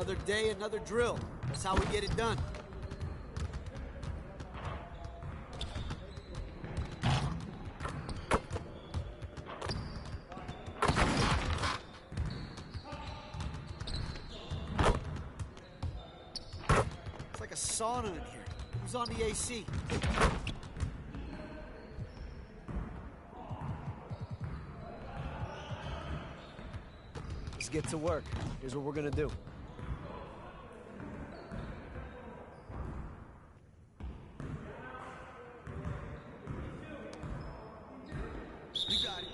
Another day, another drill. That's how we get it done. It's like a sauna in here. Who's on the AC? Let's get to work. Here's what we're gonna do.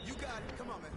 You got it. Come on, man.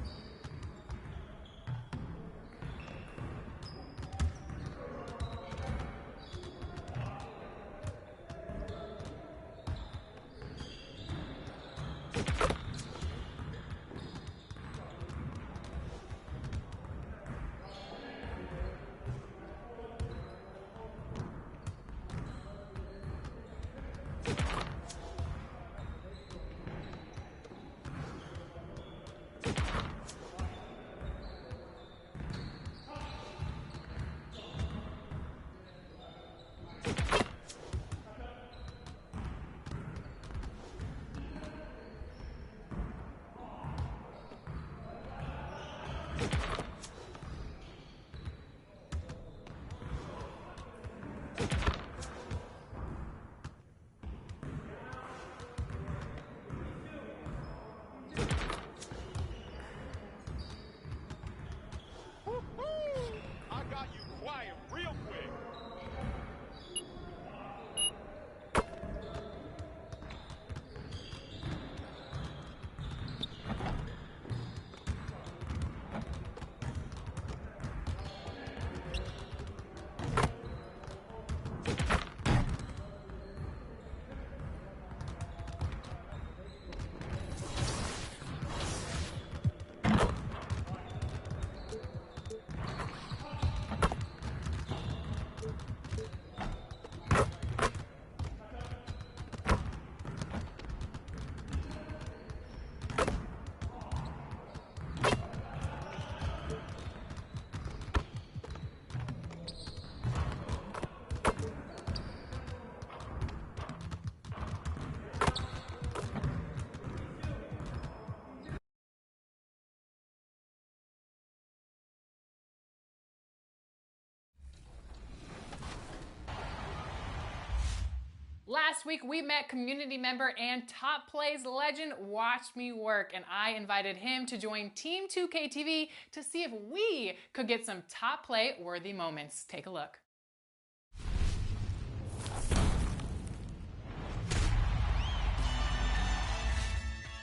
Last week, we met community member and Top Plays legend Watch Me Work, and I invited him to join Team 2K TV to see if we could get some Top Play worthy moments. Take a look.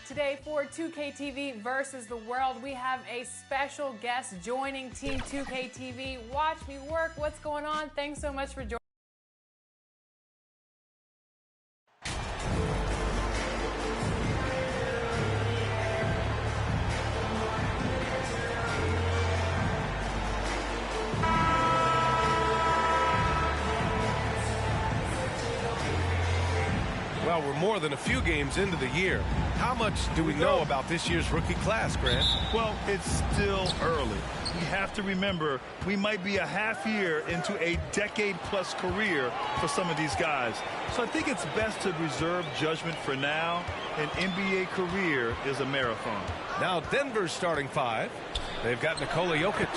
Today for 2K TV versus the world, we have a special guest joining Team 2K TV. Watch Me Work. What's going on? Thanks so much for joining. Well, we're more than a few games into the year. How much do we know about this year's rookie class, Grant? Well, it's still early. We have to remember we might be a half year into a decade-plus career for some of these guys. So I think it's best to reserve judgment for now. An NBA career is a marathon. Now Denver's starting five. They've got Nikola Jokic.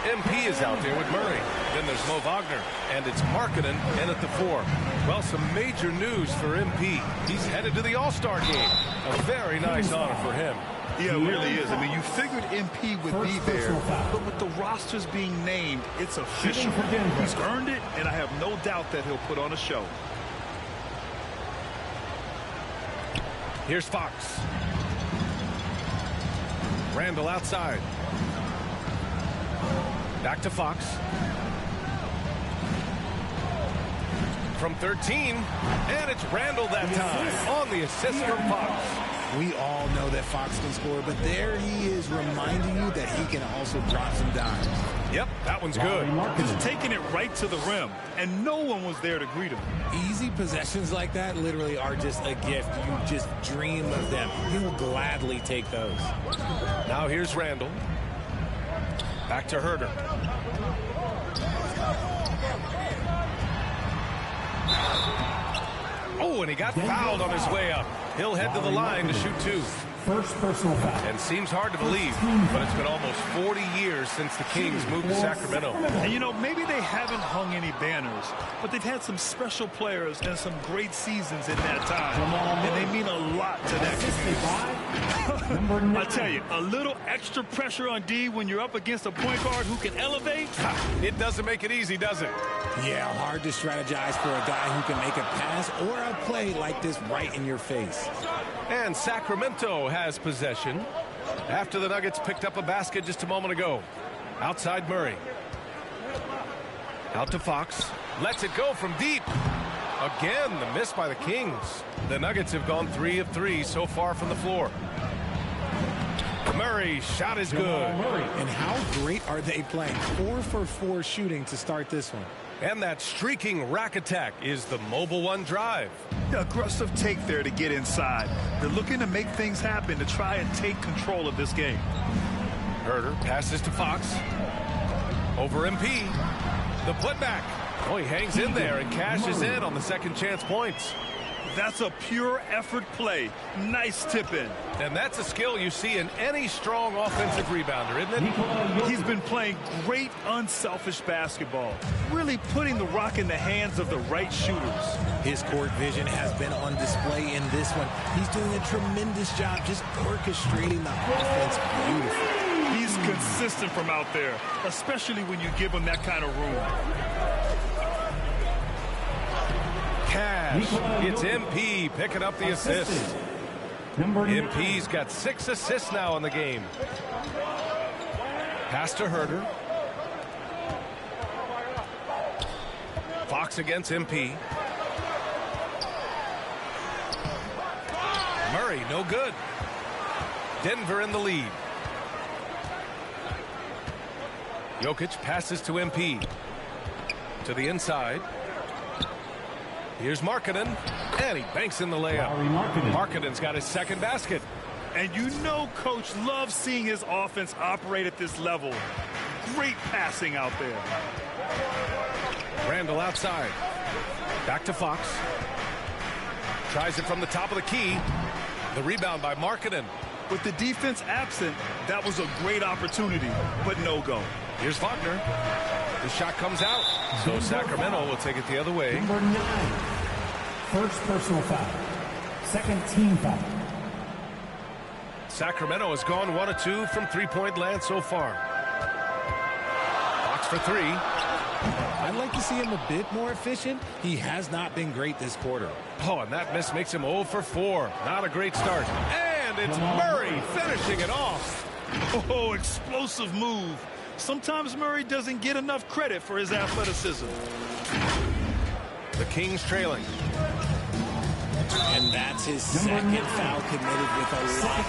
MP is out there with Murray. Then there's Mo Wagner, and it's Markkanen in at the 4. Well, some major news for MP. He's headed to the All-Star game. A very nice honor for him. Yeah, it really is. I mean, you figured MP would be there, but with the rosters being named, it's official. He's earned it, and I have no doubt that he'll put on a show. Here's Fox. Randall outside. Back to Fox. From 13, and it's Randall that time on the assist from Fox. We all know that Fox can score, but there he is reminding you that he can also drop some dimes. Yep, that one's good. He's taking it right to the rim, and no one was there to greet him. Easy possessions like that literally are just a gift. You just dream of them. He will gladly take those. Now here's Randall. Back to Herder. Oh, and he got fouled on his way up. He'll head to the line to shoot 2. First personal foul. And seems hard to believe, but it's been almost 40 years since the Kings moved to Sacramento. And you know, maybe they haven't hung any banners, but they've had some special players and some great seasons in that time. And they mean a lot to that community. I tell you, a little extra pressure on D when you're up against a point guard who can elevate. It doesn't make it easy, does it? Yeah, hard to strategize for a guy who can make a pass or a play like this right in your face. And Sacramento has possession after the Nuggets picked up a basket just a moment ago. Outside Murray. Out to Fox. Lets it go from deep. Again, the miss by the Kings. The Nuggets have gone 3 of 3 so far from the floor. Murray, shot is good. And how great are they playing? 4 for 4 shooting to start this one. And that streaking rack attack is the Mobile One drive. The aggressive take there to get inside. They're looking to make things happen to try and take control of this game. Herter passes to Fox. Over MP. The putback. Oh, he hangs in there and cashes in on the second chance points. That's a pure effort play. Nice tip in. And that's a skill you see in any strong offensive rebounder, isn't it? He's been playing great unselfish basketball, really putting the rock in the hands of the right shooters. His court vision has been on display in this one. He's doing a tremendous job just orchestrating the offense beautifully. He's consistent from out there, especially when you give him that kind of room. Cash. It's MP picking up the assist. MP's got 6 assists now in the game. Pass to Herter. Fox against MP. Murray, no good. Denver in the lead. Jokic passes to MP. To the inside. Here's Markkanen, and he banks in the layup. Markkanen's got his second basket. And you know Coach loves seeing his offense operate at this level. Great passing out there. Randall outside. Back to Fox. Tries it from the top of the key. The rebound by Markkanen. With the defense absent, that was a great opportunity, but no go. Here's Wagner. The shot comes out. So Sacramento will take it the other way. Number 9. First personal foul. Second team foul. Sacramento has gone 1 of 2 from three-point land so far. Fox for 3. I'd like to see him a bit more efficient. He has not been great this quarter. Oh, and that miss makes him 0 for 4. Not a great start. And it's Murray finishing it off. Oh, explosive move. Sometimes Murray doesn't get enough credit for his athleticism. The Kings trailing. And that's his second foul committed with a lot.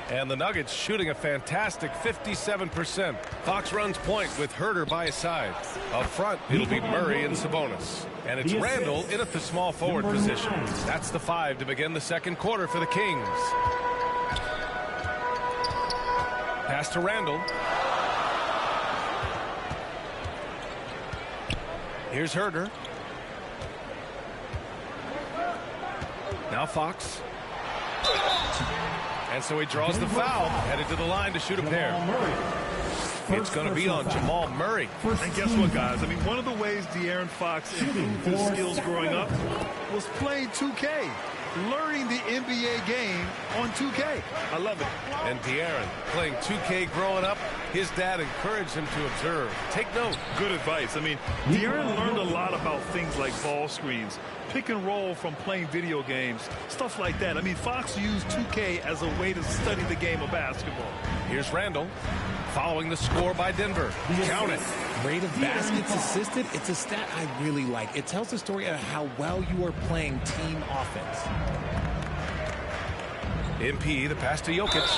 And the Nuggets shooting a fantastic 57%. Fox runs point with Herter by his side. Up front, it'll be Murray and Sabonis. And it's Randall in at the small forward position. That's the 5 to begin the second quarter for the Kings. Pass to Randall. Here's Herter. Now Fox. And so he draws the foul, headed to the line to shoot a pair. It's going to be on Jamal Murray. And guess what, guys? I mean, one of the ways De'Aaron Fox improved his skills growing up was playing 2K, learning the NBA game on 2K. I love it. And De'Aaron playing 2K growing up, his dad encouraged him to observe. Take note. Good advice. I mean, De'Aaron learned a lot about things like ball screens, pick and roll from playing video games, stuff like that. I mean, Fox used 2K as a way to study the game of basketball. Here's Randall. Following the score by Denver. Count it. Rate of baskets assisted, it's a stat I really like. It tells the story of how well you are playing team offense. MP, the pass to Jokic.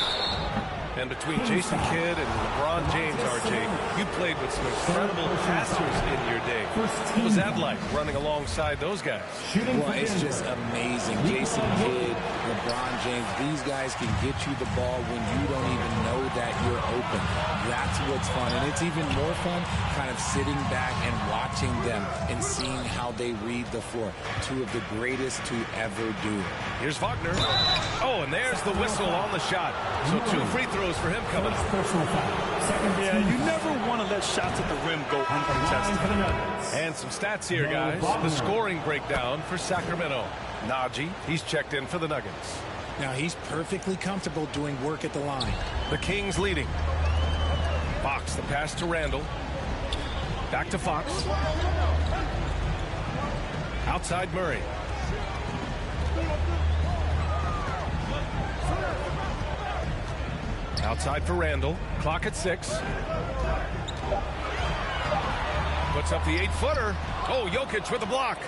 And between Jason Kidd and LeBron James, RJ, you played with some incredible passers in your day. What was that like, running alongside those guys? Well, it's just amazing. Jason Kidd, LeBron James, these guys can get you the ball when you don't even know that you're open. That's what's fun. And it's even more fun kind of sitting back and watching them and seeing how they read the floor. Two of the greatest to ever do it. Here's Wagner. Oh, and there's the whistle on the shot. So 2 free throws for him coming up. Yeah, you never want to let shots at the rim go uncontested. And some stats here, guys. The scoring breakdown for Sacramento. Najee, he's checked in for the Nuggets. Now he's perfectly comfortable doing work at the line. The Kings leading. Fox, the pass to Randall. Back to Fox. Outside Murray. Outside for Randall. Clock at 6. Puts up the 8-footer. Oh, Jokic with a block.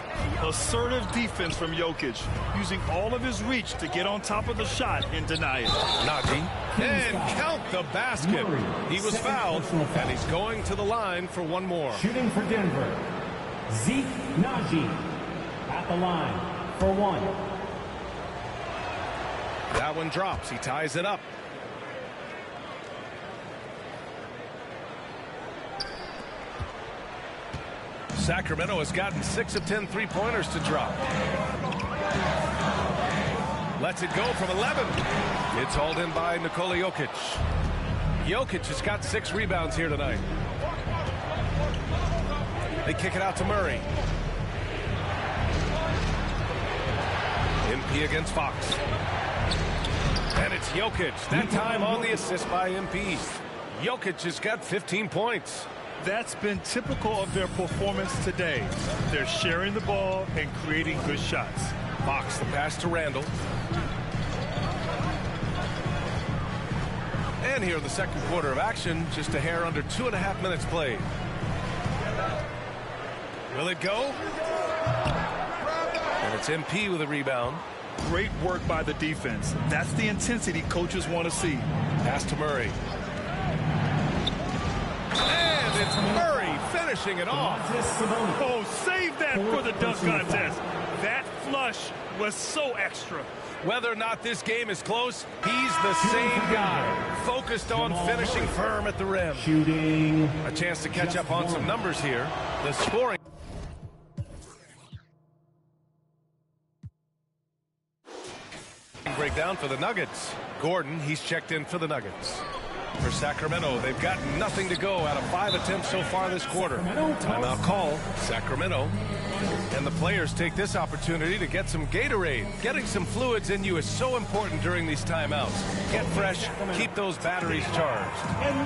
Assertive defense from Jokic, using all of his reach to get on top of the shot and deny it. Najee. And count the basket. He was fouled, and he's going to the line for one more. Shooting for Denver, Zeke Najee at the line for 1. That one drops. He ties it up. Sacramento has gotten 6 of 10 three-pointers to drop. Lets it go from 11. It's hauled in by Nikola Jokic. Jokic has got 6 rebounds here tonight. They kick it out to Murray. MP against Fox. And it's Jokic. That time on the assist by MP. Jokic has got 15 points. That's been typical of their performance today. They're sharing the ball and creating good shots. Fox, the pass to Randall. And here in the second quarter of action, just a hair under 2.5 minutes played. Will it go? And it's MP with a rebound. Great work by the defense. That's the intensity coaches want to see. Pass to Murray. And it's Murray finishing it off. Oh, save that for the dunk contest. That flush was so extra. Whether or not this game is close, he's the same guy. Focused on finishing firm at the rim. Shooting. A chance to catch up on some numbers here. The scoring. Breakdown for the Nuggets. Gordon, he's checked in for the Nuggets. For Sacramento, they've got nothing to go out of 5 attempts so far this quarter. Timeout call, Sacramento. And the players take this opportunity to get some Gatorade. Getting some fluids in you is so important during these timeouts. Get fresh, keep those batteries charged.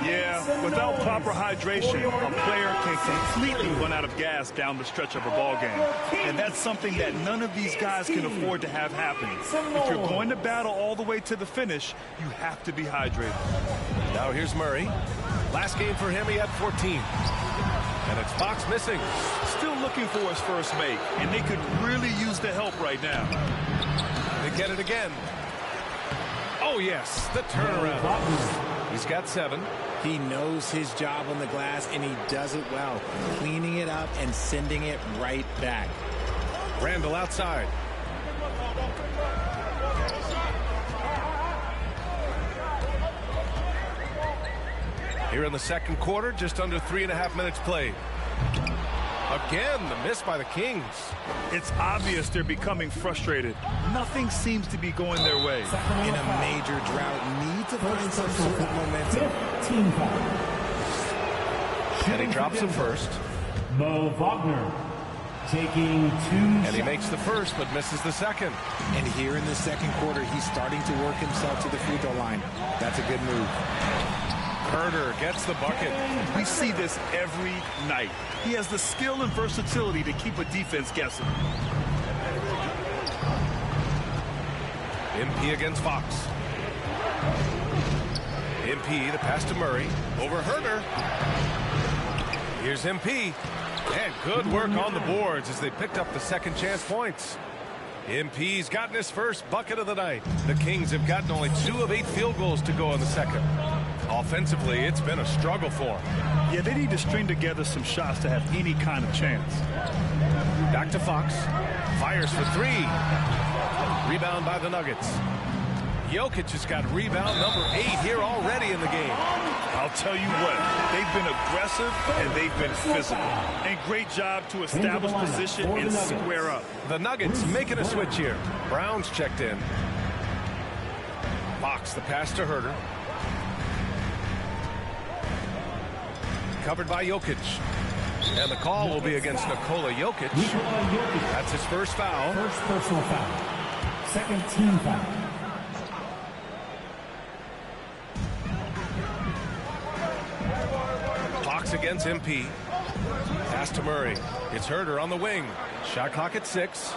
Yeah, without proper hydration, a player can completely run out of gas down the stretch of a ball game. And that's something that none of these guys can afford to have happen. If you're going to battle all the way to the finish, you have to be hydrated. Now here's Murray. Last game for him, he had 14. And it's Fox missing. Still looking for his first make, and they could really use the help right now. They get it again. Oh, yes, the turnaround. He's got 7. He knows his job on the glass, and he does it well, cleaning it up and sending it right back. Randall outside. Here in the second quarter, just under 3.5 minutes played. Again, the miss by the Kings. It's obvious they're becoming frustrated. Nothing seems to be going their way. In a major drought, need to find some sort of momentum. And he drops the first. Mo Wagner taking 2 And he makes the first, but misses the second. And here in the second quarter, he's starting to work himself to the free throw line. That's a good move. Herder gets the bucket. We see this every night. He has the skill and versatility to keep a defense guessing. MP against Fox. MP, the pass to Murray. Over Herder. Here's MP. And good work on the boards as they picked up the second chance points. MP's gotten his first bucket of the night. The Kings have gotten only 2 of 8 field goals to go in the second. Offensively, it's been a struggle for them. Yeah, they need to string together some shots to have any kind of chance. Back to Fox. Fires for 3. Rebound by the Nuggets. Jokic has got rebound number 8 here already in the game. I'll tell you what, they've been aggressive and they've been physical. And great job to establish position and square up. The Nuggets making a switch here. Brown's checked in. Fox, the pass to Herder. Covered by Jokic. And the call will be against Nikola Jokic. That's his first foul. First personal foul. Second team foul. Fox against MP. Pass to Murray. It's Herder on the wing. Shot clock at 6.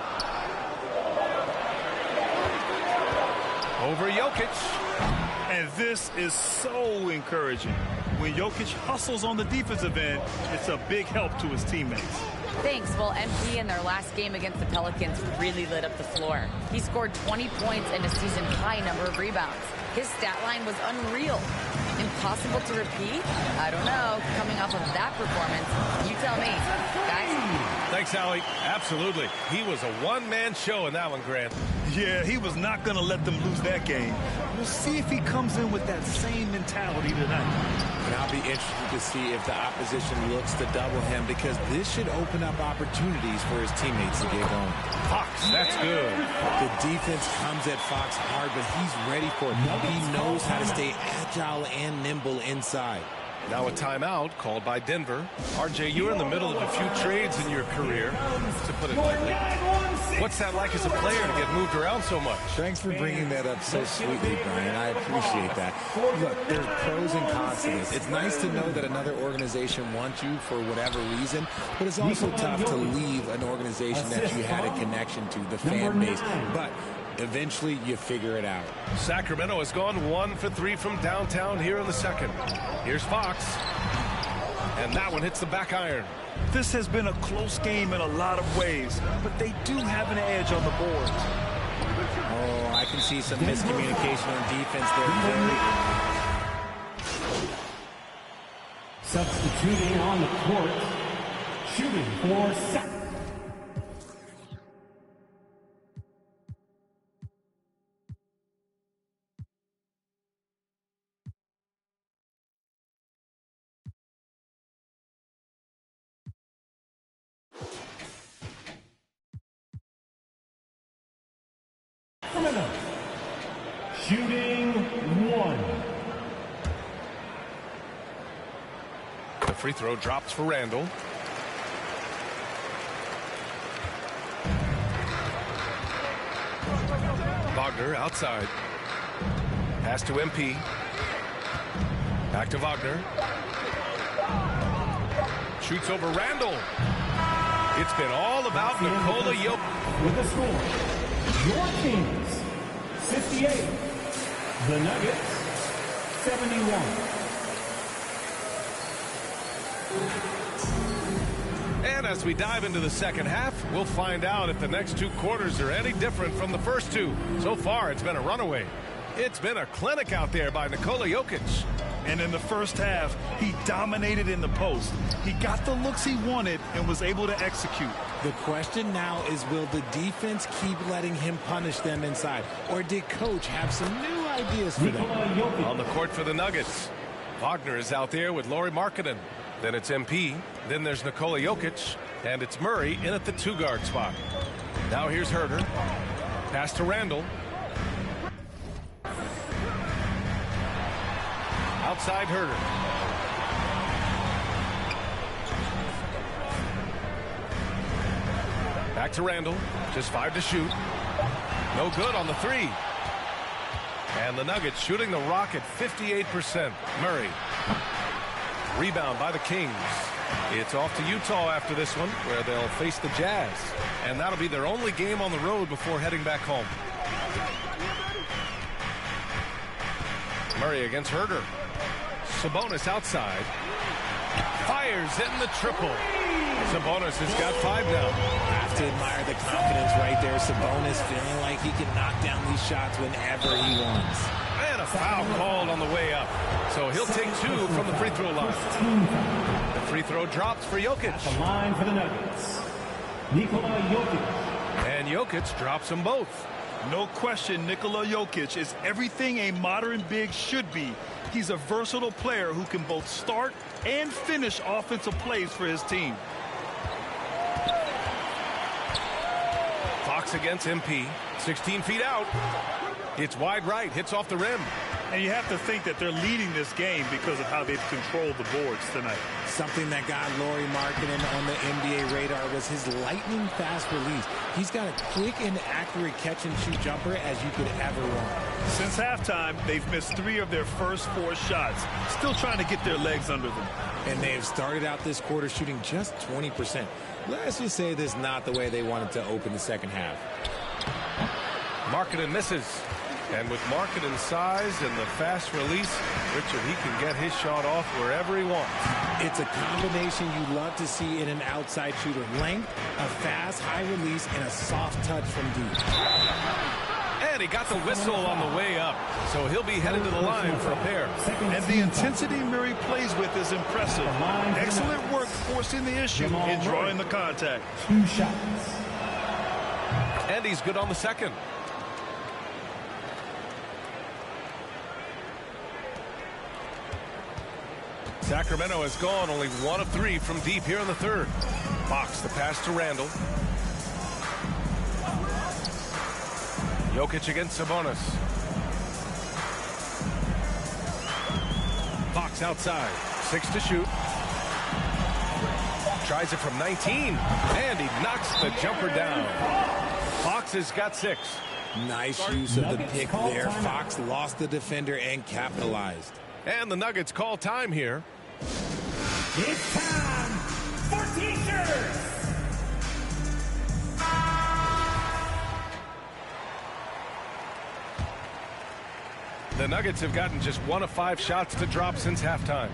Over Jokic. And this is so encouraging. When Jokic hustles on the defensive end, it's a big help to his teammates. Thanks. Well, MP in their last game against the Pelicans really lit up the floor. He scored 20 points and a season-high number of rebounds. His stat line was unreal. Impossible to repeat? I don't know. Coming off of that performance, you tell me. Guys? Thanks, Howie. Absolutely. He was a one-man show in that one, Grant. Yeah, he was not going to let them lose that game. We'll see if he comes in with that same mentality tonight. And I'll be interested to see if the opposition looks to double him, because this should open up opportunities for his teammates to get going. Fox, that's good. The defense comes at Fox hard, but he's ready for it. He knows how to stay agile and nimble inside. Now a timeout called by Denver. RJ, you're in the middle of a few trades in your career, to put it lightly. What's that like as a player to get moved around so much? Thanks for bringing that up so sweetly, Brian. I appreciate that. Look, there's pros and cons to this. It's nice to know that another organization wants you for whatever reason, but it's also tough to leave an organization that you had a connection to, the fan base. But eventually you figure it out. Sacramento has gone 1 for 3 from downtown here in the second. Here's Fox. And that one hits the back iron. This has been a close game in a lot of ways, but they do have an edge on the boards. Oh, I can see some miscommunication on defense there. Substituting on the court, shooting for second. Shooting 1. The free throw drops for Randall. Wagner outside. Pass to MP. Back to Wagner. Shoots over Randall. It's been all about Nikola Jokic. With the score, your Kings 58, the Nuggets 71. And as we dive into the second half, we'll find out if the next 2 quarters are any different from the first 2. So far, it's been a runaway. It's been a clinic out there by Nikola Jokic. And in the first half, he dominated in the post. He got the looks he wanted and was able to execute. The question now is, will the defense keep letting him punish them inside? Or did Coach have some new ideas for them? On the court for the Nuggets, Wagner is out there with Lauri Markkanen. Then it's MP. Then there's Nikola Jokic. And it's Murray in at the 2-guard spot. Now here's Herder. Pass to Randall. Outside Herder. Back to Randall. Just 5 to shoot. No good on the 3. And the Nuggets shooting the rock at 58%. Murray. Rebound by the Kings. It's off to Utah after this one, where they'll face the Jazz. And that'll be their only game on the road before heading back home. Murray against Herder. Sabonis outside. Fires in the triple. Sabonis has got 5 now. Have to admire the confidence right there. Sabonis feeling like he can knock down these shots whenever he wants. And a foul called on the way up. So he'll take 2 from the free throw line. The free throw drops for Jokic. At the line for the Nuggets, Nikola Jokic. And Jokic drops them both. No question, Nikola Jokic is everything a modern big should be. He's a versatile player who can both start and finish offensive plays for his team. Fox against MP. 16 feet out. It's wide right. Hits off the rim. And you have to think that they're leading this game because of how they've controlled the boards tonight. Something that got Lauri Markkanen on the NBA radar was his lightning fast release. He's got a quick and accurate catch and shoot jumper as you could ever want. Since halftime, they've missed 3 of their first 4 shots. Still trying to get their legs under them. And they have started out this quarter shooting just 20%. Let's just say this is not the way they wanted to open the second half. Markkanen misses. And with Markkanen's size and the fast release, Richard, he can get his shot off wherever he wants. It's a combination you love to see in an outside shooter. Length, a fast, high release, and a soft touch from deep. And he got the whistle on the way up. So he'll be headed to the line for a pair. And the intensity Murray plays with is impressive. Excellent work forcing the issue and drawing the contact. 2 shots. And he's good on the second. Sacramento has gone only 1 of 3 from deep here in the third. Fox the pass to Randall. Jokic against Sabonis. Fox outside. 6 to shoot. Tries it from 19. And he knocks the jumper down. Fox has got 6. Nice use of the pick there. Fox lost the defender and capitalized. And the Nuggets call time here. It's time for T-shirts. The Nuggets have gotten just 1 of 5 shots to drop since halftime.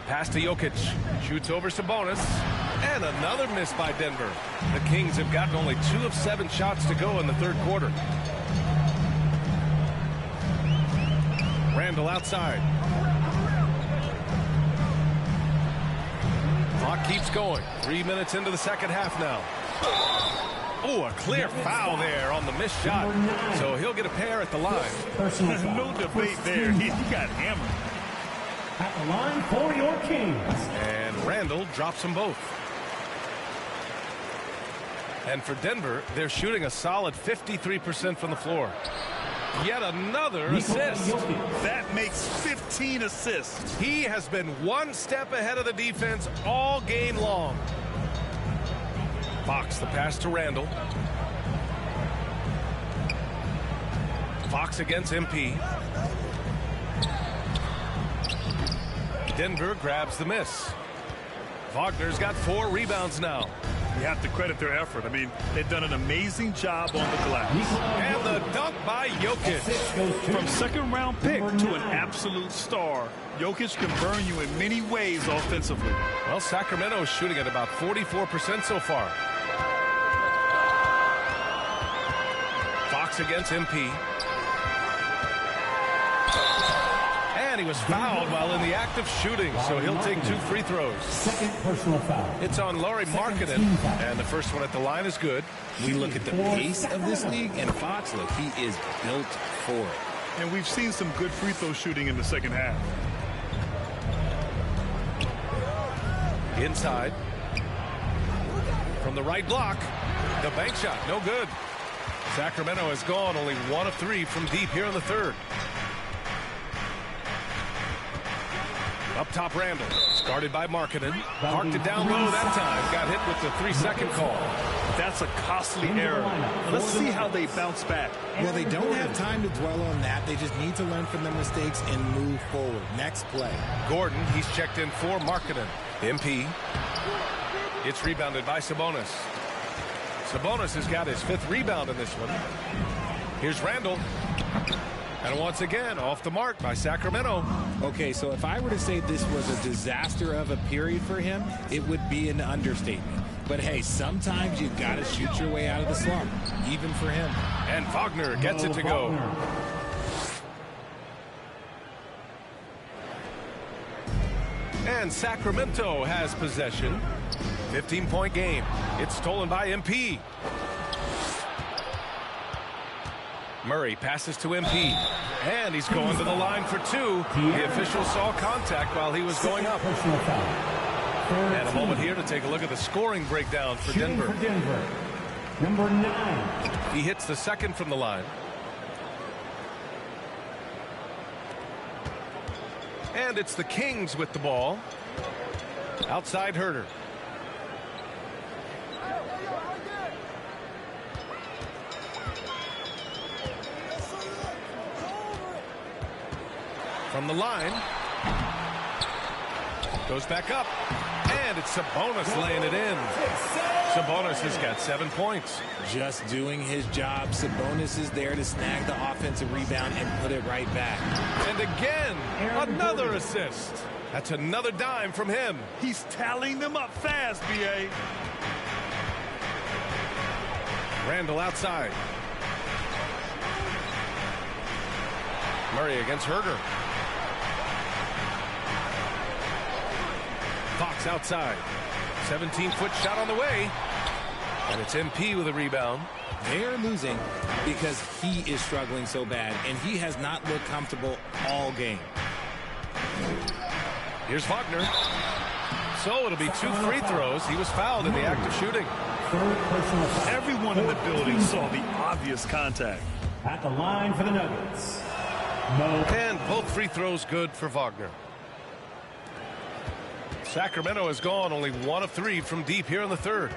Pass to Jokic. Shoots over Sabonis. And another miss by Denver. The Kings have gotten only 2 of 7 shots to go in the third quarter. Randall outside. Clock keeps going. 3 minutes into the second half now. Oh, a clear foul there on the missed shot. So he'll get a pair at the line. No debate there. He got hammered. At the line for your Kings. And Randall drops them both. And for Denver, they're shooting a solid 53% from the floor. Yet another assist. That makes 15 assists. He has been 1 step ahead of the defense all game long. Fox the pass to Randall. Fox against MP. Denver grabs the miss. Wagner's got 4 rebounds now. You have to credit their effort. I mean, they've done an amazing job on the glass. And the dunk by Jokic. From second-round pick to an absolute star, Jokic can burn you in many ways offensively. Well, Sacramento is shooting at about 44% so far. Fox against MP. And he was fouled while in the act of shooting, so he'll take 2 free throws. Second personal foul. It's on Lauri Markkanen, and the first one at the line is good. We look at the pace of this league, and Fox, look, he is built for it. And we've seen some good free throw shooting in the second half. Inside. From the right block. The bank shot, no good. Sacramento has gone only 1 of 3 from deep here in the third. Up top, Randall. Guarded by Markkanen. Parked it down low that time. Got hit with the 3-second call. That's a costly error. Let's see how they bounce back. Well, they don't have time to dwell on that. They just need to learn from their mistakes and move forward. Next play. Gordon, he's checked in for Markkanen. MP. It's rebounded by Sabonis. Sabonis has got his 5th rebound in this one. Here's Randall. And once again, off the mark by Sacramento. Okay, so if I were to say this was a disaster of a period for him, it would be an understatement. But hey, sometimes you got to shoot your way out of the slump, even for him. And Wagner gets it to go. And Sacramento has possession. 15-point game. It's stolen by MP. Murray passes to MP. And he's going to the line for two. The official saw contact while he was going up. And a moment here to take a look at the scoring breakdown for Denver. Number 9. He hits the second from the line. And it's the Kings with the ball. Outside Herter. From the line. Goes back up. And it's Sabonis laying it in. Sabonis has got 7 points. Just doing his job. Sabonis is there to snag the offensive rebound and put it right back. And again, another assist. That's another dime from him. He's tallying them up fast, B.A. Randall outside. Murray against Herter. Fox outside. 17-foot shot on the way. And it's MP with a rebound. They're losing because he is struggling so bad, and he has not looked comfortable all game. Here's Wagner. So it'll be 2 free throws. He was fouled in the act of shooting. Everyone in the building saw the obvious contact. At the line for the Nuggets. And both free throws good for Wagner. Sacramento has gone only 1 of 3 from deep here in the third.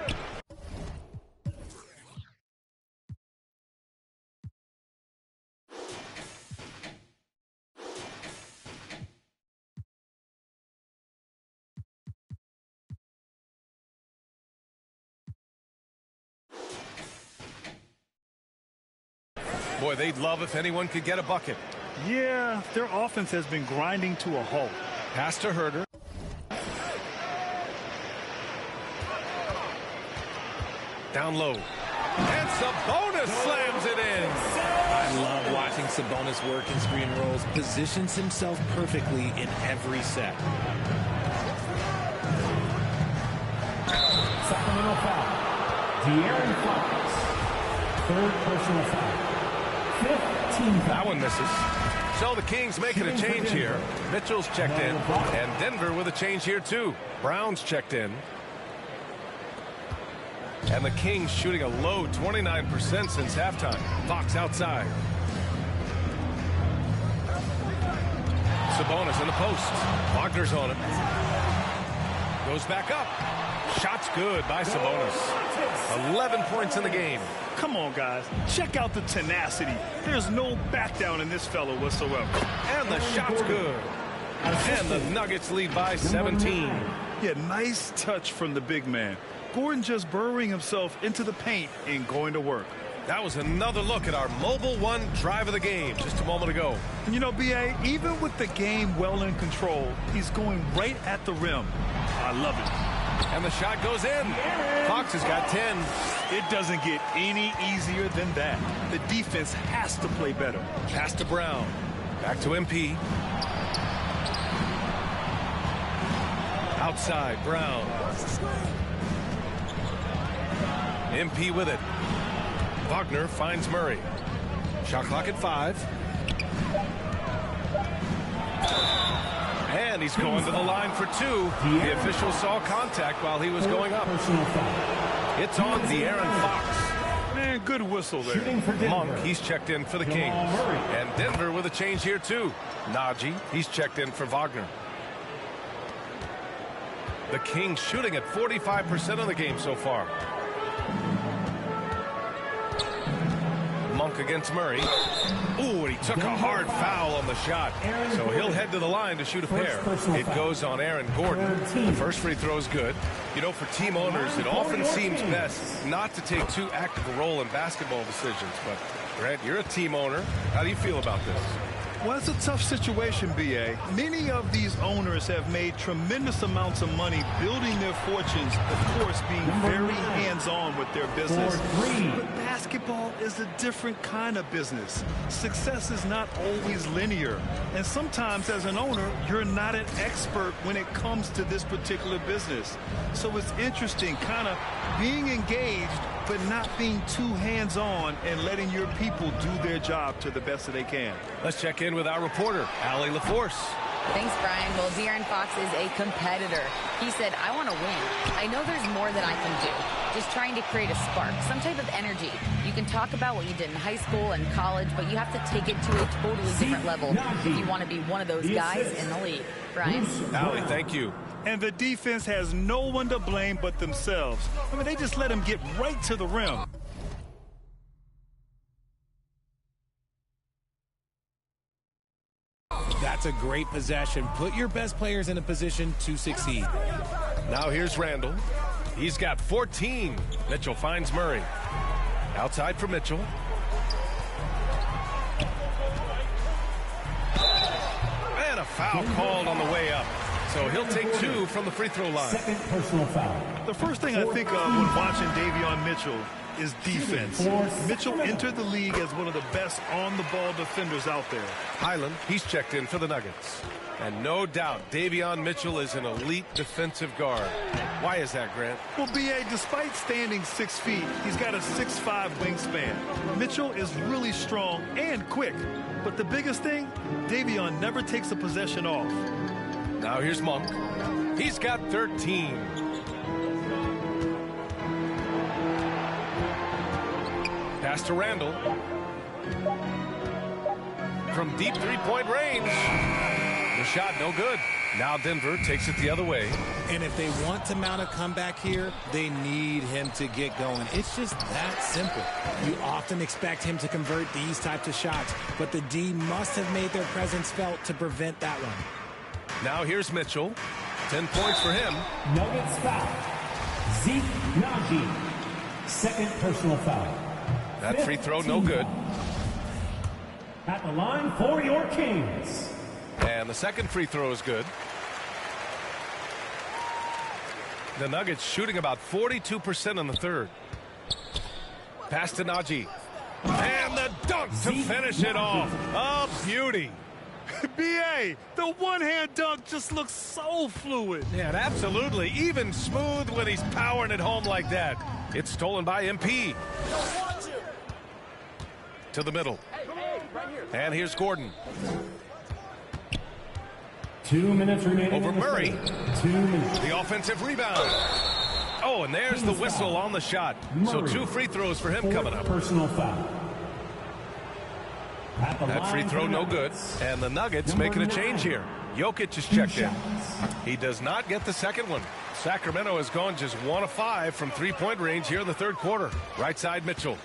Boy, they'd love if anyone could get a bucket. Yeah, their offense has been grinding to a halt. Pass to Herter. Down low. And Sabonis slams it in. I love watching Sabonis work in screen rolls. Positions himself perfectly in every set. Sacramento foul. De'Aaron Fox. Third personal foul. 15 foul. That one misses. So the Kings making a change here. Mitchell's checked in. And Denver with a change here too. Brown's checked in. And the Kings shooting a low 29% since halftime. Fox outside. Sabonis in the post. Wagner's on him. Goes back up. Shot's good by Sabonis. 11 points in the game. Come on, guys. Check out the tenacity. There's no back down in this fellow whatsoever. And the shot's good. And the Nuggets lead by 17. Yeah, nice touch from the big man. Gordon just burrowing himself into the paint and going to work. That was another look at our Mobile One drive of the game just a moment ago. And you know, B.A., even with the game well in control, he's going right at the rim. I love it. And the shot goes in. Fox has got 10. It doesn't get any easier than that. The defense has to play better. Pass to Brown. Back to MP. Outside, Brown. MP with it. Wagner finds Murray. Shot clock at 5. And he's going to the line for 2. The official saw contact while he was going up. It's on De'Aaron Fox. Man, good whistle there. Monk, he's checked in for the Kings. And Denver with a change here too. Najee, he's checked in for Wagner. The Kings shooting at 45% of the game so far. Monk against Murray. Ooh, and he took a hard foul on the shot. So he'll head to the line to shoot a pair. It goes on Aaron Gordon. The first free throw is good. You know, for team owners, it often seems best not to take too active a role in basketball decisions, but Grant, you're a team owner. How do you feel about this? Well, it's a tough situation, B.A. Many of these owners have made tremendous amounts of money building their fortunes, of course, being very hands-on with their business. But basketball is a different kind of business. Success is not always linear. And sometimes, as an owner, you're not an expert when it comes to this particular business. So it's interesting, kind of being engaged, but not being too hands-on and letting your people do their job to the best that they can. Let's check in with our reporter, Allie LaForce. Thanks, Brian. Well, De'Aaron Fox is a competitor. He said, I want to win. I know there's more that I can do. Just trying to create a spark, some type of energy. You can talk about what you did in high school and college, but you have to take it to a totally different level if you want to be one of those guys in the league. Brian? Allie, thank you. And the defense has no one to blame but themselves. I mean, they just let him get right to the rim. That's a great possession. Put your best players in a position to succeed. Now here's Randall. He's got 14. Mitchell finds Murray. Outside for Mitchell. And a foul called on the way up. So he'll take 2 from the free throw line. Second personal foul. The first thing I think of when watching Davion Mitchell is defense. Mitchell entered the league as one of the best on-the-ball defenders out there. Highland, he's checked in for the Nuggets. And no doubt, Davion Mitchell is an elite defensive guard. Why is that, Grant? Well, B.A., despite standing 6 feet, he's got a 6'5" wingspan. Mitchell is really strong and quick. But the biggest thing, Davion never takes a possession off. Now here's Monk. He's got 13. Pass to Randall. From deep three-point range. The shot no good. Now Denver takes it the other way. And if they want to mount a comeback here, they need him to get going. It's just that simple. You often expect him to convert these types of shots, but the D must have made their presence felt to prevent that one. Now here's Mitchell. 10 points for him. Nuggets foul. Zeke Naji. Second personal foul. That free throw no good. At the line for your Kings. And the second free throw is good. The Nuggets shooting about 42% in the third. Pass to Naji. And the dunk to finish it off. A beauty. B.A., the one-hand dunk just looks so fluid. Yeah, absolutely. Even smooth when he's powering it home like that. It's stolen by MP. To the middle. And here's Gordon. 2 minutes remaining. Over Murray. 2 minutes. The offensive rebound. Oh, and there's the whistle on the shot. So 2 free throws for him coming up. Personal foul. That free throw no good. And the Nuggets making a change here. Jokic is checked in. He does not get the second one. Sacramento has gone just 1 of 5 from three-point range here in the third quarter. Right side Mitchell.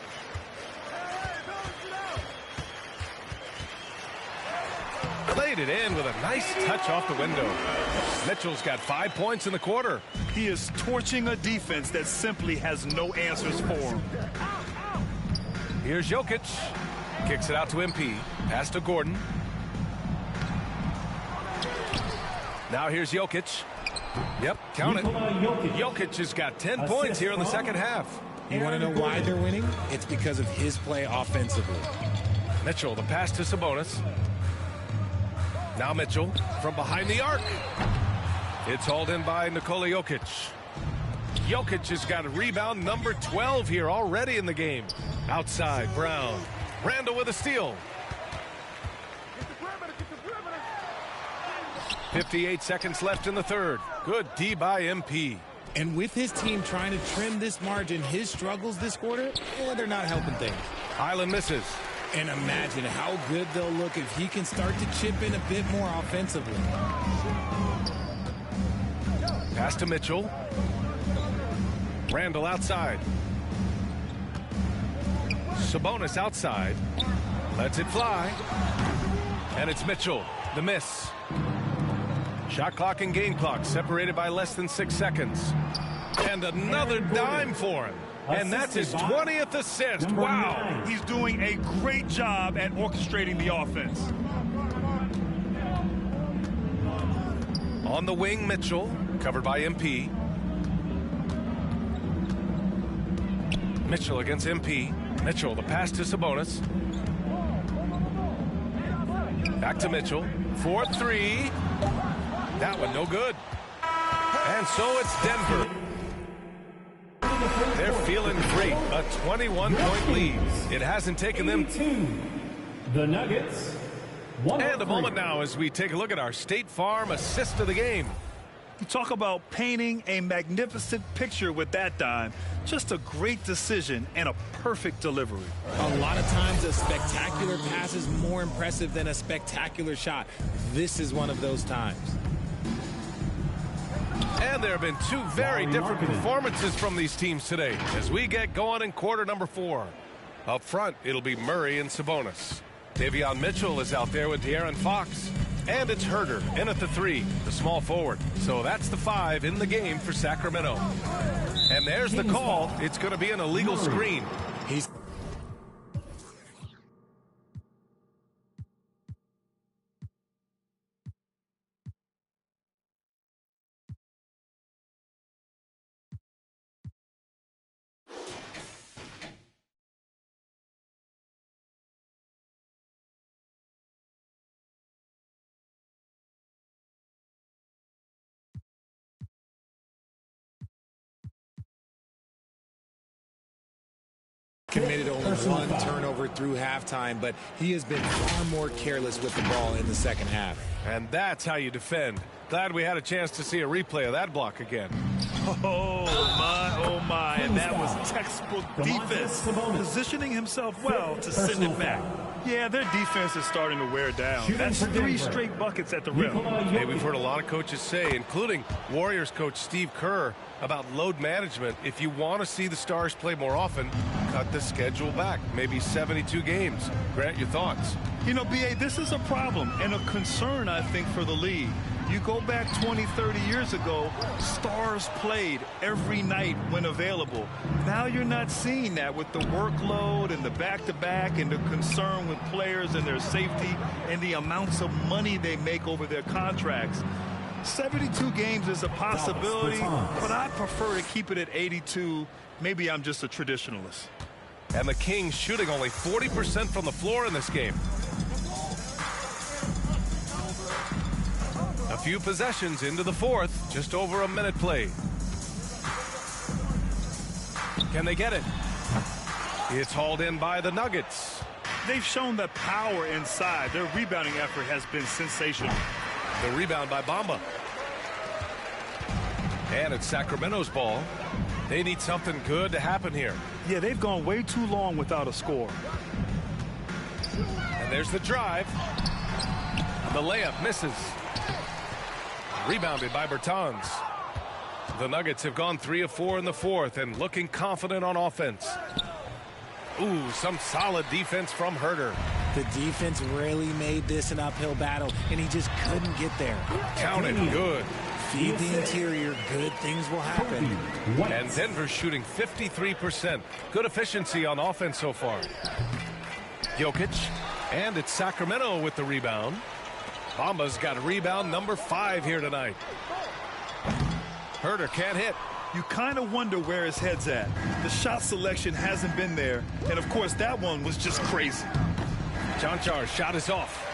Played it in with a nice touch off the window. Mitchell's got 5 points in the quarter. He is torching a defense that simply has no answers for him. Here's Jokic. Kicks it out to MP. Pass to Gordon. Now here's Jokic. Yep, count it. Jokic has got 10 points here in the second half. You want to know why they're winning? It's because of his play offensively. Mitchell, the pass to Sabonis. Now Mitchell from behind the arc. It's hauled in by Nikola Jokic. Jokic has got a rebound number 12 here already in the game. Outside, Brown. Randall with a steal. 58 seconds left in the third. Good D by MP. And with his team trying to trim this margin, his struggles this quarter, they're not helping things. Highland misses. And imagine how good they'll look if he can start to chip in a bit more offensively. Pass to Mitchell. Randall outside. Sabonis outside. Lets it fly. And it's Mitchell. The miss. Shot clock and game clock separated by less than 6 seconds. And another dime for him. And that's his 20th assist. Wow. He's doing a great job at orchestrating the offense. On the wing, Mitchell, covered by MP. Mitchell against MP. Mitchell, the pass to Sabonis. Back to Mitchell. 4-3. That one no good. And so it's Denver. They're feeling great. A 21-point lead. It hasn't taken them. The Nuggets. And a moment now as we take a look at our State Farm assist of the game. You talk about painting a magnificent picture with that dime. Just a great decision and a perfect delivery. A lot of times a spectacular pass is more impressive than a spectacular shot. This is one of those times. And there have been two very different performances from these teams today as we get going in quarter number 4. Up front, it'll be Murray and Sabonis. Davion Mitchell is out there with De'Aaron Fox. And it's Herder in at the 3, the small forward. So that's the 5 in the game for Sacramento. And there's the call. It's going to be an illegal screen. He's committed only one turnover through halftime, but he has been far more careless with the ball in the second half. And that's how you defend. Glad we had a chance to see a replay of that block again. Oh my, and that was textbook defense. Positioning himself well to send it back. Yeah, their defense is starting to wear down. That's 3 straight buckets at the rim. Hey, we've heard a lot of coaches say, including Warriors coach Steve Kerr, about load management. If you want to see the Stars play more often, cut the schedule back. Maybe 72 games. Grant, your thoughts? You know, B.A., this is a problem and a concern, I think, for the league. You go back 20, 30 years ago, Stars played every night when available. Now you're not seeing that with the workload and the back-to-back and the concern with players and their safety and the amounts of money they make over their contracts. 72 games is a possibility, but I prefer to keep it at 82. Maybe I'm just a traditionalist. And the Kings shooting only 40% from the floor in this game. A few possessions into the 4th, just over a minute played. Can they get it? It's hauled in by the Nuggets. They've shown the power inside. Their rebounding effort has been sensational. The rebound by Bamba. And it's Sacramento's ball. They need something good to happen here. Yeah, they've gone way too long without a score. And there's the drive. And the layup misses. Rebounded by Bertans. The Nuggets have gone 3 of 4 in the 4th and looking confident on offense. Ooh, some solid defense from Herder. The defense really made this an uphill battle, and he just couldn't get there. Count it. Good. Feed the interior. Good things will happen. And Denver's shooting 53%. Good efficiency on offense so far. Jokic. And it's Sacramento with the rebound. Bamba's got rebound number 5 here tonight. Herder can't hit. You kind of wonder where his head's at. The shot selection hasn't been there. And, of course, that one was just crazy. Joncar's shot is off.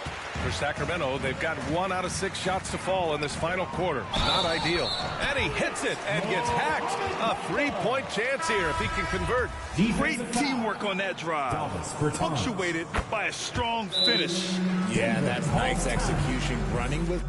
For Sacramento, they've got 1 out of 6 shots to fall in this final quarter. Not ideal. And he hits it and gets hacked. A 3-point chance here if he can convert. Great teamwork on that drive. Punctuated by a strong finish. Yeah, that's nice execution. Running with...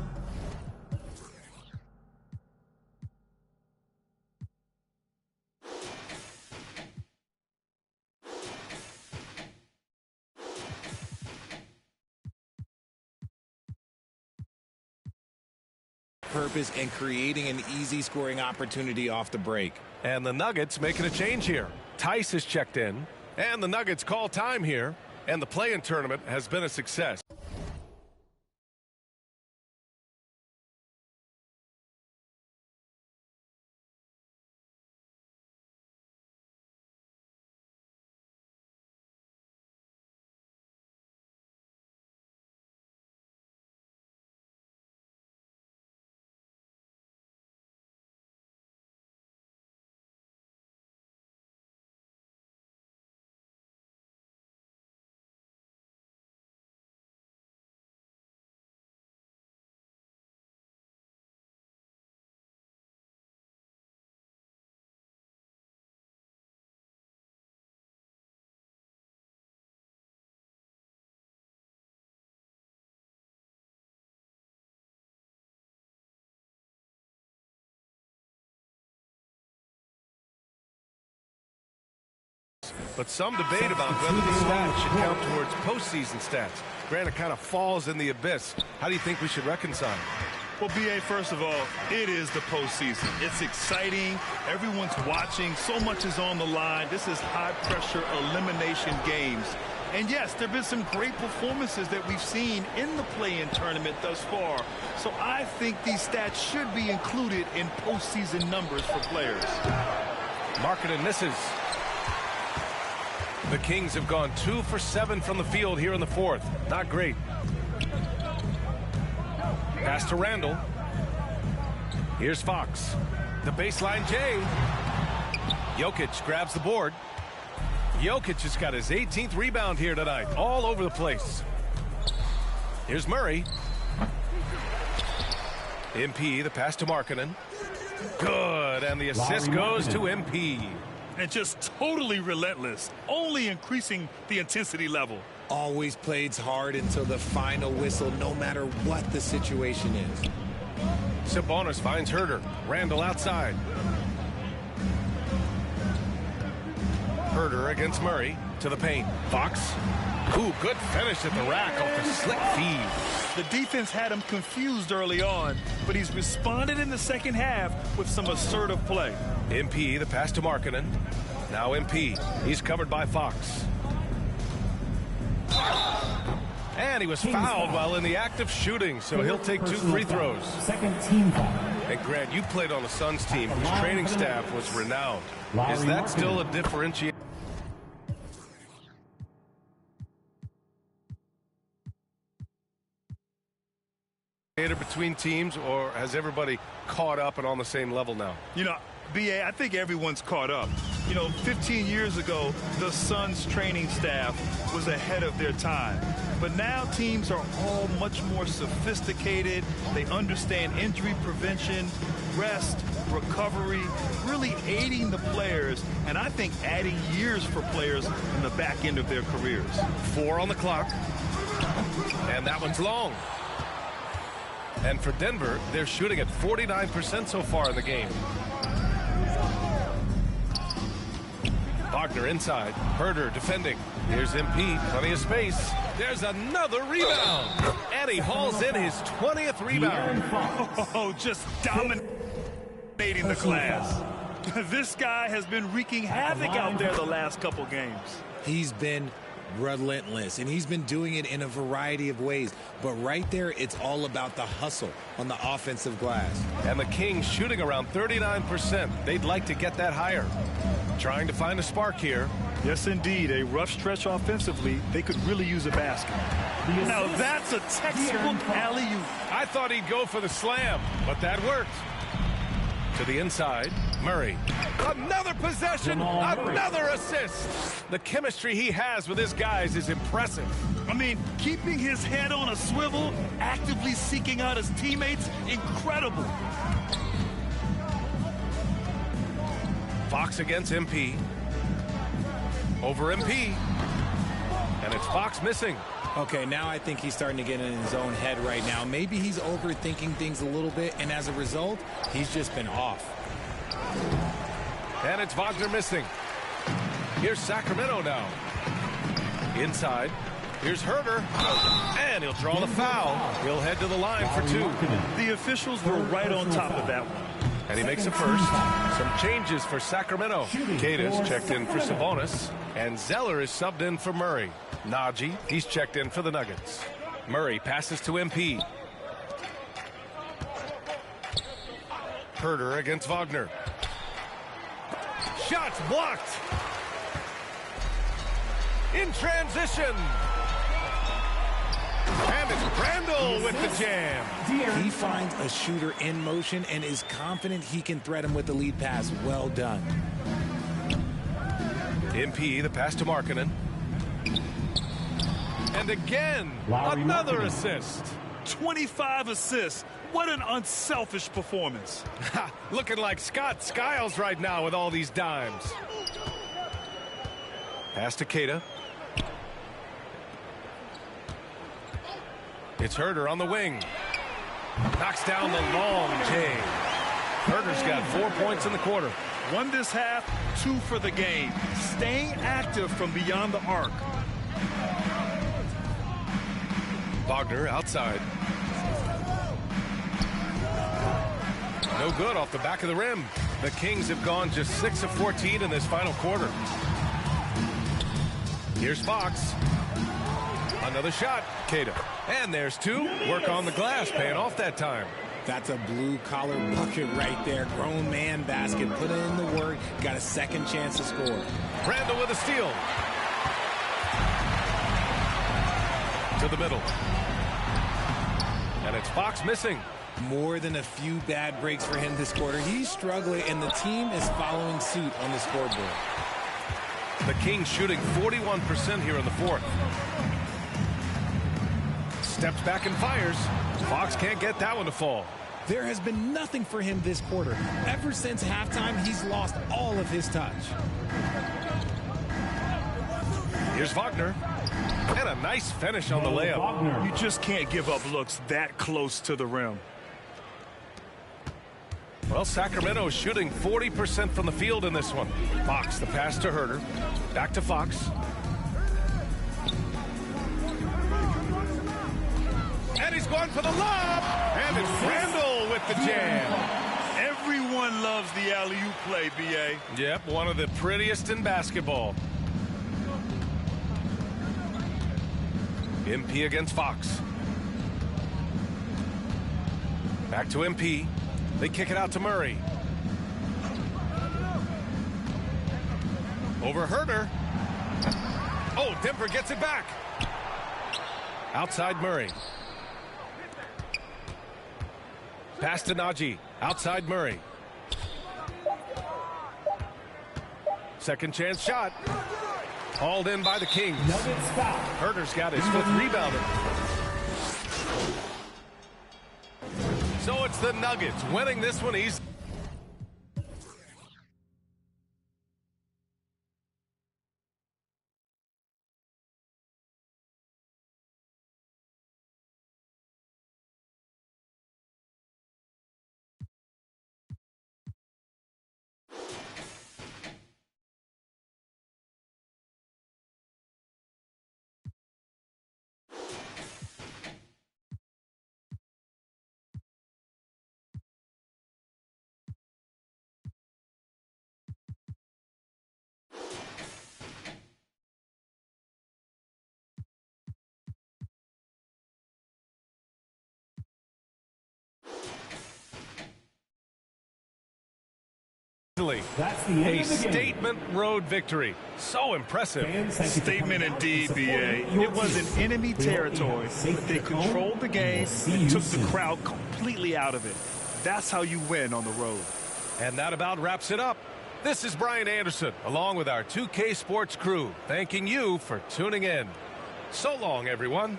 purpose and creating an easy scoring opportunity off the break. And the Nuggets making a change here. Tice is checked in, and the Nuggets call time here, and the play-in tournament has been a success. but some debate about whether the stats should count towards postseason stats. Granted, it kind of falls in the abyss. How do you think we should reconcile? Well, B.A., first of all, it is the postseason. It's exciting. Everyone's watching. So much is on the line. This is high-pressure elimination games. And yes, there have been some great performances that we've seen in the play-in tournament thus far. So I think these stats should be included in postseason numbers for players. Markkanen misses. The Kings have gone 2 for 7 from the field here in the fourth. Not great. Pass to Randall. Here's Fox. The baseline J. Jokic grabs the board. Jokic has got his 18th rebound here tonight. All over the place. Here's Murray. MP, the pass to Markkanen. Good, and the assist goes to MP. And just totally relentless, only increasing the intensity level. Always plays hard until the final whistle, no matter what the situation is. Sabonis finds Herder. Randall outside. Herder against Murray to the paint. Fox. Ooh, good finish at the rack off the slick feed. The defense had him confused early on, but he's responded in the second half with some assertive play. MP, the pass to Markkanen. Now MP. He's covered by Fox. And he was fouled while in the act of shooting, so he'll take 2 free throws. Second team foul. And Grant, you played on the Suns team whose training staff was renowned. Is that still a differentiator between teams, or has everybody caught up and on the same level now? You know, B.A., I think everyone's caught up. You know, 15 years ago, the Suns training staff was ahead of their time. But now teams are all much more sophisticated. They understand injury prevention, rest, recovery, really aiding the players, and I think adding years for players in the back end of their careers. 4 on the clock. And that one's long. And for Denver, they're shooting at 49% so far in the game. Wagner inside. Herder defending. Here's MP. Plenty of space. There's another rebound. And he hauls in his 20th rebound. Oh, just dominating the glass. This guy has been wreaking havoc out there the last couple games. He's been relentless, and he's been doing it in a variety of ways. But right there, it's all about the hustle on the offensive glass. And the Kings shooting around 39%. They'd like to get that higher. Trying to find a spark here. Yes, indeed. A rough stretch offensively. They could really use a basket. Now, that's a textbook alley-oop. I thought he'd go for the slam, but that worked. To the inside, Murray. Another possession, another assist. The chemistry he has with his guys is impressive. I mean, keeping his head on a swivel, actively seeking out his teammates, incredible. Fox against MP. Over MP. And it's Fox missing. Okay, now I think he's starting to get in his own head right now. Maybe he's overthinking things a little bit, and as a result, he's just been off. And it's Wagner missing. Here's Sacramento now. Inside. Here's Herder. And he'll draw the foul. He'll head to the line for 2. The officials were right on top of that one. And he makes a first. Some changes for Sacramento. Cadis checked in for Sabonis. And Zeller is subbed in for Murray. Najee, he's checked in for the Nuggets. Murray passes to MP. Herder against Wagner. Shots blocked. In transition. And it's Randall with the jam. He finds a shooter in motion and is confident he can thread him with the lead pass. Well done. MP, the pass to Markkanen. And again, another assist. 25 assists. What an unselfish performance. Looking like Scott Skiles right now with all these dimes. Pass to Keita. It's Herder on the wing. Knocks down the long J. Herder's got 4 points in the quarter. Won this half, 2 for the game. Staying active from beyond the arc. Wagner outside. No good off the back of the rim. The Kings have gone just 6 of 14 in this final quarter. Here's Fox. Another shot, Keita. And there's 2. Work on the glass, paying off that time. That's a blue-collar bucket right there. Grown man basket. Put in the work. Got a second chance to score. Randall with a steal. To the middle. And it's Fox missing. More than a few bad breaks for him this quarter. He's struggling, and the team is following suit on the scoreboard. The Kings shooting 41% here in the fourth. Steps back and fires. Fox can't get that one to fall. There has been nothing for him this quarter. Ever since halftime, he's lost all of his touch. Here's Wagner. And a nice finish on the layup. You just can't give up looks that close to the rim. Well, Sacramento is shooting 40% from the field in this one. Fox, the pass to Herter. Back to Fox. And he's going for the lob. And it's Randall with the jam. Everyone loves the alley-oop play, B.A. Yep, one of the prettiest in basketball. MP against Fox. Back to MP. They kick it out to Murray. Over Herter. Oh, Denver gets it back. Outside Murray. Pass to Najee. Outside Murray. Second chance shot. Hauled in by the Kings. Herter's got his 5th rebound. So it's the Nuggets winning this one easy. That's the end A of the game. statement road victory. So impressive. Statement indeed, B.A. It was in enemy territory, but they controlled the game and took the crowd completely out of it. That's how you win on the road. And that about wraps it up. This is Brian Anderson, along with our 2K Sports crew, thanking you for tuning in. So long, everyone.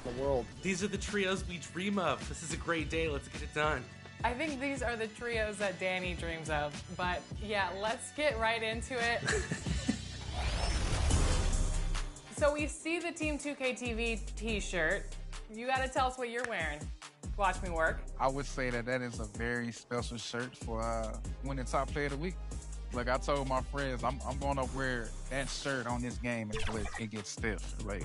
The world. These are the trios we dream of. This is a great day. Let's get it done. I think these are the trios that Danny dreams of. But yeah, let's get right into it. So we see the Team 2K TV t-shirt. You got to tell us what you're wearing. Watch me work. I would say that is a very special shirt for winning top player of the week. Like I told my friends, I'm going to wear that shirt on this game until it gets stiff. Like.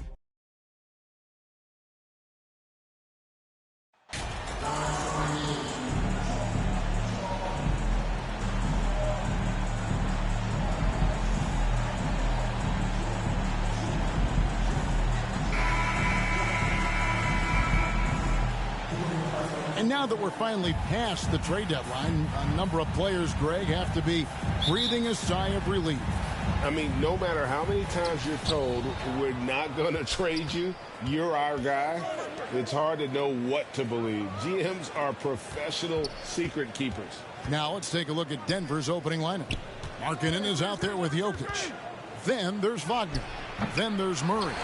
And now that we're finally past the trade deadline, a number of players, Greg, have to be breathing a sigh of relief. I mean, no matter how many times you're told we're not going to trade you, you're our guy, it's hard to know what to believe. GMs are professional secret keepers. Now let's take a look at Denver's opening lineup. Markkanen is out there with Jokic. Then there's Wagner. Then there's Murray.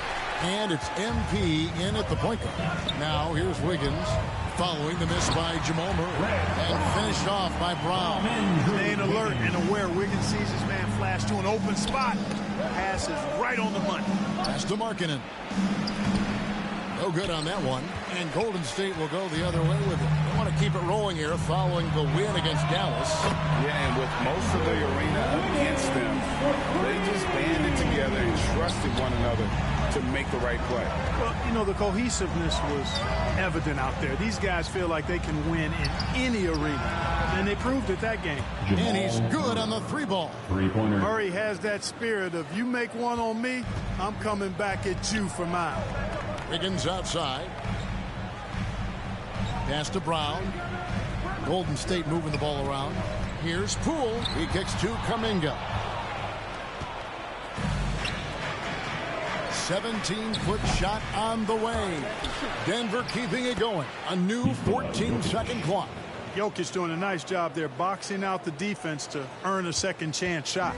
And it's MP in at the point guard. Now here's Wiggins, following the miss by Jamal Murray, and finished off by Brown. Staying alert and aware. Wiggins sees his man flash to an open spot. Pass is right on the money. Pass to Markkanen. No good on that one. And Golden State will go the other way with it. They want to keep it rolling here following the win against Dallas. Yeah, and with most of the arena against them, they just banded together and trusted one another to make the right play. Well, you know, the cohesiveness was evident out there. These guys feel like they can win in any arena, and they proved it that game. And he's good on the three ball. Three-pointer. Murray has that spirit of, you make one on me, I'm coming back at you for mine. Wiggins outside. Pass to Brown. Golden State moving the ball around. Here's Poole. He kicks to Kuminga. 17-foot shot on the way. Denver keeping it going. A new 14-second clock. Jokic doing a nice job there, boxing out the defense to earn a second chance shot.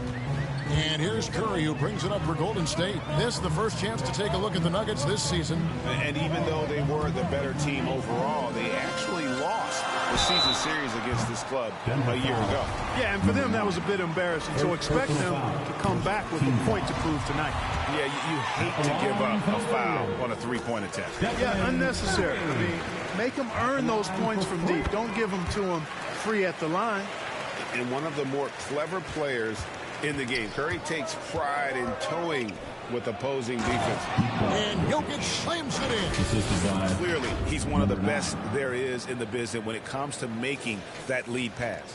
And here's Curry, who brings it up for Golden State. This is the first chance to take a look at the Nuggets this season. And even though they were the better team overall, they actually lost the season series against this club a year ago. Yeah, and for them, that was a bit embarrassing. So expect them to come back with a point to prove tonight. Yeah, you hate to give up a foul on a three-point attempt. Yeah, unnecessary. I mean, make them earn those points from deep. Don't give them to them free at the line. And one of the more clever players in the game. Curry takes pride in towing with opposing defense. And Jokic slams it in. Clearly, he's one of the best there is in the business when it comes to making that lead pass.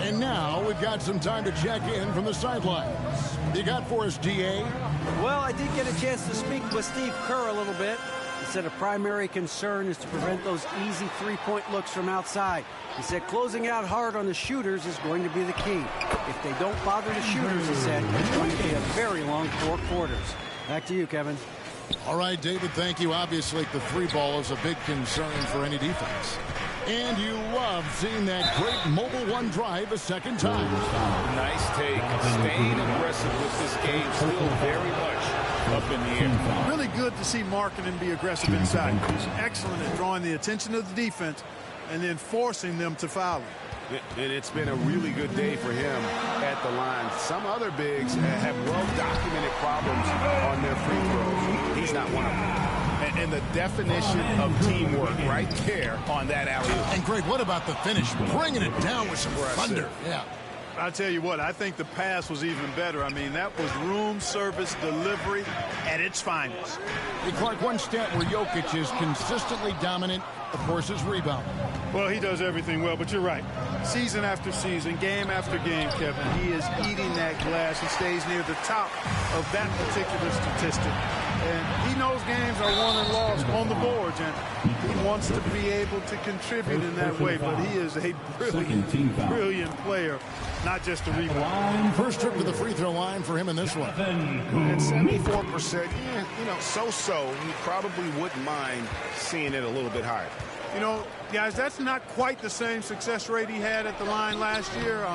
And now we've got some time to check in from the sidelines. You got for us, DA? Well, I did get a chance to speak with Steve Kerr a little bit. He said a primary concern is to prevent those easy three-point looks from outside. He said closing out hard on the shooters is going to be the key. If they don't bother the shooters, he said, it's going to be a very long 4 quarters. Back to you, Kevin. All right, David, thank you. Obviously, the three ball is a big concern for any defense. And you love seeing that great mobile one drive a second time. Nice take. Staying aggressive with this game, still very much up in the air. Really good to see Markkanen be aggressive inside. He's excellent at drawing the attention of the defense and then forcing them to foul him. And it's been a really good day for him at the line. Some other bigs have well-documented problems on their free throws. He's not one of them. And the definition of teamwork right there on that alley-oop. And Greg, what about the finish? Bringing it down with some thunder. Yeah. I'll tell you what, I think the pass was even better. I mean, that was room service delivery at its finest. Hey, Clark, one stat where Jokic is consistently dominant, of course, is rebound. Well, he does everything well, but you're right. Season after season, game after game, Kevin, he is eating that glass. He stays near the top of that particular statistic. And he knows games are won and lost on the boards, and he wants to be able to contribute in that way. But he is a brilliant player, not just a rebounder. First trip to the free throw line for him in this one. At 74%, so-so. You probably wouldn't mind seeing it a little bit higher. You know, guys, that's not quite the same success rate he had at the line last year,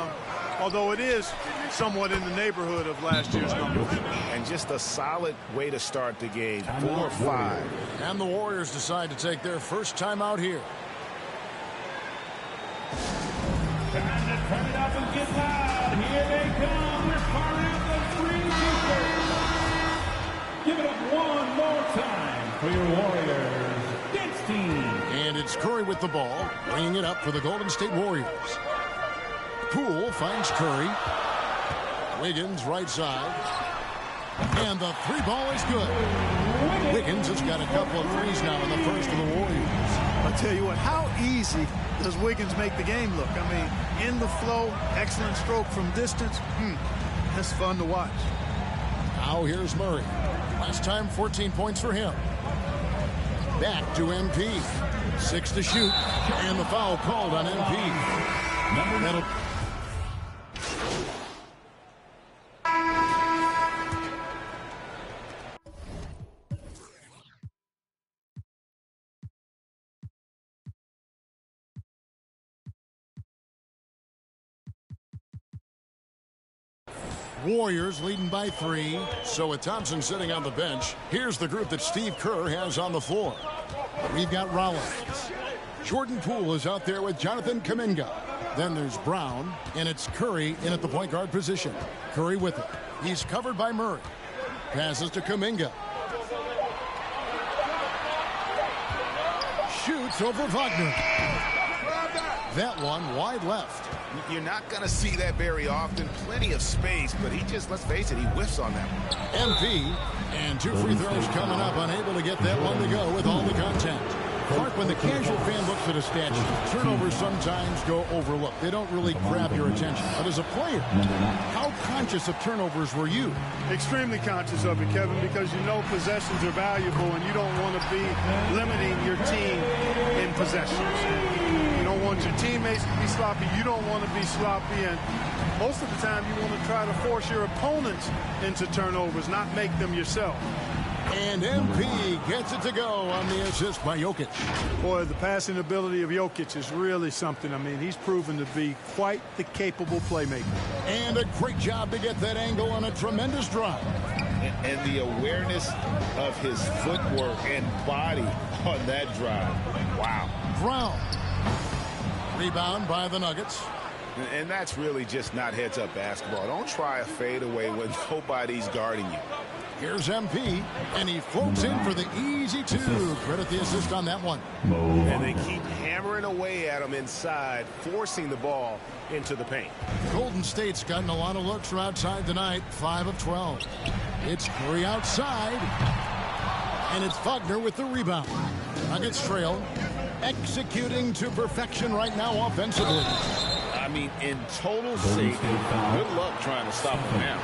although it is somewhat in the neighborhood of last year's numbers. And just a solid way to start the game, 4-5. And the Warriors decide to take their first time out here. Time to turn it up and get loud. Here they come. They're firing up the three-pointers. it one more time for your Warriors dance team. And it's Curry with the ball, bringing it up for the Golden State Warriors. Poole finds Curry. Wiggins right side. And the three ball is good. Wiggins has got a couple of threes now in the first of the Warriors. I'll tell you what, how easy does Wiggins make the game look? I mean, in the flow, excellent stroke from distance. That's fun to watch. Now here's Murray. Last time, 14 points for him. Back to MP. 6 to shoot. And the foul called on MP. That'll... Warriors leading by 3. So with Thompson sitting on the bench, here's the group that Steve Kerr has on the floor. We've got Rollins. Jordan Poole is out there with Jonathan Kuminga. Then there's Brown, and it's Curry in at the point guard position. Curry with it. He's covered by Murray. Passes to Kuminga. Shoots over Wagner. That one wide left. You're not going to see that very often. Plenty of space, but he just, let's face it, he whiffs on that one. MP, and 2 free throws coming up, unable to get that one to go with all the contact. Clark, when the casual fan looks at a stat sheet, turnovers sometimes go overlooked. They don't really grab your attention. But as a player, how conscious of turnovers were you? Extremely conscious of it, Kevin, because you know possessions are valuable and you don't want to be limiting your team in possessions. You don't want your teammates to be sloppy. You don't want to be sloppy. And most of the time you want to try to force your opponents into turnovers, not make them yourself. And MP gets it to go on the assist by Jokic. Boy, the passing ability of Jokic is really something. I mean, he's proven to be quite the capable playmaker. And a great job to get that angle on a tremendous drive. And the awareness of his footwork and body on that drive. Wow. Brown. Rebound by the Nuggets. And that's really just not heads-up basketball. Don't try a fadeaway when nobody's guarding you. Here's MP, and he floats in for the easy 2. Credit the assist on that one. And they keep hammering away at him inside, forcing the ball into the paint. Golden State's gotten a lot of looks from outside tonight, 5 of 12. It's Curry outside, and it's Wagner with the rebound. Nuggets trail, executing to perfection right now offensively. I mean, in total safety, good luck trying to stop him now.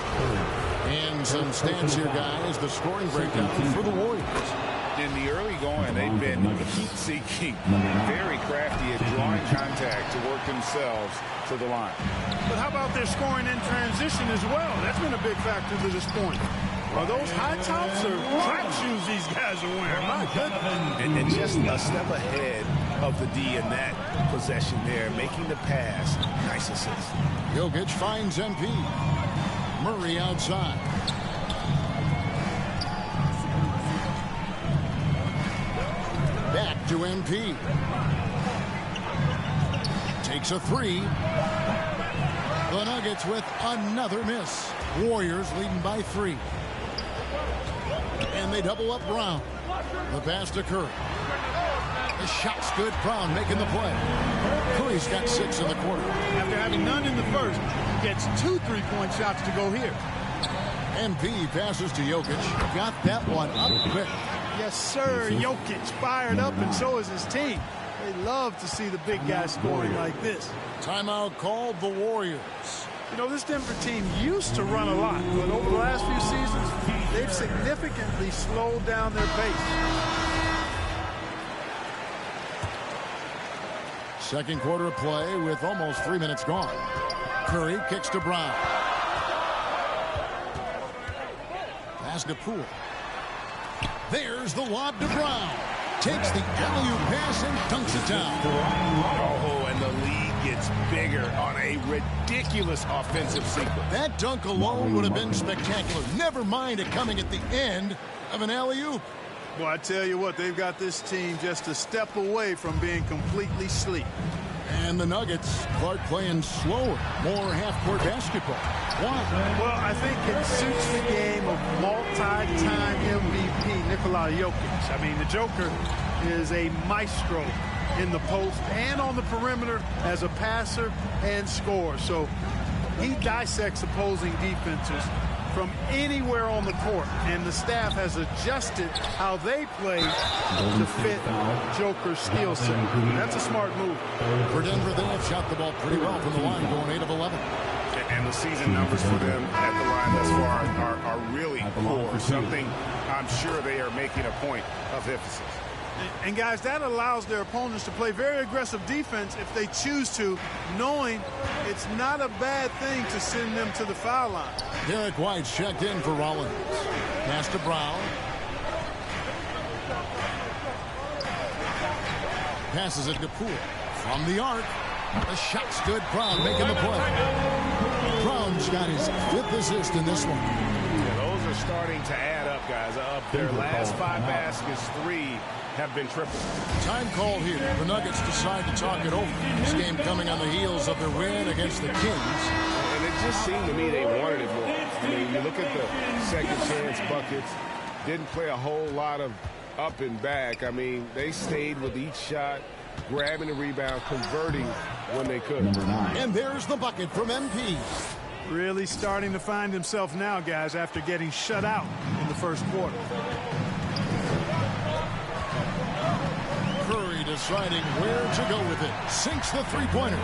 And some stats here, guys. The scoring breakdown for the Warriors. In the early going, they've been heat-seeking, very crafty at drawing contact to work themselves to the line. But how about their scoring in transition as well? That's been a big factor to this point. Are those high tops or track shoes these guys are wearing? My goodness. And just a step ahead of the D in that possession there, making the pass. Nice assist. Jokic finds MP. Murray outside. Back to MP. Takes a 3. The Nuggets with another miss. Warriors leading by 3. And they double up Brown. The pass to Curry. The shot's good. Brown making the play. Curry's got 6 in the quarter. After having none in the first, gets 2 3-point shots to go here. MP passes to Jokic. Got that one up quick. Yes, sir. Jokic fired up, and so is his team. They love to see the big guy scoring like this. Timeout called the Warriors. You know, this Denver team used to run a lot, but over the last few seasons, they've significantly slowed down their pace. Second quarter of play with almost 3 minutes gone. Curry kicks to Brown. Pass to Poole. There's the lob to Brown. Takes the alley-oop pass and dunks it down. Oh, and the lead gets bigger on a ridiculous offensive sequence. That dunk alone would have been spectacular. Never mind it coming at the end of an alley-oop. Well, I tell you what, they've got this team just a step away from being completely asleep. And the Nuggets, Clark playing slower, more half-court basketball. Why? Well, I think it suits the game of multi-time MVP Nikola Jokic. I mean, the Joker is a maestro in the post and on the perimeter as a passer and scorer. So he dissects opposing defenses from anywhere on the court, and the staff has adjusted how they play to fit Joker's skill set. That's a smart move. For Denver, they have shot the ball pretty well from the line, going 8 of 11. And the season numbers for them at the line thus far are really poor, something I'm sure they are making a point of emphasis. And guys, that allows their opponents to play very aggressive defense if they choose to, knowing it's not a bad thing to send them to the foul line. Derek White's checked in for Rollins. Pass to Brown. Passes it to Poole. From the arc. The shot's good. Brown making the play. Brown's got his 5th assist in this one. Yeah, those are starting to add up, guys. Of their last 5 baskets, 3 have been triple. Time called here. The Nuggets decide to talk it over. This game coming on the heels of their win against the Kings. And it just seemed to me they wanted it more. I mean, you look at the second chance buckets, didn't play a whole lot of up and back. I mean, they stayed with each shot, grabbing the rebound, converting when they could. And there's the bucket from MP. Really starting to find himself now, guys, after getting shut out in the first quarter. Curry deciding where to go with it. Sinks the three-pointer.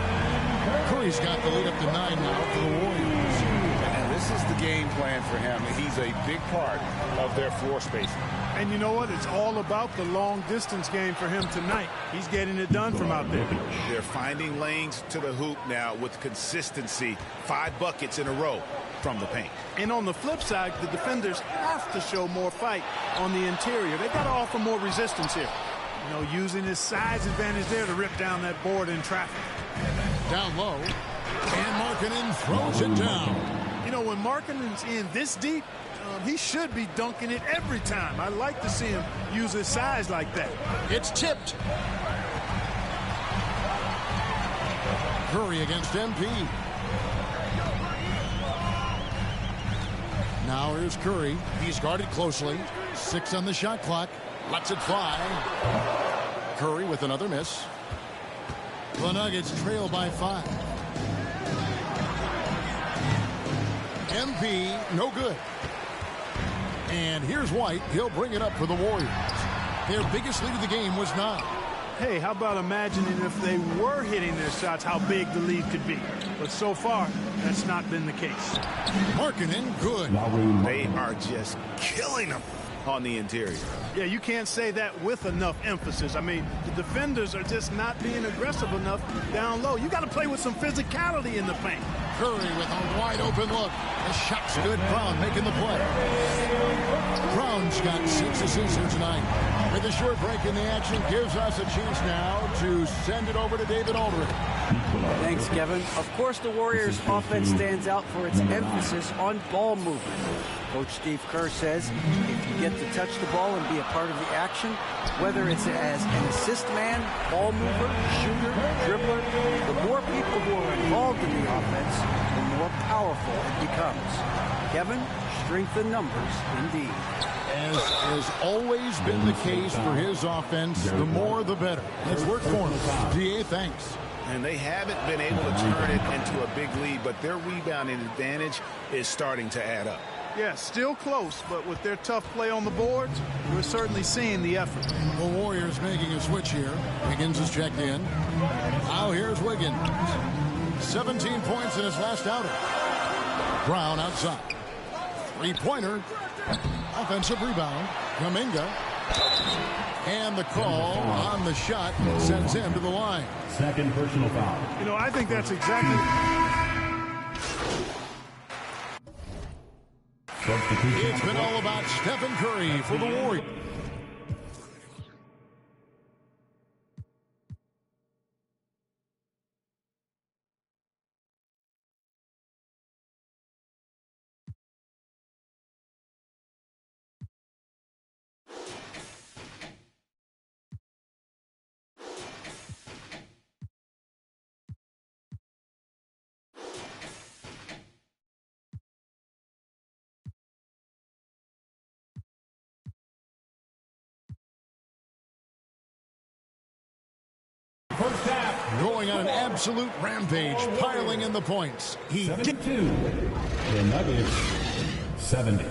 Curry's got the lead up to 9 now for the Warriors. And this is the game plan for him. He's a big part of their floor spacing. And you know what? It's all about the long-distance game for him tonight. He's getting it done from out there. They're finding lanes to the hoop now with consistency. 5 buckets in a row from the paint. And on the flip side, the defenders have to show more fight on the interior. They've got to offer more resistance here. You know, using his size advantage there to rip down that board in traffic. Down low. And Markkanen throws it down. You know, when Markkanen's in this deep, he should be dunking it every time. I like to see him use his size like that. It's tipped. Curry against MP. Now here's Curry. He's guarded closely. 6 on the shot clock. Lets it fly. Curry with another miss. The Nuggets trail by 5. MP, no good. And here's White. He'll bring it up for the Warriors. Their biggest lead of the game was 9. Hey, how about imagining if they were hitting their shots, how big the lead could be. But so far, that's not been the case. Markkanen, good. They are just killing them on the interior. Yeah, you can't say that with enough emphasis. I mean, the defenders are just not being aggressive enough down low. You got to play with some physicality in the paint. Curry with a wide open look. The shot's good. Brown making the play. Brown's got 6 assists here tonight. With a short break in the action, gives us a chance now to send it over to David Aldridge. Thanks, Kevin. Of course, the Warriors' offense stands out for its emphasis on ball movement. Coach Steve Kerr says if you get to touch the ball and be a part of the action, whether it's as an assist man, ball mover, shooter, dribbler, the more people who are involved in the offense, the more powerful it becomes. Kevin, strength in numbers, indeed. As has always been the case for his offense, the more the better. It's worked for him. DA, thanks. And they haven't been able to turn it into a big lead, but their rebounding advantage is starting to add up. Yeah, still close, but with their tough play on the boards, we're certainly seeing the effort. The Warriors making a switch here. Wiggins is checked in. Now here's Wiggins. 17 points in his last outing. Brown outside. Three-pointer. Offensive rebound. Kuminga. And the call on the shot sends him to the line. Second personal foul. You know, I think that's exactly... It's been all about Stephen Curry for the Warriors. going on an absolute rampage, piling in the points. 72. The Nuggets, 70.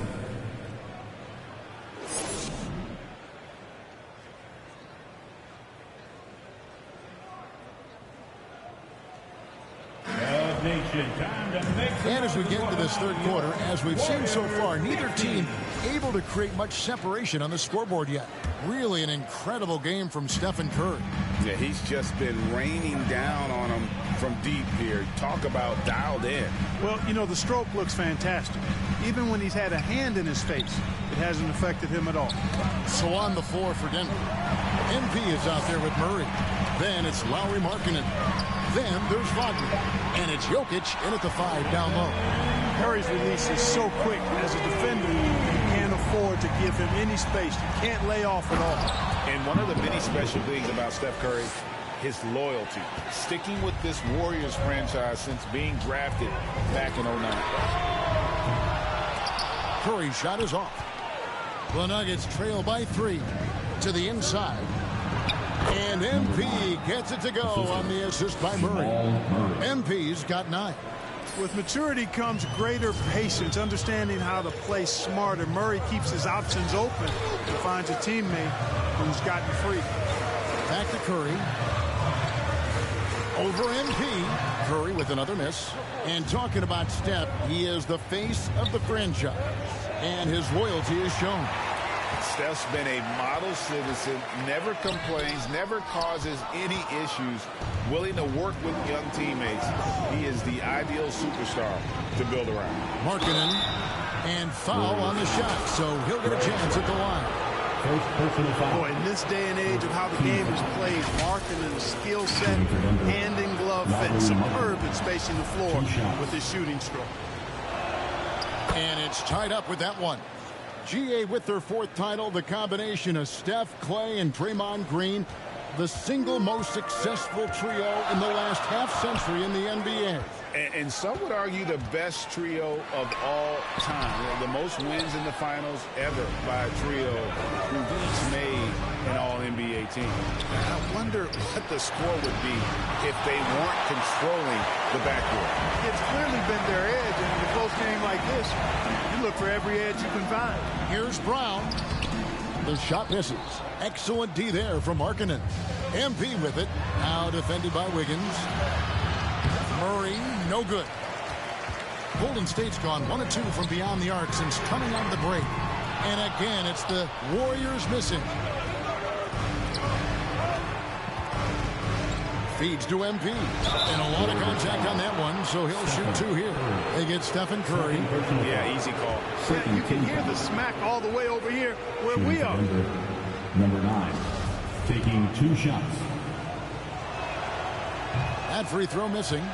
And as we get into this third quarter, as we've seen so far, neither team able to create much separation on the scoreboard yet. Really an incredible game from Stephen Curry. Yeah, he's just been raining down on them from deep here. Talk about dialed in. Well, you know, the stroke looks fantastic. Even when he's had a hand in his face, it hasn't affected him at all. So on the floor for Denver, MP is out there with Murray. Then it's Lowry Markkanen. Then there's Wagner. And it's Jokic in at the 5 down low. Curry's release is so quick. As a defender, you can't afford to give him any space. You can't lay off at all. And one of the many special things about Steph Curry, his loyalty. Sticking with this Warriors franchise since being drafted back in 09. Curry's shot is off. The Nuggets trail by 3 to the inside. And MP gets it to go on the assist by Murray. MP's got 9. With maturity comes greater patience, understanding how to play smarter. Murray keeps his options open and finds a teammate who's gotten free. Back to Curry. Over MP. Curry with another miss. And talking about Steph, he is the face of the franchise. And his loyalty is shown. Steph's been a model citizen, never complains, never causes any issues, willing to work with young teammates. He is the ideal superstar to build around. Markkanen, and foul on the shot, so he'll get a chance at the line. First personal foul. Boy, in this day and age of how the game is played, Markkanen's skill set, hand and glove fit, superb in spacing the floor with his shooting stroke. And it's tied up with that one. GA with their 4th title, the combination of Steph, Clay, and Draymond Green, the single most successful trio in the last half-century in the NBA. And some would argue the best trio of all time. You know, the most wins in the finals ever by a trio who've each made an All-NBA team. I wonder what the score would be if they weren't controlling the backcourt. It's clearly been their edge, and in a close game like this, you look for every edge you can find. Here's Brown. The shot misses. Excellent D there from Markkanen. MP with it. Now defended by Wiggins. Murray, no good. Golden State's gone 1 of 2 from beyond the arc since coming out of the break. And again, it's the Warriors missing. Feeds to MP. And a lot of contact on that one, so he'll shoot 2 here. They get Stephen Curry. Yeah, easy call. Yeah, you can hear the smack all the way over here where we are. Number 9, taking 2 shots. That free throw missing.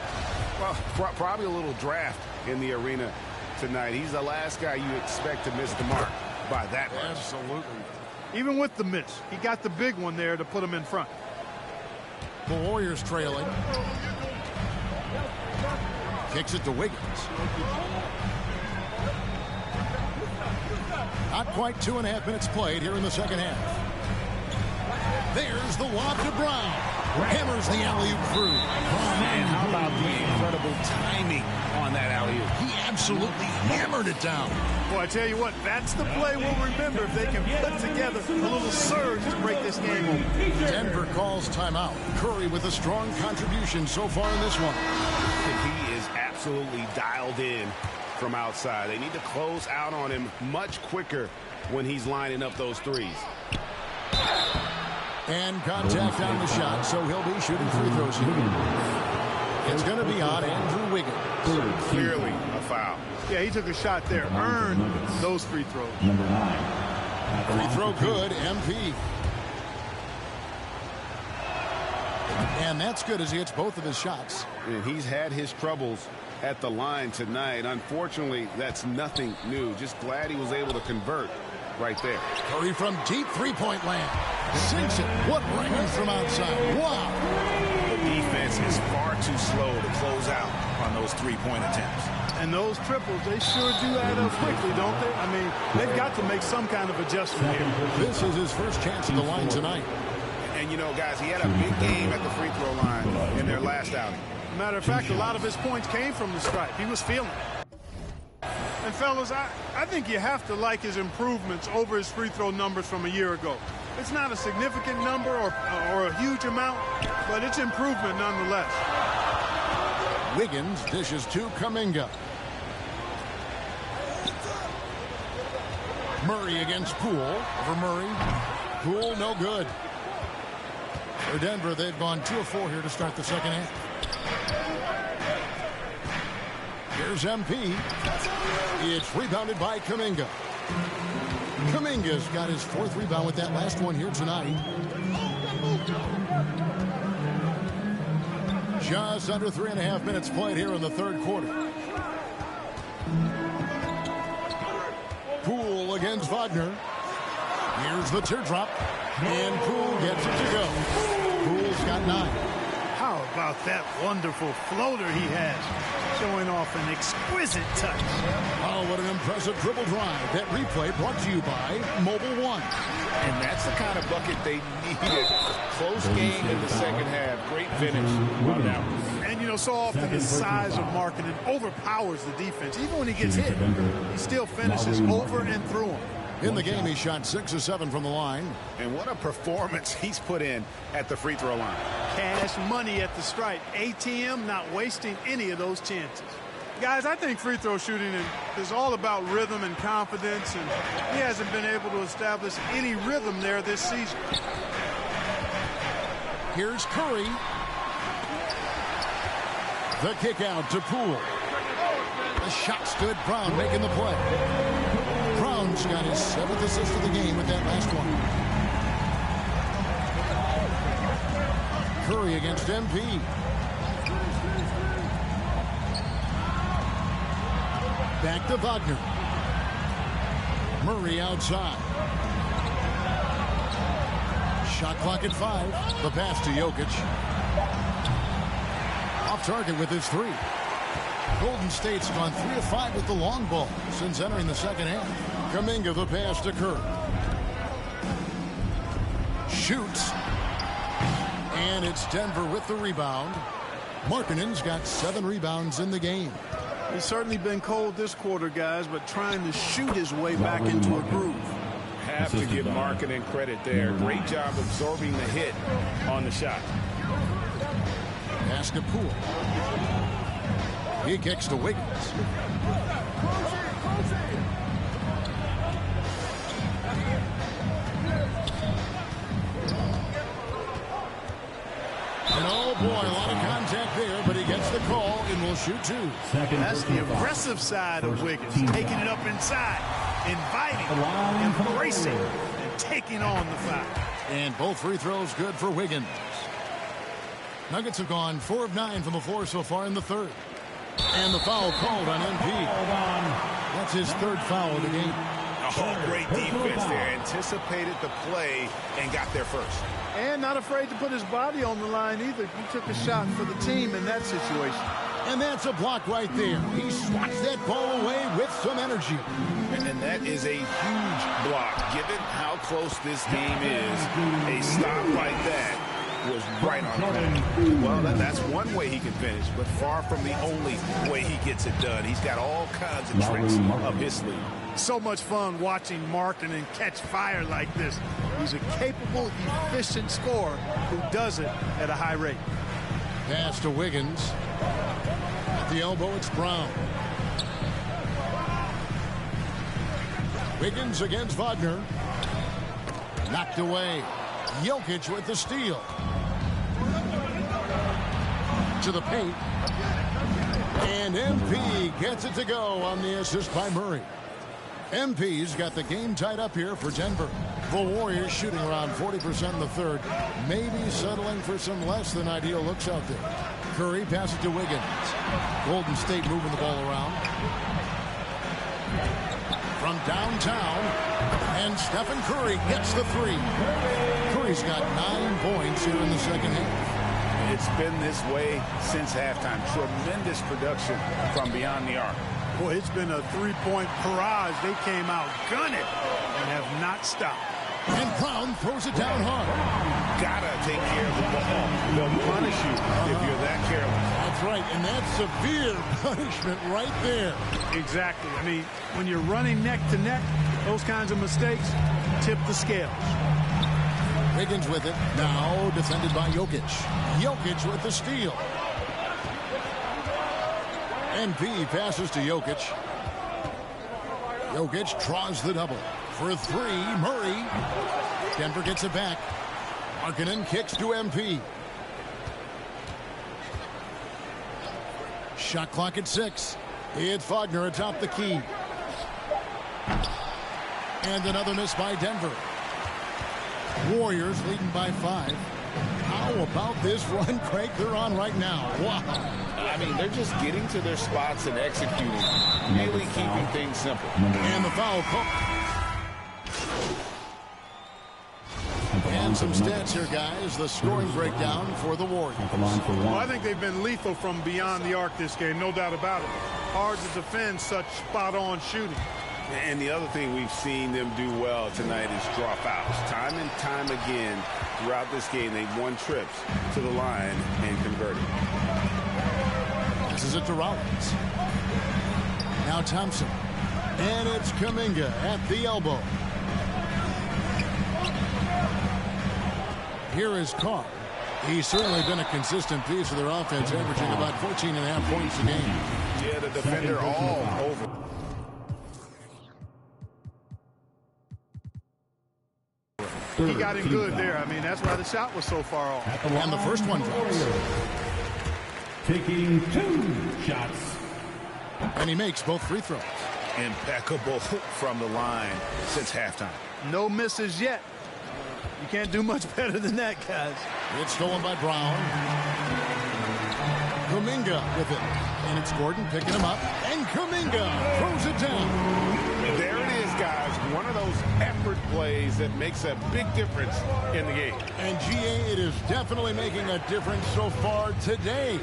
Well, probably a little draft in the arena tonight. He's the last guy you expect to miss the mark by that much. Absolutely. Even with the miss, he got the big one there to put him in front. The Warriors trailing. Kicks it to Wiggins. Not quite 2.5 minutes played here in the second half. There's the lob to Brown. Hammers the alley-oop through. And how about the incredible timing on that alley-oop? He absolutely hammered it down. Boy, I tell you what, that's the play we'll remember if they can put together a little surge to break this game open. Denver calls timeout. Curry with a strong contribution so far in this one. He is absolutely dialed in from outside. They need to close out on him much quicker when he's lining up those threes. And contact on the shot, so he'll be shooting free throws here. It's going to be on Andrew Wiggins. Clearly a foul. Yeah, he took a shot there, earned those free throws. Number 9. Free throw good, MP. And that's good as he hits both of his shots. And he's had his troubles at the line tonight. Unfortunately, that's nothing new. Just glad he was able to convert right there. Curry from deep three-point land. Sinks it. What range from outside. Wow. The defense is far too slow to close out on those three-point attempts. And those triples, they sure do add up quickly, don't they? I mean, they've got to make some kind of adjustment here. This is his first chance at the line tonight. And And, you know, guys, he had a big game at the free throw line in their last outing. Matter of fact, a lot of his points came from the stripe. He was feeling it. And, fellas, I think you have to like his improvements over his free throw numbers from a year ago. It's not a significant number or a huge amount, but it's improvement nonetheless. Wiggins dishes to Kuminga. Murray against Poole. Over Murray. Poole, no good. For Denver, they've gone 2 of 4 here to start the second half. Here's MP. It's rebounded by Kuminga. Kuminga's got his 4th rebound with that last one here tonight. Just under 3.5 minutes played here in the third quarter. Poole against Wagner. Here's the teardrop. And Poole gets it to go. Poole's got 9. How about that wonderful floater he has, showing off an exquisite touch. Oh, what an impressive dribble drive. That replay brought to you by Mobile One. And that's the kind of bucket they needed. Close game in the second half. Great finish on that one. And, you know, so often the size of Markkanen overpowers the defense. Even when he gets hit, he still finishes over and through him. In the game, he shot 6 of 7 from the line. And what a performance he's put in at the free throw line. Cash money at the stripe. ATM not wasting any of those chances. Guys, I think free throw shooting is all about rhythm and confidence, and he hasn't been able to establish any rhythm there this season. Here's Curry. The kick out to Poole. The shot stood. Brown making the play. Brown's got his 7th assist of the game with that last one. Curry against MP. Back to Wagner. Murray outside. Shot clock at 5. The pass to Jokic. Off target with his 3. Golden State's gone 3 of 5 with the long ball since entering the second half. Kuminga the pass to Curry. Shoots. And it's Denver with the rebound. Markkanen's got 7 rebounds in the game. He's certainly been cold this quarter, guys, but trying to shoot his way back into a groove. Have to give Markkanen credit there. Great job absorbing the hit on the shot. Pass to Poole. He kicks to Wiggins. And oh boy, a lot of contact there, but he gets the call and will shoot 2. That's the aggressive side of Wiggins, taking it up inside, inviting, embracing, and taking on the foul. And both free throws good for Wiggins. Nuggets have gone 4 of 9 from the floor so far in the third. And the foul called on MP. That's his 3rd foul of the game. Oh, great defense there. Anticipated the play and got there first. And not afraid to put his body on the line either. He took a shot for the team in that situation. And that's a block right there. He swats that ball away with some energy. And that is a huge block. Given how close this game is, a stop like that was right on the money. Well, that's one way he can finish, but far from the only way he gets it done. He's got all kinds of tricks up his sleeve. So much fun watching Markkanen catch fire like this. He's a capable, efficient scorer who does it at a high rate. Pass to Wiggins. At the elbow, it's Brown. Wiggins against Wagner. Knocked away. Jokic with the steal. To the paint. And MP gets it to go on the assist by Murray. MP's got the game tied up here for Denver. The Warriors shooting around 40% in the third. Maybe settling for some less than ideal looks out there. Curry passes to Wiggins. Golden State moving the ball around. From downtown. And Stephen Curry gets the 3. Curry's got 9 points here in the second half. It's been this way since halftime. Tremendous production from beyond the arc. Boy, it's been a 3-point barrage. They came out gunning and have not stopped. And Brown throws it down hard. Gotta take care of the ball. They'll punish you if you're that careless. That's right, and that's severe punishment right there. Exactly. I mean, when you're running neck to neck, those kinds of mistakes tip the scales. Wiggins with it. Now defended by Jokic. Jokic with the steal. MP passes to Jokic. Jokic draws the double. For three, Murray. Denver gets it back. Markkanen kicks to MP. Shot clock at 6. It's Wagner atop the key. And another miss by Denver. Warriors leading by 5. How about this run, Craig, they're on right now? Wow. I mean, they're just getting to their spots and executing, really keeping things simple. And the foul call. And some stats here, guys. The scoring breakdown for the Warriors. Well, I think they've been lethal from beyond the arc this game, no doubt about it. Hard to defend such spot-on shooting. And the other thing we've seen them do well tonight is draw fouls. Time and time again throughout this game, they've won trips to the line and converted. This is it to Rollins. Now Thompson. And it's Kuminga at the elbow. Here is Carr. He's certainly been a consistent piece of their offense, averaging about 14.5 points a game. Yeah, the defender all over. He got him good there. I mean, that's why the shot was so far off. And the first one drops. Taking 2 shots. And he makes both free throws. Impeccable from the line since halftime. No misses yet. You can't do much better than that, guys. It's stolen by Brown. Kuminga with it. And it's Gordon picking him up. And Kuminga throws it down. There it is, guys. One of those effort plays that makes a big difference in the game. And GA, it is definitely making a difference so far today.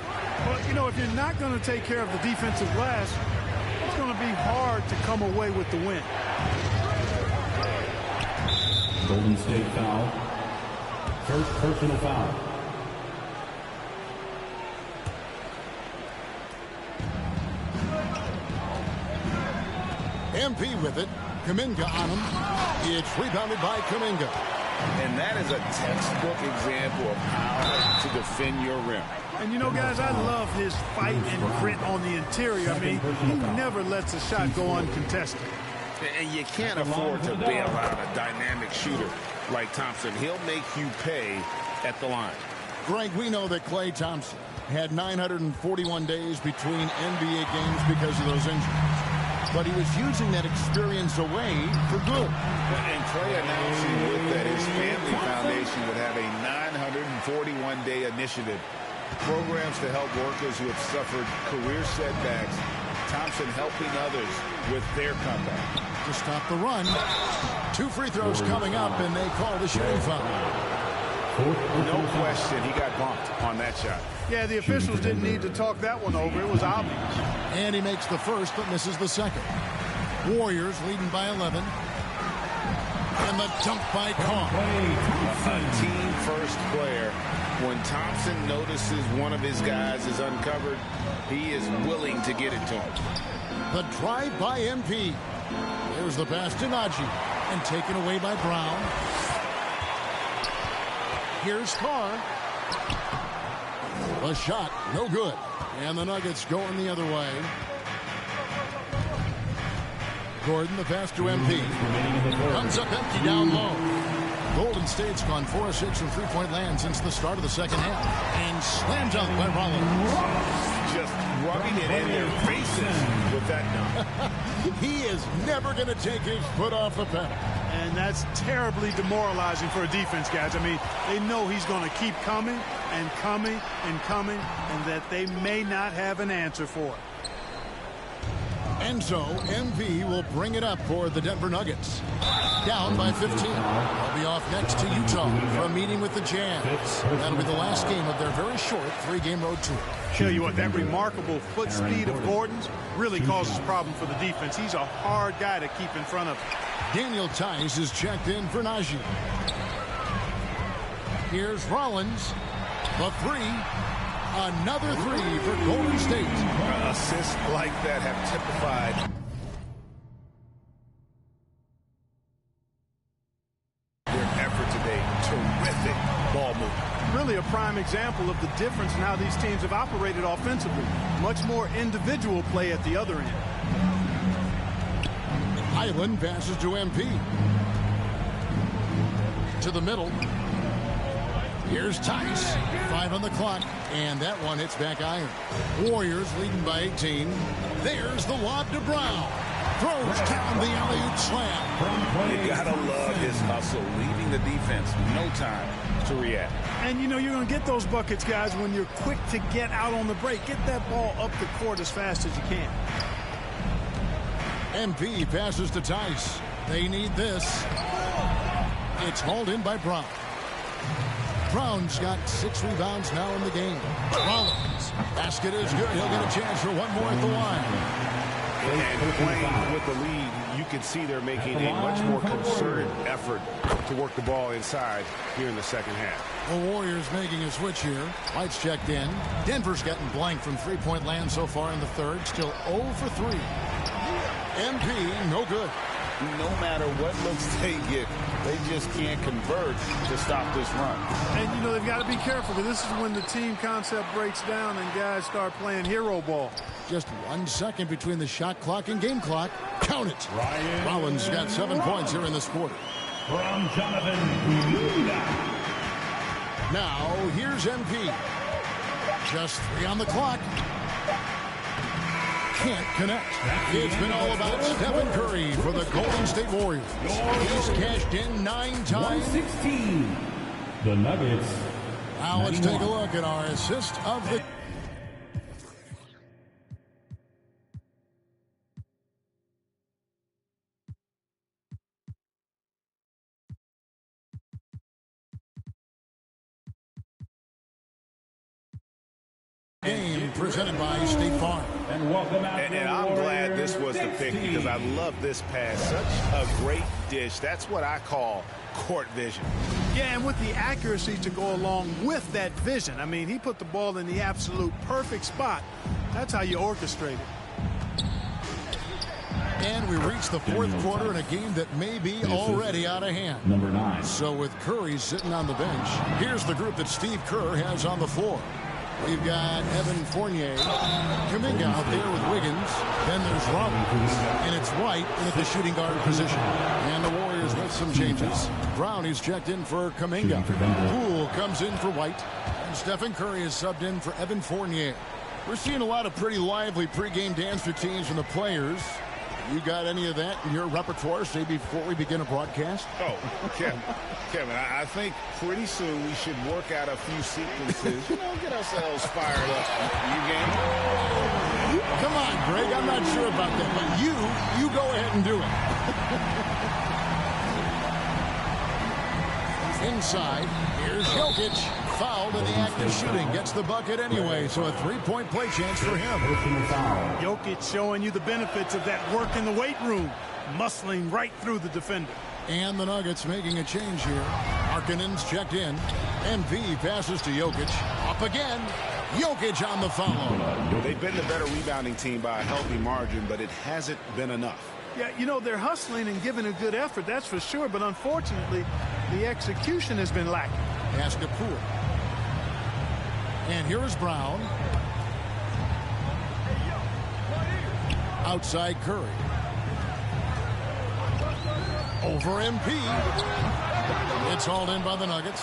Well, you know, if you're not going to take care of the defensive glass, it's going to be hard to come away with the win. Golden State foul. First personal foul. MP with it. Kuminga on him. It's rebounded by Kuminga. And that is a textbook example of how to defend your rim. And, you know, guys, I love his fight and grit on the interior. I mean, he never lets a shot go uncontested. And you can't afford to bail out a dynamic shooter like Thompson. He'll make you pay at the line. Greg, we know that Klay Thompson had 941 days between NBA games because of those injuries. But he was using that experience away for good. And Klay announcing with that his family foundation would have a 941-day initiative. Programs to help workers who have suffered career setbacks. Thompson helping others with their comeback. To stop the run. 2 free throws coming up, and they call the shooting foul. No question, he got bumped on that shot. Yeah, the officials didn't need to talk that one over. It was obvious. And he makes the first, but misses the second. Warriors leading by 11. And the dunk by Carr. A team first player. When Thompson notices one of his guys is uncovered, he is willing to get it to him. The drive by MP. There's the pass to Najee. And taken away by Brown. Here's Carr. The shot, no good. And the Nuggets going the other way. Gordon, the pass to MP. Comes up empty down low. Golden State's gone 4 of 6 from three-point land since the start of the second half. And slam dunk by Rollins. Just rubbing it in their faces with that dunk. He is never going to take his foot off the pedal. And that's terribly demoralizing for a defense, guys. I mean, they know he's going to keep coming and coming and coming, and that they may not have an answer for it. And so, MV will bring it up for the Denver Nuggets. Down by 15. They'll be off next to Utah for a meeting with the Jazz. That'll be the last game of their very short 3-game road tour. Tell you what, that remarkable foot speed of Gordon's really causes problem for the defense. He's a hard guy to keep in front of him. Daniel Tice is checked in for Najee. Here's Rollins. The three. Another three for Golden State. Assists like that have typified their effort today. Terrific ball movement. Really a prime example of the difference in how these teams have operated offensively. Much more individual play at the other end. Highland passes to MP. To the middle. Here's Tice. 5 on the clock. And that one hits back iron. Warriors leading by 18. There's the lob to Brown. Throws down the alley-oop slam. You gotta love his hustle, leaving the defense no time to react. And you know you're going to get those buckets, guys, when you're quick to get out on the break. Get that ball up the court as fast as you can. MP passes to Tice. They need this. It's hauled in by Brown. Brown's got 6 rebounds now in the game. Rollins. Basket is good. He'll get a chance for one more at the line. And playing with the lead, you can see they're making a much more concerted effort to work the ball inside here in the second half. The Warriors making a switch here. White's checked in. Denver's gotten blank from three-point land so far in the third. Still 0 for 3. MP, no good. No matter what looks they get, they just can't convert to stop this run. And, you know, they've got to be careful because this is when the team concept breaks down and guys start playing hero ball. Just 1 second between the shot clock and game clock. Count it. Rollins got 7 points here in this quarter. From Jonathan. Now, here's MP. Just 3 on the clock. Can't connect. It's been all about Stephen Curry for the Golden State Warriors. He's cashed in 9 times. 116. The Nuggets. Now let's take a look at our assist of the game presented by State Farm. And welcome out. And I'm glad this was the pick because I love this pass. Such a great dish. That's what I call court vision. Yeah, and with the accuracy to go along with that vision. I mean, he put the ball in the absolute perfect spot. That's how you orchestrate it. And we reach the fourth quarter in a game that may be already out of hand. Number 9. So with Curry sitting on the bench, here's the group that Steve Kerr has on the floor. We've got Evan Fournier, Kuminga out there with Wiggins. Then there's Rollins, and it's Wright in at the shooting guard position. And the Warriors with some changes. Brown is checked in for Kuminga. Poole comes in for White. And Stephen Curry is subbed in for Evan Fournier. We're seeing a lot of pretty lively pregame dance routines from the players. You got any of that in your repertoire, say, before we begin a broadcast? Oh, Kevin, I think pretty soon we should work out a few sequences, get ourselves fired up. You game? Come on, Greg, I'm not sure about that, but you go ahead and do it. Inside, here's Jokic. Fouled in the act of shooting. Gets the bucket anyway, so a 3-point play chance for him. Jokic showing you the benefits of that work in the weight room. Muscling right through the defender. And the Nuggets making a change here. Markkanen's checked in. MP passes to Jokic. Up again. Jokic on the follow. They've been the better rebounding team by a healthy margin, but it hasn't been enough. Yeah, you know, they're hustling and giving a good effort, that's for sure. But unfortunately, the execution has been lacking. Pass to Poole. And here is Brown. Outside Curry. Over MP. It's hauled in by the Nuggets.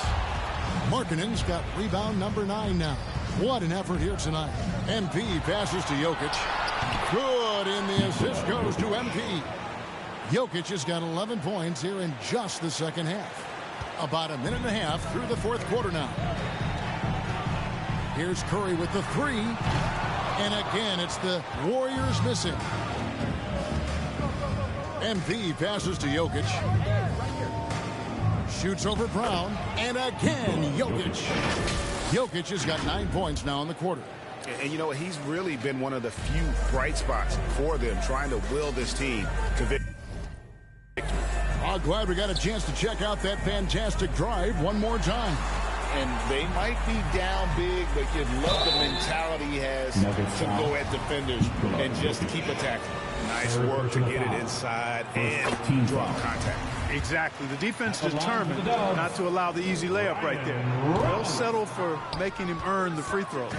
Markkanen's got rebound number 9 now. What an effort here tonight. MP passes to Jokic. Good, and the assist goes to MP. Jokic has got 11 points here in just the second half. About a minute and a half through the fourth quarter now. Here's Curry with the 3. And again, it's the Warriors missing. MP passes to Jokic. Shoots over Brown. And again, Jokic. Jokic has got 9 points now in the quarter. And you know, he's really been one of the few bright spots for them, trying to will this team to victory. Well, glad we got a chance to check out that fantastic drive one more time. And they might be down big, but you love the mentality he has to go at defenders and just keep attacking. Nice work to get it inside and drop contact. Exactly. The defense determined not to allow the easy layup right there. They'll settle for making him earn the free throw.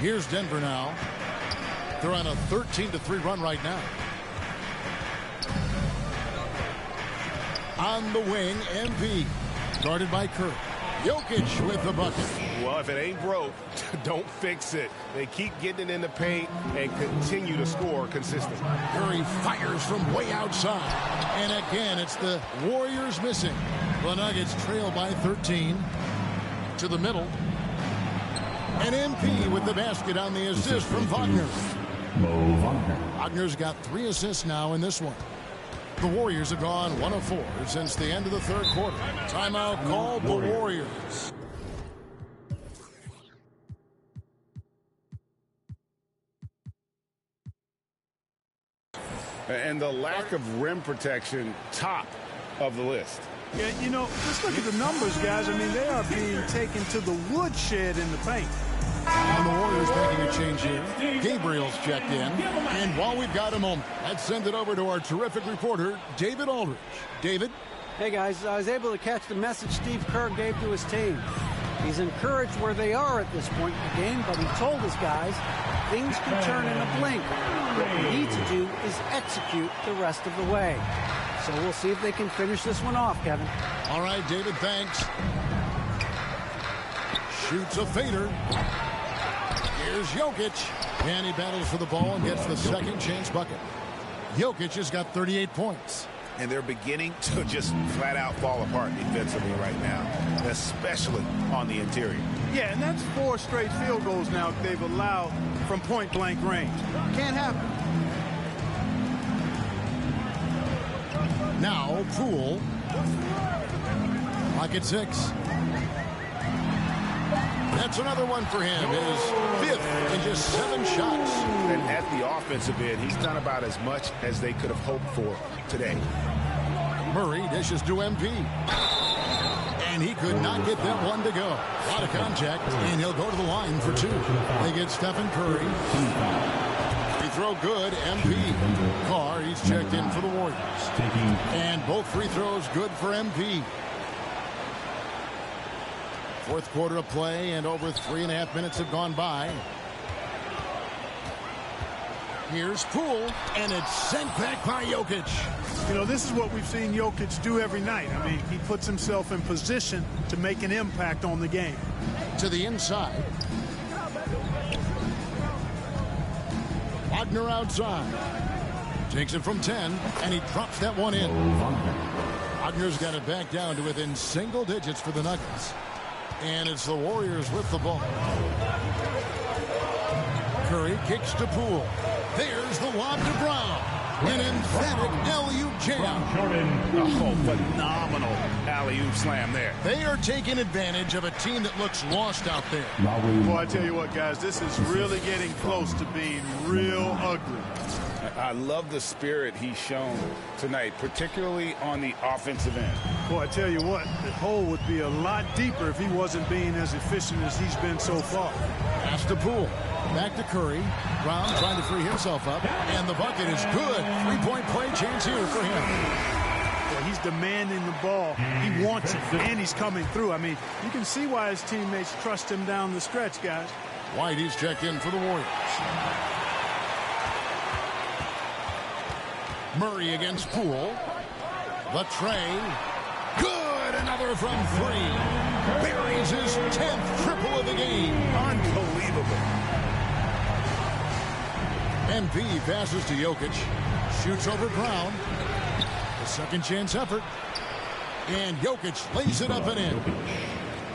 Here's Denver now. They're on a 13-3 run right now. On the wing, MP. Guarded by Curry. Jokic with the bucket. Well, if it ain't broke, don't fix it. They keep getting it in the paint and continue to score consistently. Curry fires from way outside. And again, it's the Warriors missing. The Nuggets trail by 13. To the middle. And MP with the basket on the assist from Wagner. Wagner's got 3 assists now in this one. The Warriors have gone 1 of 4 since the end of the third quarter. Timeout called the Warriors. And the lack of rim protection, top of the list. Yeah, you know, just look at the numbers, guys. I mean, they are being taken to the woodshed in the paint. And the Warriors making a change here. Gabriel's checked in. And while we've got a moment, let's send it over to our terrific reporter, David Aldridge. David? Hey, guys, I was able to catch the message Steve Kerr gave to his team. He's encouraged where they are at this point in the game, but he told his guys things can turn in a blink. What we need to do is execute the rest of the way. So we'll see if they can finish this one off, Kevin. All right, David, thanks. Shoots a fader. Here's Jokic. And he battles for the ball and gets the second chance bucket. Jokic has got 38 points. And they're beginning to just flat out fall apart defensively right now, especially on the interior. Yeah, and that's 4 straight field goals now they've allowed from point-blank range. Can't happen. Now, Poole. Clock at 6. That's another one for him. His 5th in just 7 shots. And at the offensive end, he's done about as much as they could have hoped for today. Murray dishes to MP. And he could not get that one to go. A lot of contact, and he'll go to the line for 2. They get Stephen Curry. Free throw good, MP. Carr, he's checked in for the Warriors. And both free throws good for MP. Fourth quarter of play, and over 3.5 minutes have gone by. Here's Poole, and it's sent back by Jokic. You know, this is what we've seen Jokic do every night. I mean, he puts himself in position to make an impact on the game. To the inside. Wagner outside. Takes it from 10, and he drops that one in. Wagner's got it back down to within single digits for the Nuggets. And it's the Warriors with the ball. Curry kicks to Poole. There's the lob to Brown. An emphatic alley-oop jam. Oh, phenomenal alley-oop slam there. They are taking advantage of a team that looks lost out there. Boy, I tell you what, guys, this is really getting close to being real ugly. I love the spirit he's shown tonight, particularly on the offensive end. Boy, I tell you what, the hole would be a lot deeper if he wasn't being as efficient as he's been so far. Pass to Poole. Back to Curry. Brown trying to free himself up. And the bucket is good. 3-point play chance here for him. Yeah, he's demanding the ball. He wants it, and he's coming through. I mean, you can see why his teammates trust him down the stretch, guys. White, he's checked in for the Warriors. Murray against Poole. The tray. Good! Another from 3. Buries his 10th triple of the game. Unbelievable. MP passes to Jokic. Shoots over Brown. The second chance effort. And Jokic lays it up and in.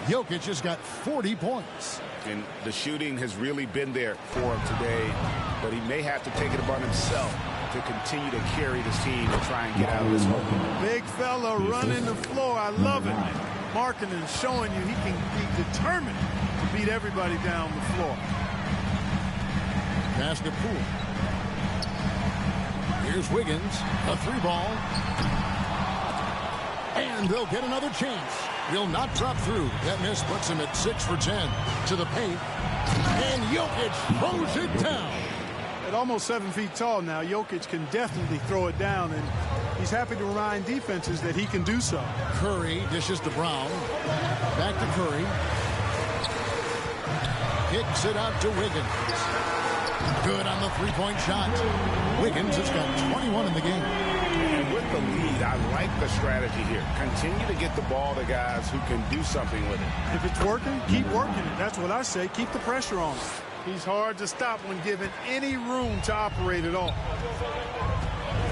Jokic has got 40 points. And the shooting has really been there for him today. But he may have to take it upon himself to continue to carry this team and try and get out of this hole. Big fella running the floor. I love it. Marking and showing you he can be determined to beat everybody down the floor. Pass to Poole. Here's Wiggins. A 3 ball. And they'll get another chance. Will not drop through. That miss puts him at 6 for 10. To the paint. And Jokic throws it down. At almost 7 feet tall now, Jokic can definitely throw it down, and he's happy to remind defenses that he can do so. Curry dishes to Brown. Back to Curry. Kicks it out to Wiggins. Good on the three-point shot. Wiggins has got 21 in the game. And with the lead, I like the strategy here. Continue to get the ball to guys who can do something with it. If it's working, keep working it. That's what I say. Keep the pressure on him. He's hard to stop when given any room to operate at all.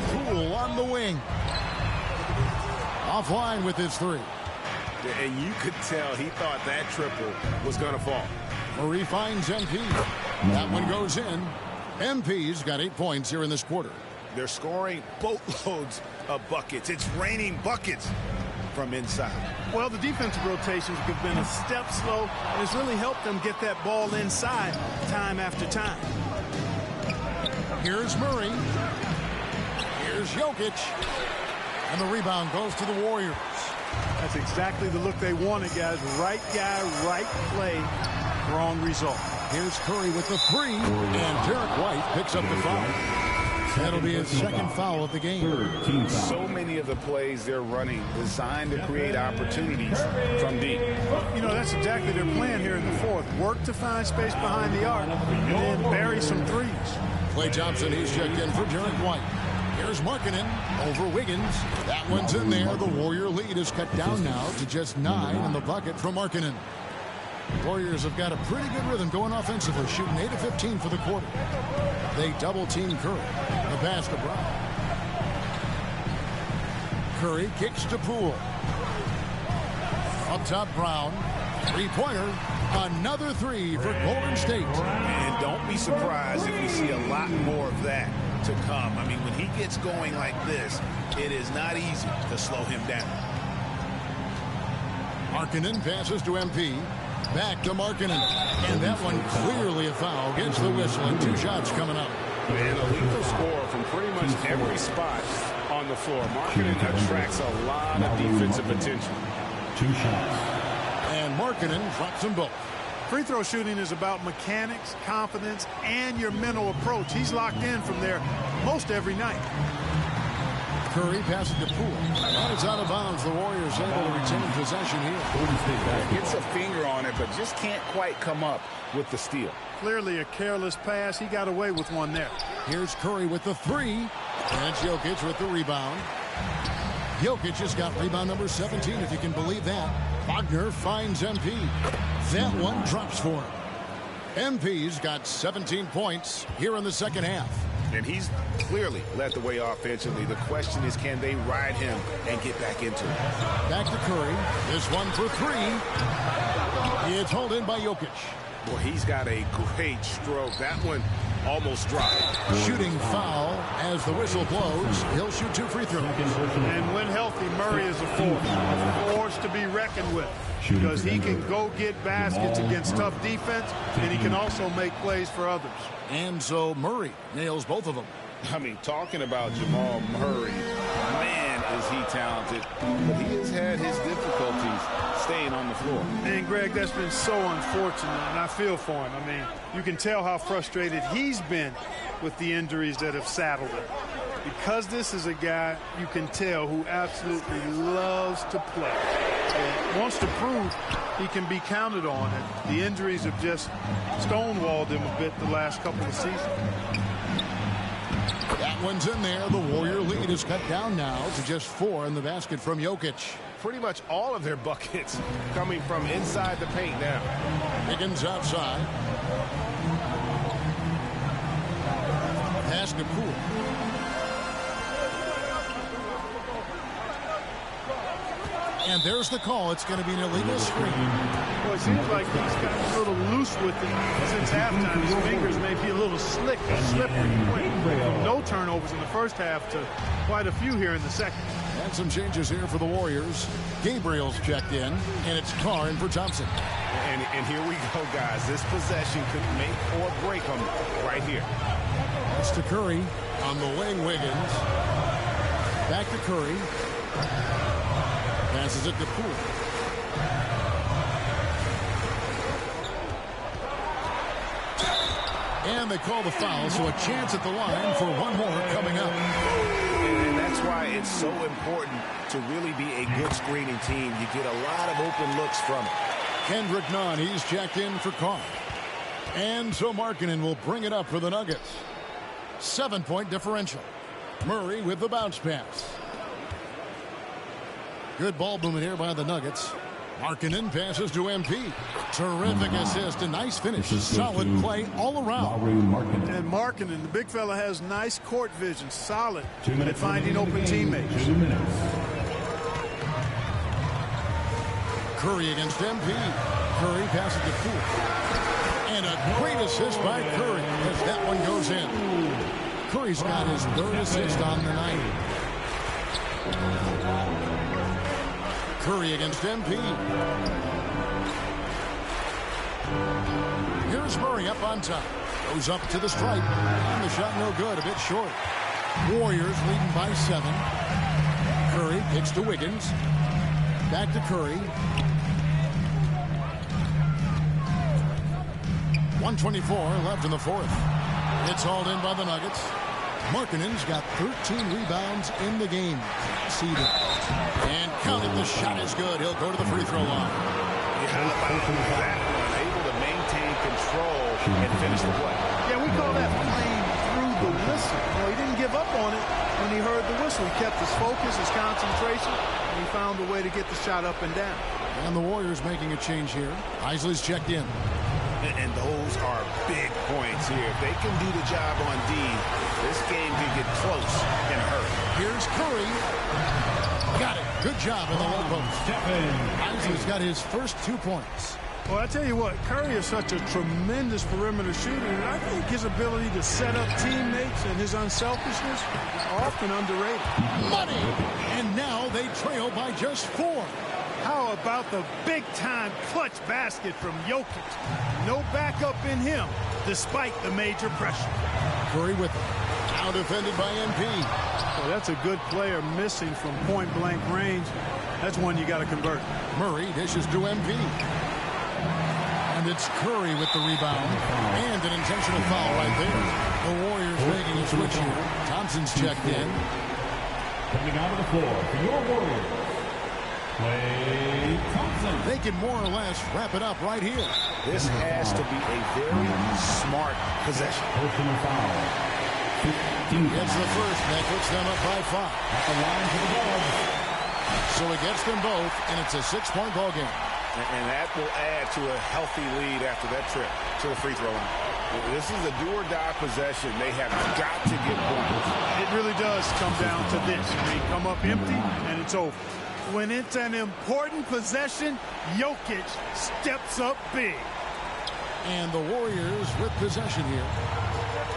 Poole on the wing. Offline with his three. And you could tell he thought that triple was going to fall. Murray finds MP. That one goes in. MP's got 8 points here in this quarter. They're scoring boatloads of buckets. It's raining buckets from inside. Well, the defensive rotations have been a step slow, and it's really helped them get that ball inside time after time. Here's Murray. Here's Jokic. And the rebound goes to the Warriors. That's exactly the look they wanted, guys. Right guy, right play, wrong result. Here's Curry with the three, and Derek White picks up the foul. That'll be his second foul of the game. So many of the plays they're running designed to create opportunities from deep. You know, that's exactly their plan here in the fourth. Work to find space behind the arc and then bury some threes. Klay Thompson, he's checked in for Derek White. Here's Markkanen over Wiggins. That one's in there. The Warrior lead is cut down now to just 9 in the bucket from Markkanen. Warriors have got a pretty good rhythm going offensively, shooting 8 of 15 for the quarter. They double-team Curry. The pass to Brown. Curry kicks to Poole. Up top, Brown. Three-pointer. Another three for Golden State. And don't be surprised if we see a lot more of that to come. I mean, when he gets going like this, it is not easy to slow him down. Markkanen passes to MP. Back to Markkanen. And that one clearly a foul. Gets the whistle and 2 shots coming up. And a lethal score from pretty much every spot on the floor. Markkanen attracts a lot of defensive attention. 2 shots. And Markkanen drops them both. Free throw shooting is about mechanics, confidence, and your mental approach. He's locked in from there most every night. Curry passes to Poole. And it's out of bounds. The Warriors able to retain possession here. Gets a finger on it, but just can't quite come up with the steal. Clearly a careless pass. He got away with one there. Here's Curry with the three. And Jokic with the rebound. Jokic has got rebound number 17, if you can believe that. Wagner finds MP. That one drops for him. MP's got 17 points here in the second half. And he's clearly led the way offensively. The question is, can they ride him and get back into it? Back to Curry. This one for 3. It's hauled in by Jokic. Well, he's got a great stroke. That one almost dropped. Shooting foul as the whistle blows. He'll shoot 2 free throws. And when healthy, Murray is a force to be reckoned with, because he can go get baskets against tough defense, and he can also make plays for others. And so Murray nails both of them. I mean, talking about Jamal Murray, man, is he talented. But he has had his difficulties staying on the floor. And, Greg, that's been so unfortunate, and I feel for him. I mean, you can tell how frustrated he's been with the injuries that have saddled him. Because this is a guy you can tell who absolutely loves to play and wants to prove he can be counted on. And the injuries have just stonewalled him a bit the last couple of seasons. That one's in there. The Warrior lead is cut down now to just 4 in the basket from Jokic. Pretty much all of their buckets coming from inside the paint now. Higgins outside. Pass to Poole. And there's the call. It's going to be an illegal screen. Well, it seems like he's gotten a little loose with it since halftime. His fingers may be a little slick or slippery. From no turnovers in the first half to quite a few here in the second. And some changes here for the Warriors. Gabriel's checked in, and it's Carr in for Thompson. And here we go, guys. This possession could make or break them right here. That's to Curry on the wing. Wiggins. Back to Curry. Passes it to Poole. And they call the foul, so a chance at the line for one more coming up. And that's why it's so important to really be a good screening team. You get a lot of open looks from it. Kendrick Nunn, he's checked in for Carr. And so Markkanen will bring it up for the Nuggets. 7-point differential. Murray with the bounce pass. Good ball movement here by the Nuggets. Markkanen passes to MP. Terrific assist, a nice finish. Solid play all around. And Markkanen, the big fella, has nice court vision. Solid at finding open teammates. Curry against MP. Curry passes to Poole. And a great assist by Curry as that one goes in. Curry's got his third assist on the night. Curry against MP. Here's Murray up on top. Goes up to the stripe. And the shot no good, a bit short. Warriors leading by 7. Curry kicks to Wiggins. Back to Curry. 1:24 left in the fourth. It's hauled in by the Nuggets. Markkanen's got 13 rebounds in the game. Seeded. And counted. The shot is good. He'll go to the free throw line. How about that one? Able to maintain control and finish the play. Yeah, we call that playing through the whistle. He didn't give up on it when he heard the whistle. He kept his focus, his concentration, and he found a way to get the shot up and down. And the Warriors making a change here. Isley's checked in. And those are big points here. If they can do the job on D, this game can get close in a hurry. Here's Curry. Got it. Good job in the low post. Isley's got his first 2 points. Well, I tell you what, Curry is such a tremendous perimeter shooter, and I think his ability to set up teammates and his unselfishness are often underrated. Money! And now they trail by just 4. How about the big-time clutch basket from Jokic? No backup in him, despite the major pressure. Curry with it. Now defended by MP. Well, that's a good player missing from point-blank range. That's one you got to convert. Murray dishes to MP. And it's Curry with the rebound. And an intentional foul right there. The Warriors making a switch here. Thompson's checked in. Coming out of the floor for your Warriors, Klay Thompson. They can more or less wrap it up right here. This has to be a very smart possession. Personal foul. Gets the first. That puts them up by 5. At the line for the Dogs. So it gets them both, and it's a 6-point ball game. And that will add to a healthy lead after that trip to the free throw line. This is a do-or-die possession. They have got to get points. It really does come down to this. They come up empty, and it's over. When it's an important possession, Jokic steps up big. And the Warriors with possession here.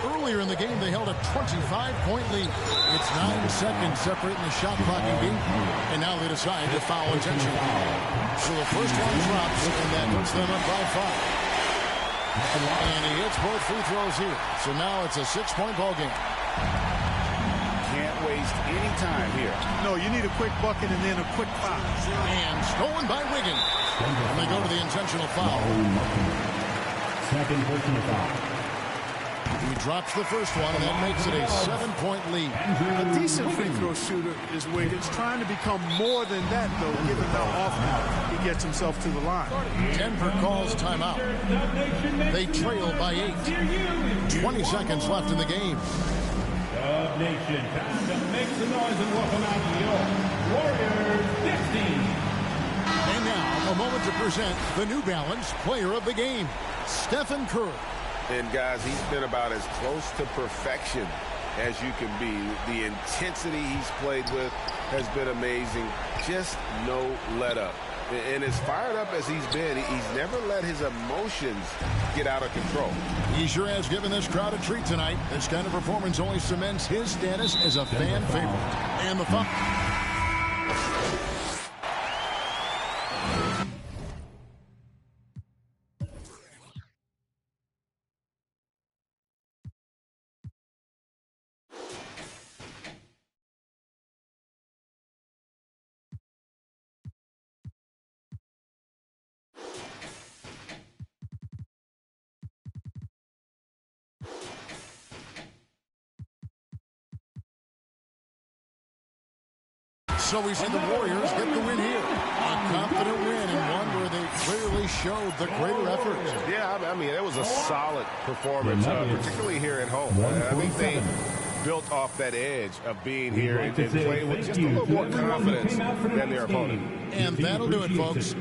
Earlier in the game, they held a 25-point lead. It's 9 seconds separating the shot clock and game. And now they decide to foul intentionally. So the first one drops, and that puts them up by 5. And he hits both free throws here. So now it's a 6-point ball game. Can't waste any time here. No, you need a quick bucket and then a quick foul. And stolen by Wiggins. And they go to the intentional foul. Second personal foul. He drops the first one, and that makes it a 7-point lead. A decent free throw shooter is Wiggins, trying to become more than that, though, given how often he gets himself to the line. Denver calls timeout. They trail by 8. 20 seconds left in the game. Dub Nation, time to make some noise and welcome out your Warriors 15. And now, a moment to present the New Balance Player of the Game, Stephen Curry. And, guys, he's been about as close to perfection as you can be. The intensity he's played with has been amazing. Just no let-up. And as fired up as he's been, he's never let his emotions get out of control. He sure has given this crowd a treat tonight. This kind of performance only cements his status as a fan favorite. And the fun. So we see the Warriors get the win here. A confident win and one where they clearly showed the greater effort. Yeah, I mean, it was a solid performance, particularly here at home. I think they built off that edge of being here and playing with just a little more confidence than their opponent. And that'll do it, folks.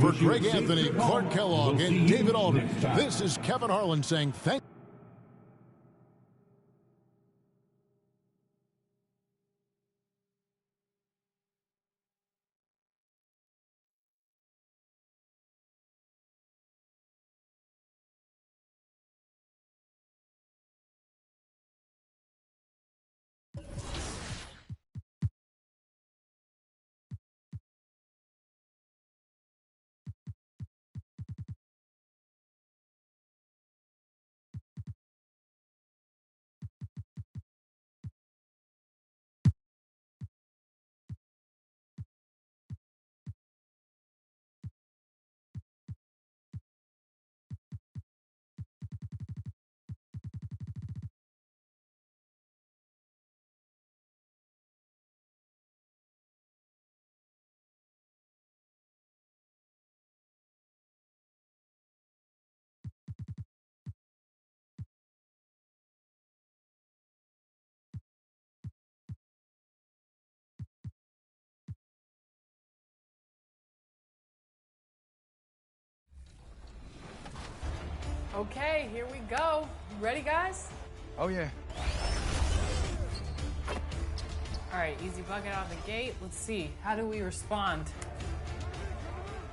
For Greg Anthony, Clark Kellogg, and David Aldridge, this is Kevin Harlan saying thank you. Okay, here we go. Ready, guys? Oh, yeah. All right, easy bucket out of the gate. Let's see. How do we respond?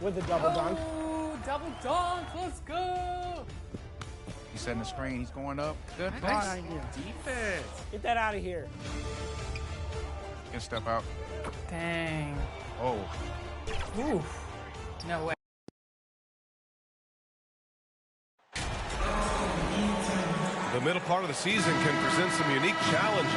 With a double dunk. Oh, double dunk. Let's go. He's setting the screen. He's going up. Good. Nice. Defense. Get that out of here. Can step out. Dang. Oh. Ooh. No way. The middle part of the season can present some unique challenges.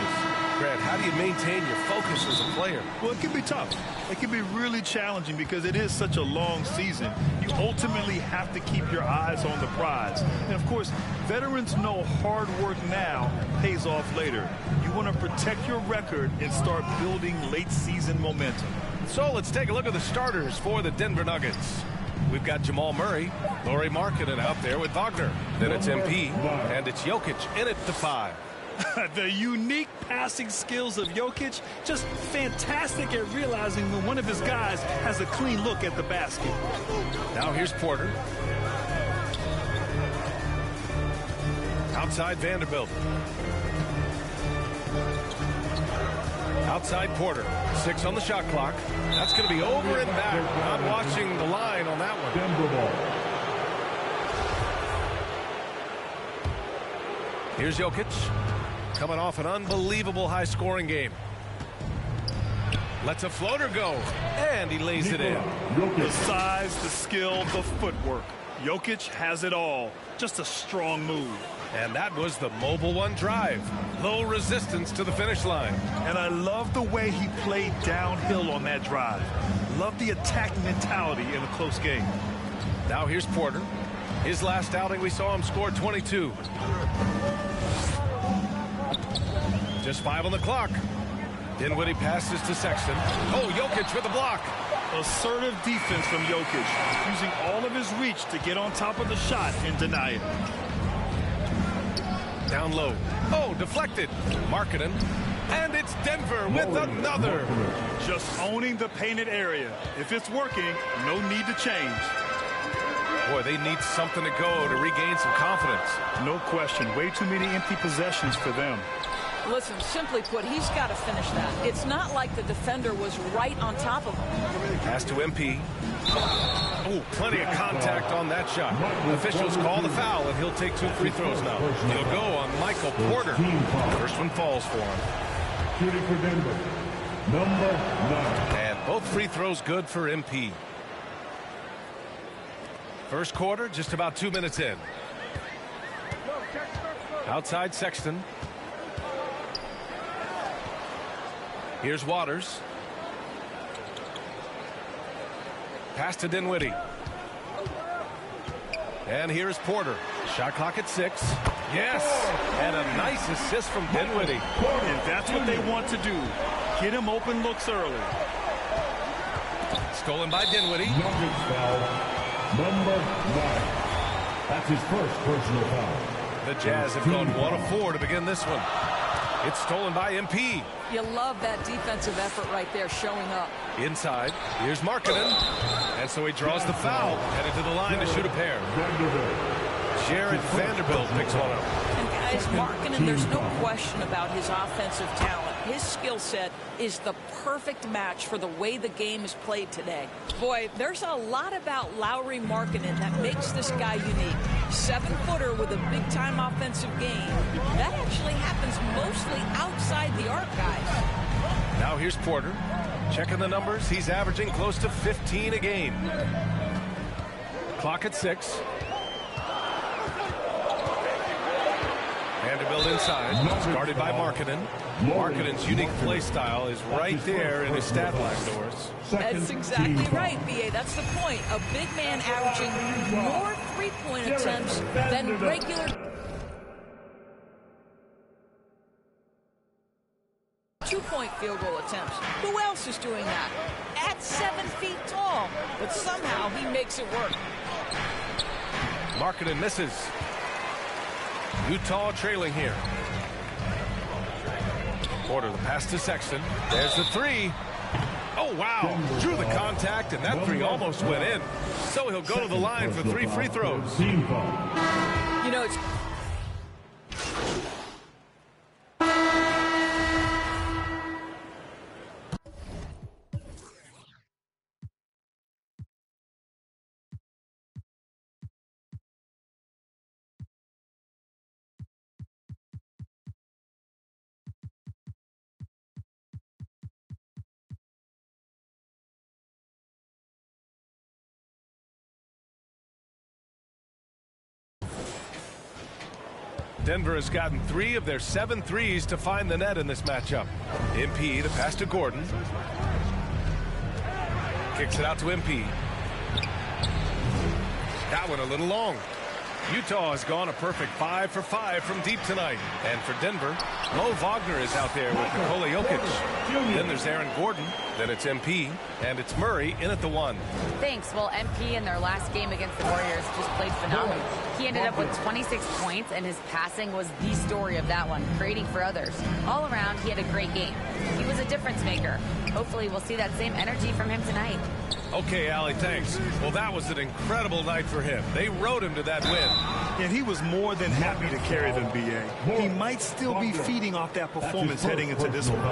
Grant, how do you maintain your focus as a player? Well, it can be tough. It can be really challenging because it is such a long season. You ultimately have to keep your eyes on the prize. And, of course, veterans know hard work now pays off later. You want to protect your record and start building late-season momentum. So let's take a look at the starters for the Denver Nuggets. We've got Jamal Murray, Lauri Markkanen out there with Wagner. Then it's MP, and it's Jokic in at the 5. The unique passing skills of Jokic, just fantastic at realizing when one of his guys has a clean look at the basket. Now here's Porter. Outside Vanderbilt. Outside Porter. 6 on the shot clock. That's going to be over and back. Not watching the line on that one. Denver ball. Here's Jokic. Coming off an unbelievable high-scoring game. Lets a floater go. And he lays it in. The size, the skill, the footwork. Jokic has it all. Just a strong move. And that was the mobile one drive. Low resistance to the finish line. And I love the way he played downhill on that drive. Love the attack mentality in a close game. Now here's Porter. His last outing, we saw him score 22. Just 5 on the clock. Dinwiddie passes to Sexton. Oh, Jokic with the block. Assertive defense from Jokic, using all of his reach to get on top of the shot and deny it. Down low. Oh, deflected. Markkanen. And it's Denver with another. Just owning the painted area. If it's working, no need to change. Boy, they need something to go to regain some confidence. No question. Way too many empty possessions for them. Listen, simply put, he's got to finish that. It's not like the defender was right on top of him. Pass to MP. Oh, plenty of contact on that shot. Officials call the foul, and he'll take 2 free throws now. He'll go on Michael Porter. First one falls for him. Shooting for Denver, number 9. And both free throws good for MP. First quarter, just about 2 minutes in. Outside Sexton. Here's Waters. Pass to Dinwiddie. And here's Porter. Shot clock at 6. Yes! And a nice assist from Dinwiddie. And that's what they want to do. Get him open looks early. stolen by Dinwiddie. Nuggets foul, number 9. That's his first personal foul. The Jazz have gone 1 of 4 to begin this one. It's stolen by MP. You love that defensive effort right there showing up. Inside, here's Markkanen. And so he draws the foul, headed to the line to shoot a pair. Jared Vanderbilt picks one up. And guys, Markkanen, there's no question about his offensive talent. His skill set is the perfect match for the way the game is played today. Boy, there's a lot about Lauri Markkanen that makes this guy unique. 7-footer with a big-time offensive game. That actually happens mostly outside the arc, guys. Now here's Porter. Checking the numbers, he's averaging close to 15 a game. Clock at 6. Vanderbilt inside, guarded by Markkanen. Markkanen's unique play style is right there in his stat line, Doris. That's exactly right, B.A. That's the point. A big man averaging more three-point attempts than regular two-point field goal attempts. Who else is doing that? At 7 feet tall, but somehow he makes it work. Markkanen misses. Utah trailing here. Porter, the pass to Sexton. There's the 3. Oh, wow. Drew the contact, and that 3 almost went in. So he'll go to the line for 3 free throws. You know, it's... Denver has gotten 3 of their 7 threes to find the net in this matchup. MP, the pass to Gordon. Kicks it out to MP. That one a little long. Utah has gone a perfect 5 for 5 from deep tonight. And for Denver, Mo Wagner is out there with Nikola Jokic. Then there's Aaron Gordon. Then it's MP. And it's Murray in at the 1. Thanks. Well, MP in their last game against the Warriors just played phenomenal. He ended up with 26 points, and his passing was the story of that one, creating for others. All around, he had a great game. He was a difference maker. Hopefully, we'll see that same energy from him tonight. Okay, Allie, thanks. Well, that was an incredible night for him. They rode him to that win. And he was more than happy to carry them, B.A. He might still be feeding off that performance heading into this one.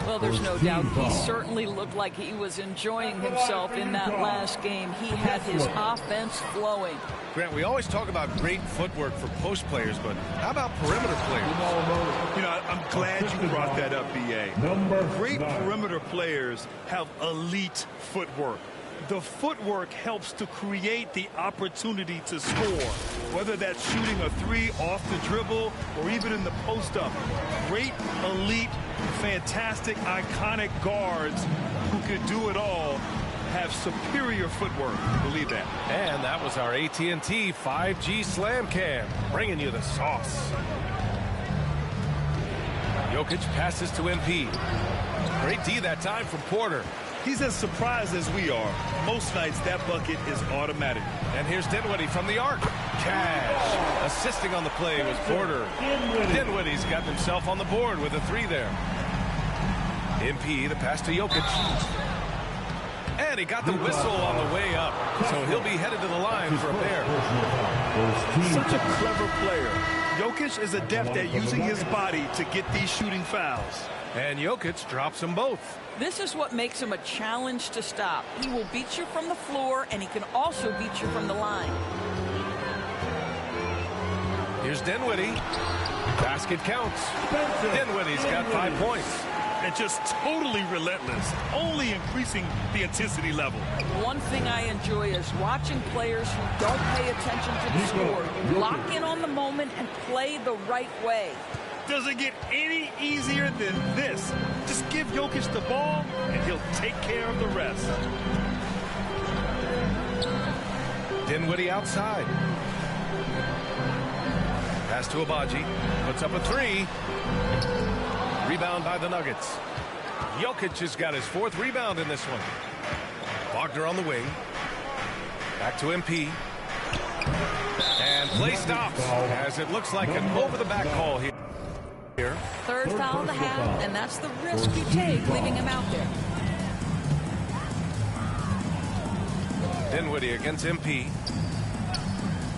Well, there's no doubt he certainly looked like he was enjoying himself in that last game. He had his offense flowing. Grant, we always talk about great footwork for post players, but how about perimeter players? You know, I'm glad you brought that up, B.A. Great perimeter players have elite footwork. The footwork helps to create the opportunity to score, whether that's shooting a 3 off the dribble or even in the post-up. Great, elite, fantastic, iconic guards who could do it all have superior footwork. Believe that. And that was our AT&T 5G Slam Cam, bringing you the sauce. Jokic passes to MP. Great D that time from Porter. He's as surprised as we are. Most nights, that bucket is automatic. And here's Dinwiddie from the arc. Cash. Assisting on the play was Porter. Dinwiddie's gotten himself on the board with a 3 there. MP, the pass to Jokic. And he got the whistle on the way up. So he'll be headed to the line for a pair. Such a clever player. Jokic is adept at using his body to get these shooting fouls. And Jokic drops them both. This is what makes him a challenge to stop. He will beat you from the floor, and he can also beat you from the line. Here's Dinwiddie. Basket counts. Dinwiddie's got 5 points. And just totally relentless, only increasing the intensity level. One thing I enjoy is watching players who don't pay attention to the score. Lock in on the moment and play the right way. Does it get any easier than this? Just give Jokic the ball, and he'll take care of the rest. Dinwiddie outside. Pass to Abaji. Puts up a 3. Rebound by the Nuggets. Jokic has got his 4th rebound in this one. Wagner on the wing. Back to MP. And play stops as it looks like an over-the-back call here. Third foul of the half, and that's the risk you take leaving him out there. Dinwiddie against MP.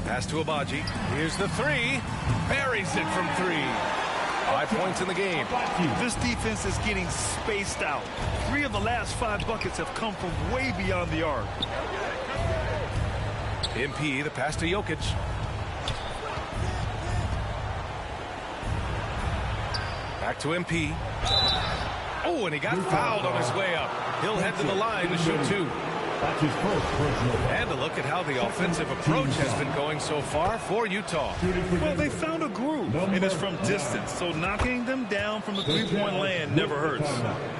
Pass to Abaji. Here's the three. Buries it from 3. 5 points in the game. This defense is getting spaced out. 3 of the last 5 buckets have come from way beyond the arc. MP, the pass to Jokic. Back to MP. Oh, and he got fouled on his way up. He'll head to the line to shoot 2. That's his first personal foul. And a look at how the offensive approach has been going so far for Utah. Well, they found a groove, and it's from distance. So knocking them down from the three-point land never hurts.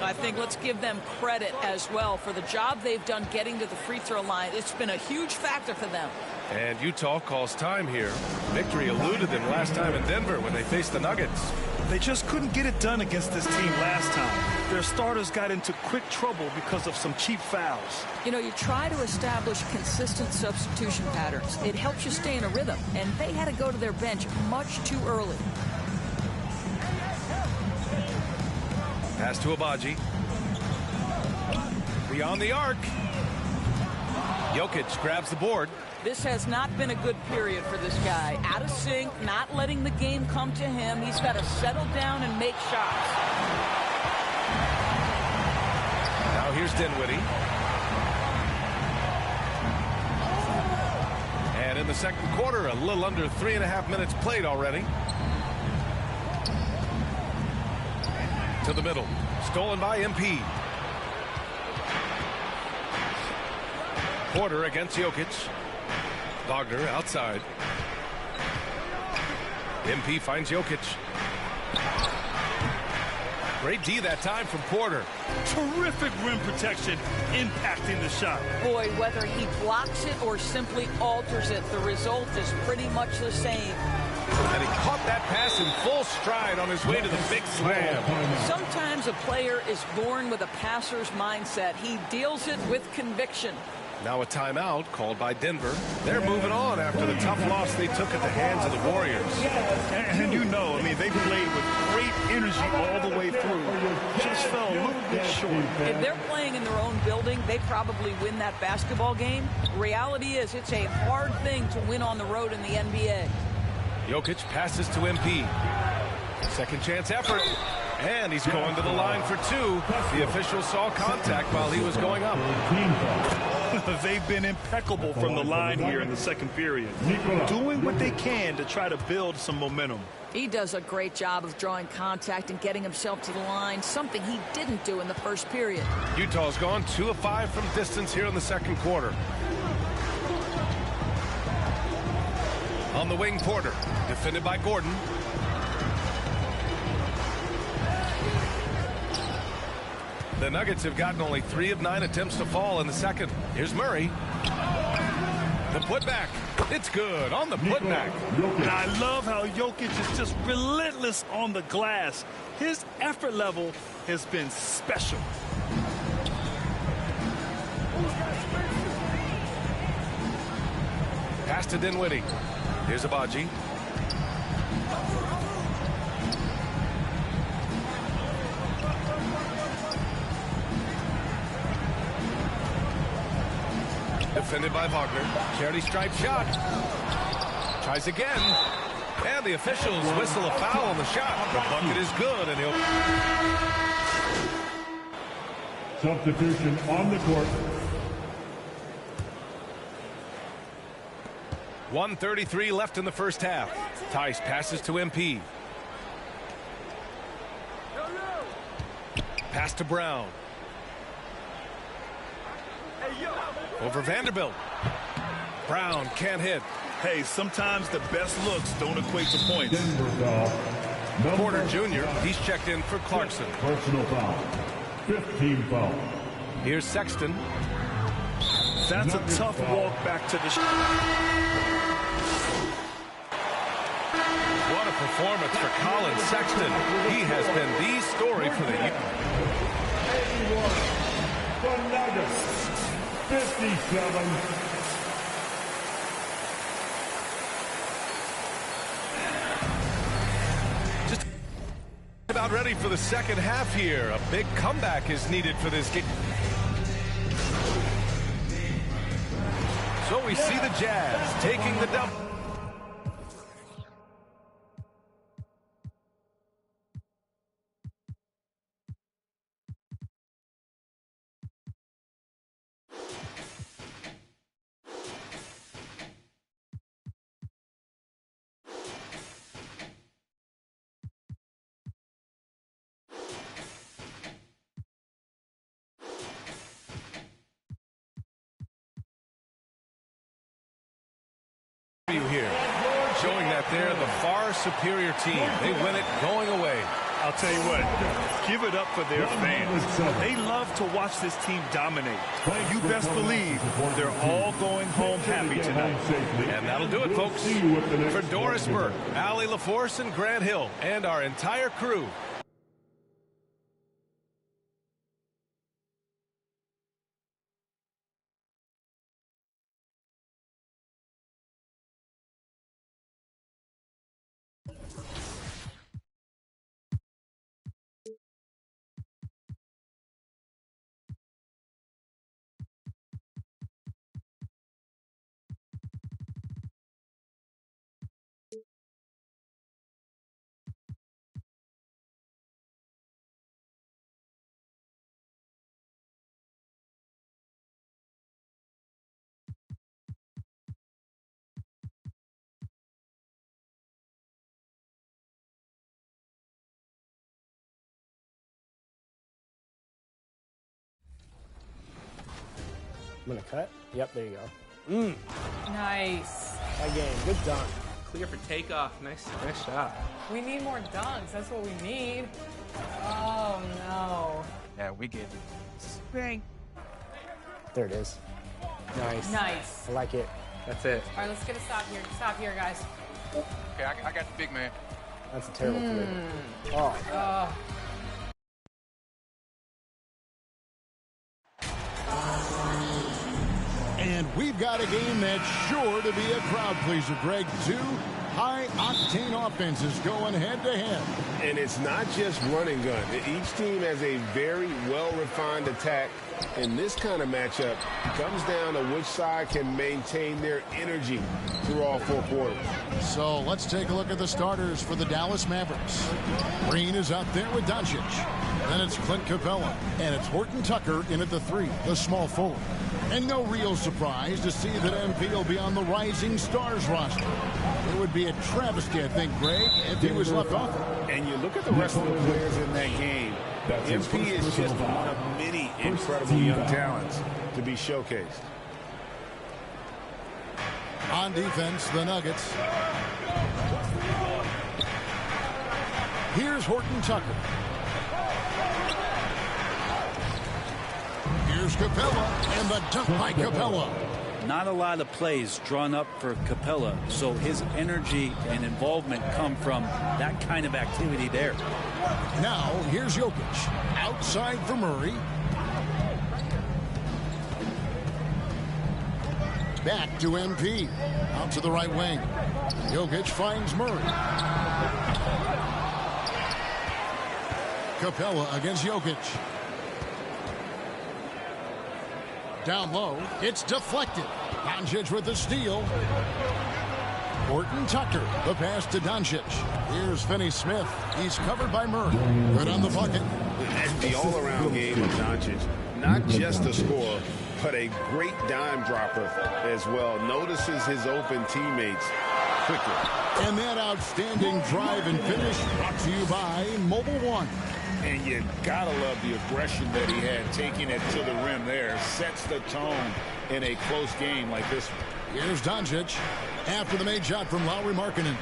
I think let's give them credit as well for the job they've done getting to the free throw line. It's been a huge factor for them. And Utah calls time here. Victory eluded them last time in Denver when they faced the Nuggets. They just couldn't get it done against this team last time. Their starters got into quick trouble because of some cheap fouls. You know, you try to establish consistent substitution patterns. It helps you stay in a rhythm, and they had to go to their bench much too early. Pass to Abaji. Beyond the arc. Jokic grabs the board. This has not been a good period for this guy. Out of sync, not letting the game come to him. He's got to settle down and make shots. Now here's Dinwiddie. And in the second quarter, a little under 3.5 minutes played already. To the middle. Stolen by MP. Porter against Jokic. Wagner outside. MP finds Jokic. Great D that time from Porter. Terrific rim protection impacting the shot. Boy, whether he blocks it or simply alters it, the result is pretty much the same. And he caught that pass in full stride on his way to the big slam. Sometimes a player is born with a passer's mindset. He deals it with conviction. Now a timeout called by Denver. They're moving on after the tough loss they took at the hands of the Warriors. And you know, I mean, they played with great energy all the way through. Just fell a little bit short. If they're playing in their own building, they probably win that basketball game. Reality is, it's a hard thing to win on the road in the NBA. Jokic passes to MP. Second chance effort. And he's going to the line for 2. The official saw contact while he was going up. They've been impeccable from the line here in the second period. Doing what they can to try to build some momentum. He does a great job of drawing contact and getting himself to the line, something he didn't do in the first period. Utah's gone 2 of 5 from distance here in the second quarter. On the wing, Porter. Defended by Gordon. The Nuggets have gotten only 3 of 9 attempts to fall in the second. Here's Murray. The putback. It's good on the putback. And I love how Jokic is just relentless on the glass. His effort level has been special. Pass to Dinwiddie. Here's Abaji. Defended by Wagner. Charity stripe shot. Tries again. And the officials whistle a foul on the shot. The bucket is good, and he'll... Substitution on the court. 1:33 left in the first half. Tice passes to MP. Pass to Brown. Over Vanderbilt. Brown can't hit. Hey, sometimes the best looks don't equate to points. Porter Jr., he's checked in for Clarkson. Personal foul. 15 foul. Here's Sexton. That's a tough walk back to the shot. What a performance for Colin Sexton. He has been the story for the... 57. Just about ready for the second half here. A big comeback is needed for this game. So we see the Jazz taking the double. Here, showing that they're the far superior team. They win it going away. I'll tell you what, give it up for their fans. They love to watch this team dominate. You best believe they're all going home happy tonight. And that'll do it, folks. For Doris Burke, Allie LaForce, and Grant Hill, and our entire crew. I'm gonna cut. Yep, there you go. Nice. That game, good dunk. Clear for takeoff. Nice shot. We need more dunks. That's what we need. Oh, no. Yeah, we get spanked. There it is. Nice. Nice. I like it. That's it. All right, let's get a stop here. Stop here, guys. Okay, I got the big man. That's a terrible play. Oh. And we've got a game that's sure to be a crowd pleaser, Greg. Two high-octane offenses going head-to-head. And it's not just run and gun. Each team has a very well-refined attack. And this kind of matchup comes down to which side can maintain their energy through all four quarters. So let's take a look at the starters for the Dallas Mavericks. Green is out there with Doncic. Then it's Clint Capella. And it's Horton Tucker in at the three, the small forward. And no real surprise to see that MP will be on the Rising Stars roster. It would be a travesty, I think, Greg, if he was left off. And you look at the rest of the players in that game. MP is just one of many incredible young talents to be showcased. On defense, the Nuggets. Here's Horton Tucker. Here's Capella, and the dunk by Capella. Not a lot of plays drawn up for Capella, so his energy and involvement come from that kind of activity there. Now, here's Jokic. Outside for Murray. Back to MP. Out to the right wing. Jokic finds Murray. Capella against Jokic. Down low. It's deflected. Doncic with the steal. Horton Tucker. The pass to Doncic. Here's Finney-Smith. He's covered by Murray. Good on the bucket. And the all-around game of Doncic. Not just a scorer, but a great dime dropper as well. Notices his open teammates quickly. And that outstanding drive and finish brought to you by Mobile One. And you gotta love the aggression that he had, taking it to the rim there. Sets the tone in a close game like this one. Here's Doncic after the made shot from Lauri Markkanen.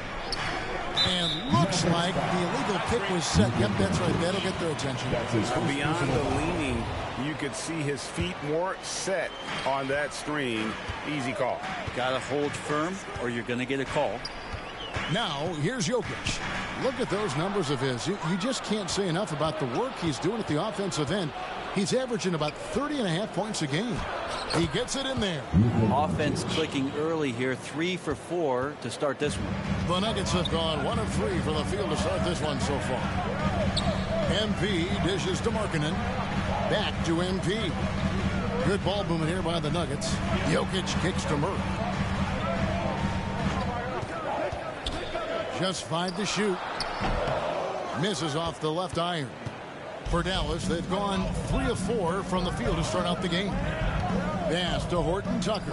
And looks like the illegal pick was set. Yep, that's right. That'll get their attention. Beyond the leaning, you could see his feet weren't set on that screen. Easy call. Gotta hold firm or you're gonna get a call. Now, here's Jokic. Look at those numbers of his. You just can't say enough about the work he's doing at the offensive end. He's averaging about 30.5 points a game. He gets it in there. Offense clicking early here, 3 for 4 to start this one. The Nuggets have gone 1 of 3 from the field to start this one so far. MP dishes to Markkanen. Back to MP. Good ball movement here by the Nuggets. Jokic kicks to Murray. Just 5 to shoot. Misses off the left iron. For Dallas, they've gone 3 of 4 from the field to start out the game. Pass to Horton Tucker.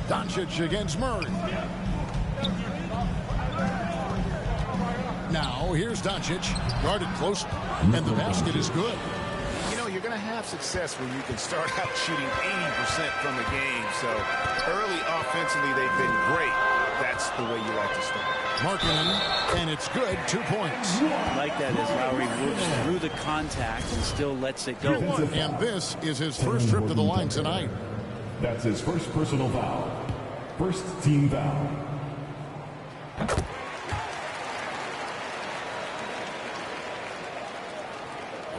Doncic against Murray. Now, here's Doncic, guarded close, and the basket is good. You know, you're going to have success when you can start out shooting 80% from the game. So early offensively, they've been great. That's the way you like to start. Markkanen, and it's good, 2 points. Like that as Lowry moves through the contact and still lets it go. And this is his first trip to the line tonight. That's his first personal foul. First team foul.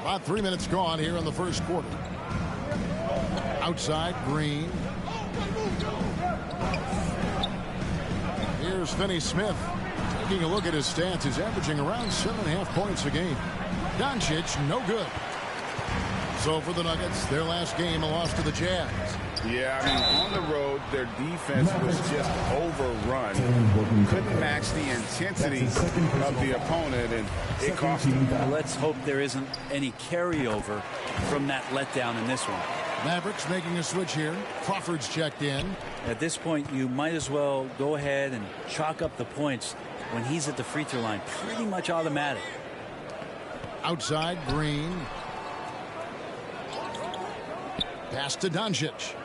About 3 minutes gone here in the first quarter. Outside, Green. Here's Finney-Smith. Taking a look at his stats, he's averaging around 7.5 points a game. Doncic, no good. So for the Nuggets, their last game, a loss to the Jazz. Yeah, I mean, on the road, their defense was just overrun. Couldn't match the intensity of the opponent, and it cost them. Let's hope there isn't any carryover from that letdown in this one. Mavericks making a switch here. Crawford's checked in. At this point, you might as well go ahead and chalk up the points when he's at the free throw line. Pretty much automatic. Outside, Green. Pass to Doncic.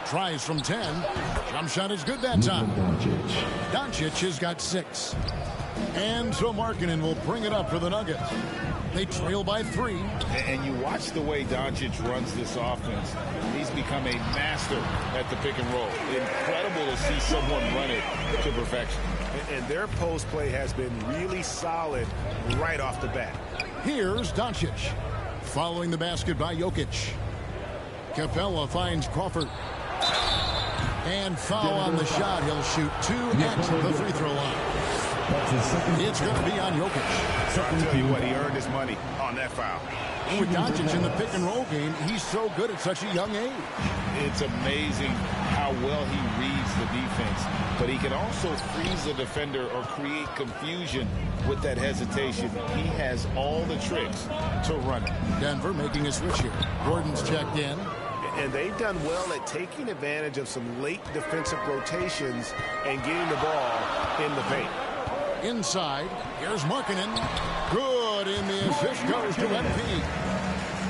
Tries from 10. Jump shot is good that time. Doncic has got 6. And so Markkanen will bring it up for the Nuggets. They trail by 3. And you watch the way Doncic runs this offense. He's become a master at the pick and roll. Incredible to see someone run it to perfection. And their post play has been really solid right off the bat. Here's Doncic. Following the basket by Jokic. Capella finds Crawford. And foul on the shot. He'll shoot 2 at the free throw line. It's going to be on Jokic. I'll tell you what, he earned his money on that foul. With Doncic in the pick and roll game, he's so good at such a young age. It's amazing how well he reads the defense, but he can also freeze the defender or create confusion with that hesitation. He has all the tricks to run it. Denver making a switch here. Gordon's checked in. And they've done well at taking advantage of some late defensive rotations and getting the ball in the paint. Inside, here's Markkanen. Good, and the assist goes to MP.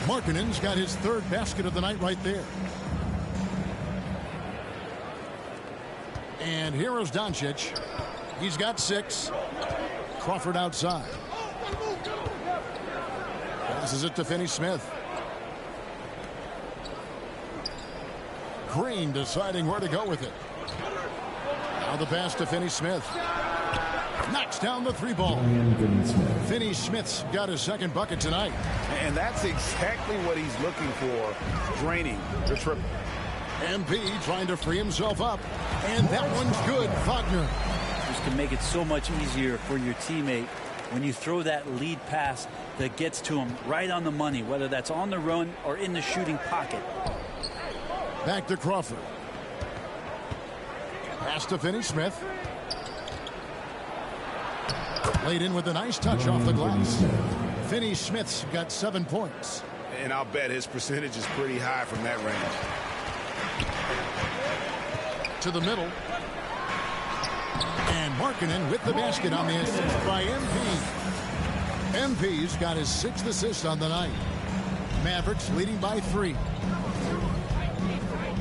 Markkanen's got his 3rd basket of the night right there. And here is Doncic. He's got 6. Crawford outside. Passes it to Finney-Smith. Green deciding where to go with it. Now the pass to Finney-Smith. Knocks down the 3 ball. Finney-Smith's got his 2nd bucket tonight. And that's exactly what he's looking for, draining the triple. MP trying to free himself up. And that one's good. Wagner. Just can make it so much easier for your teammate when you throw that lead pass that gets to him right on the money, whether that's on the run or in the shooting pocket. Back to Crawford. Pass to Finney-Smith. Laid in with a nice touch off the glass. Finney-Smith's got 7 points. And I'll bet his percentage is pretty high from that range. To the middle. And Markkanen with the basket on the assist by MP. MP's got his 6th assist on the night. Mavericks leading by 3.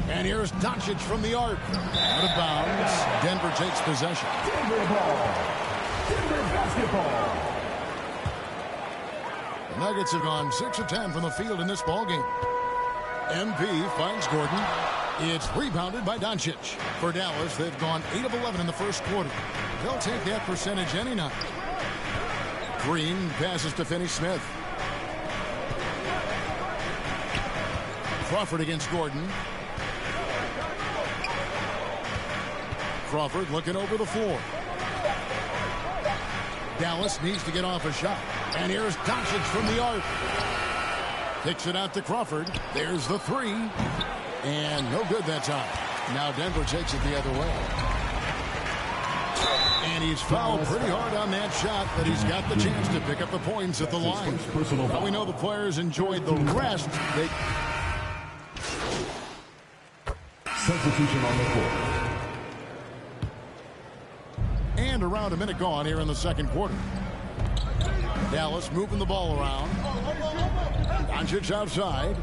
And here's Doncic from the arc. Out of bounds. Denver takes possession. Denver ball. Denver basketball. The Nuggets have gone 6 of 10 from the field in this ball game. MP finds Gordon. It's rebounded by Doncic. For Dallas, they've gone 8 of 11 in the first quarter. They'll take that percentage any night. Green passes to Finney-Smith. Crawford against Gordon. Crawford looking over the floor. Dallas needs to get off a shot. And here's Doncic from the arc. Kicks it out to Crawford. There's the three. And no good that time. Now Denver takes it the other way. And he's fouled pretty hard on that shot, but he's got the chance to pick up the points at the line. But we know the players enjoyed the rest. Substitution on the court. And around a minute gone here in the second quarter. Dallas moving the ball around. Doncic outside.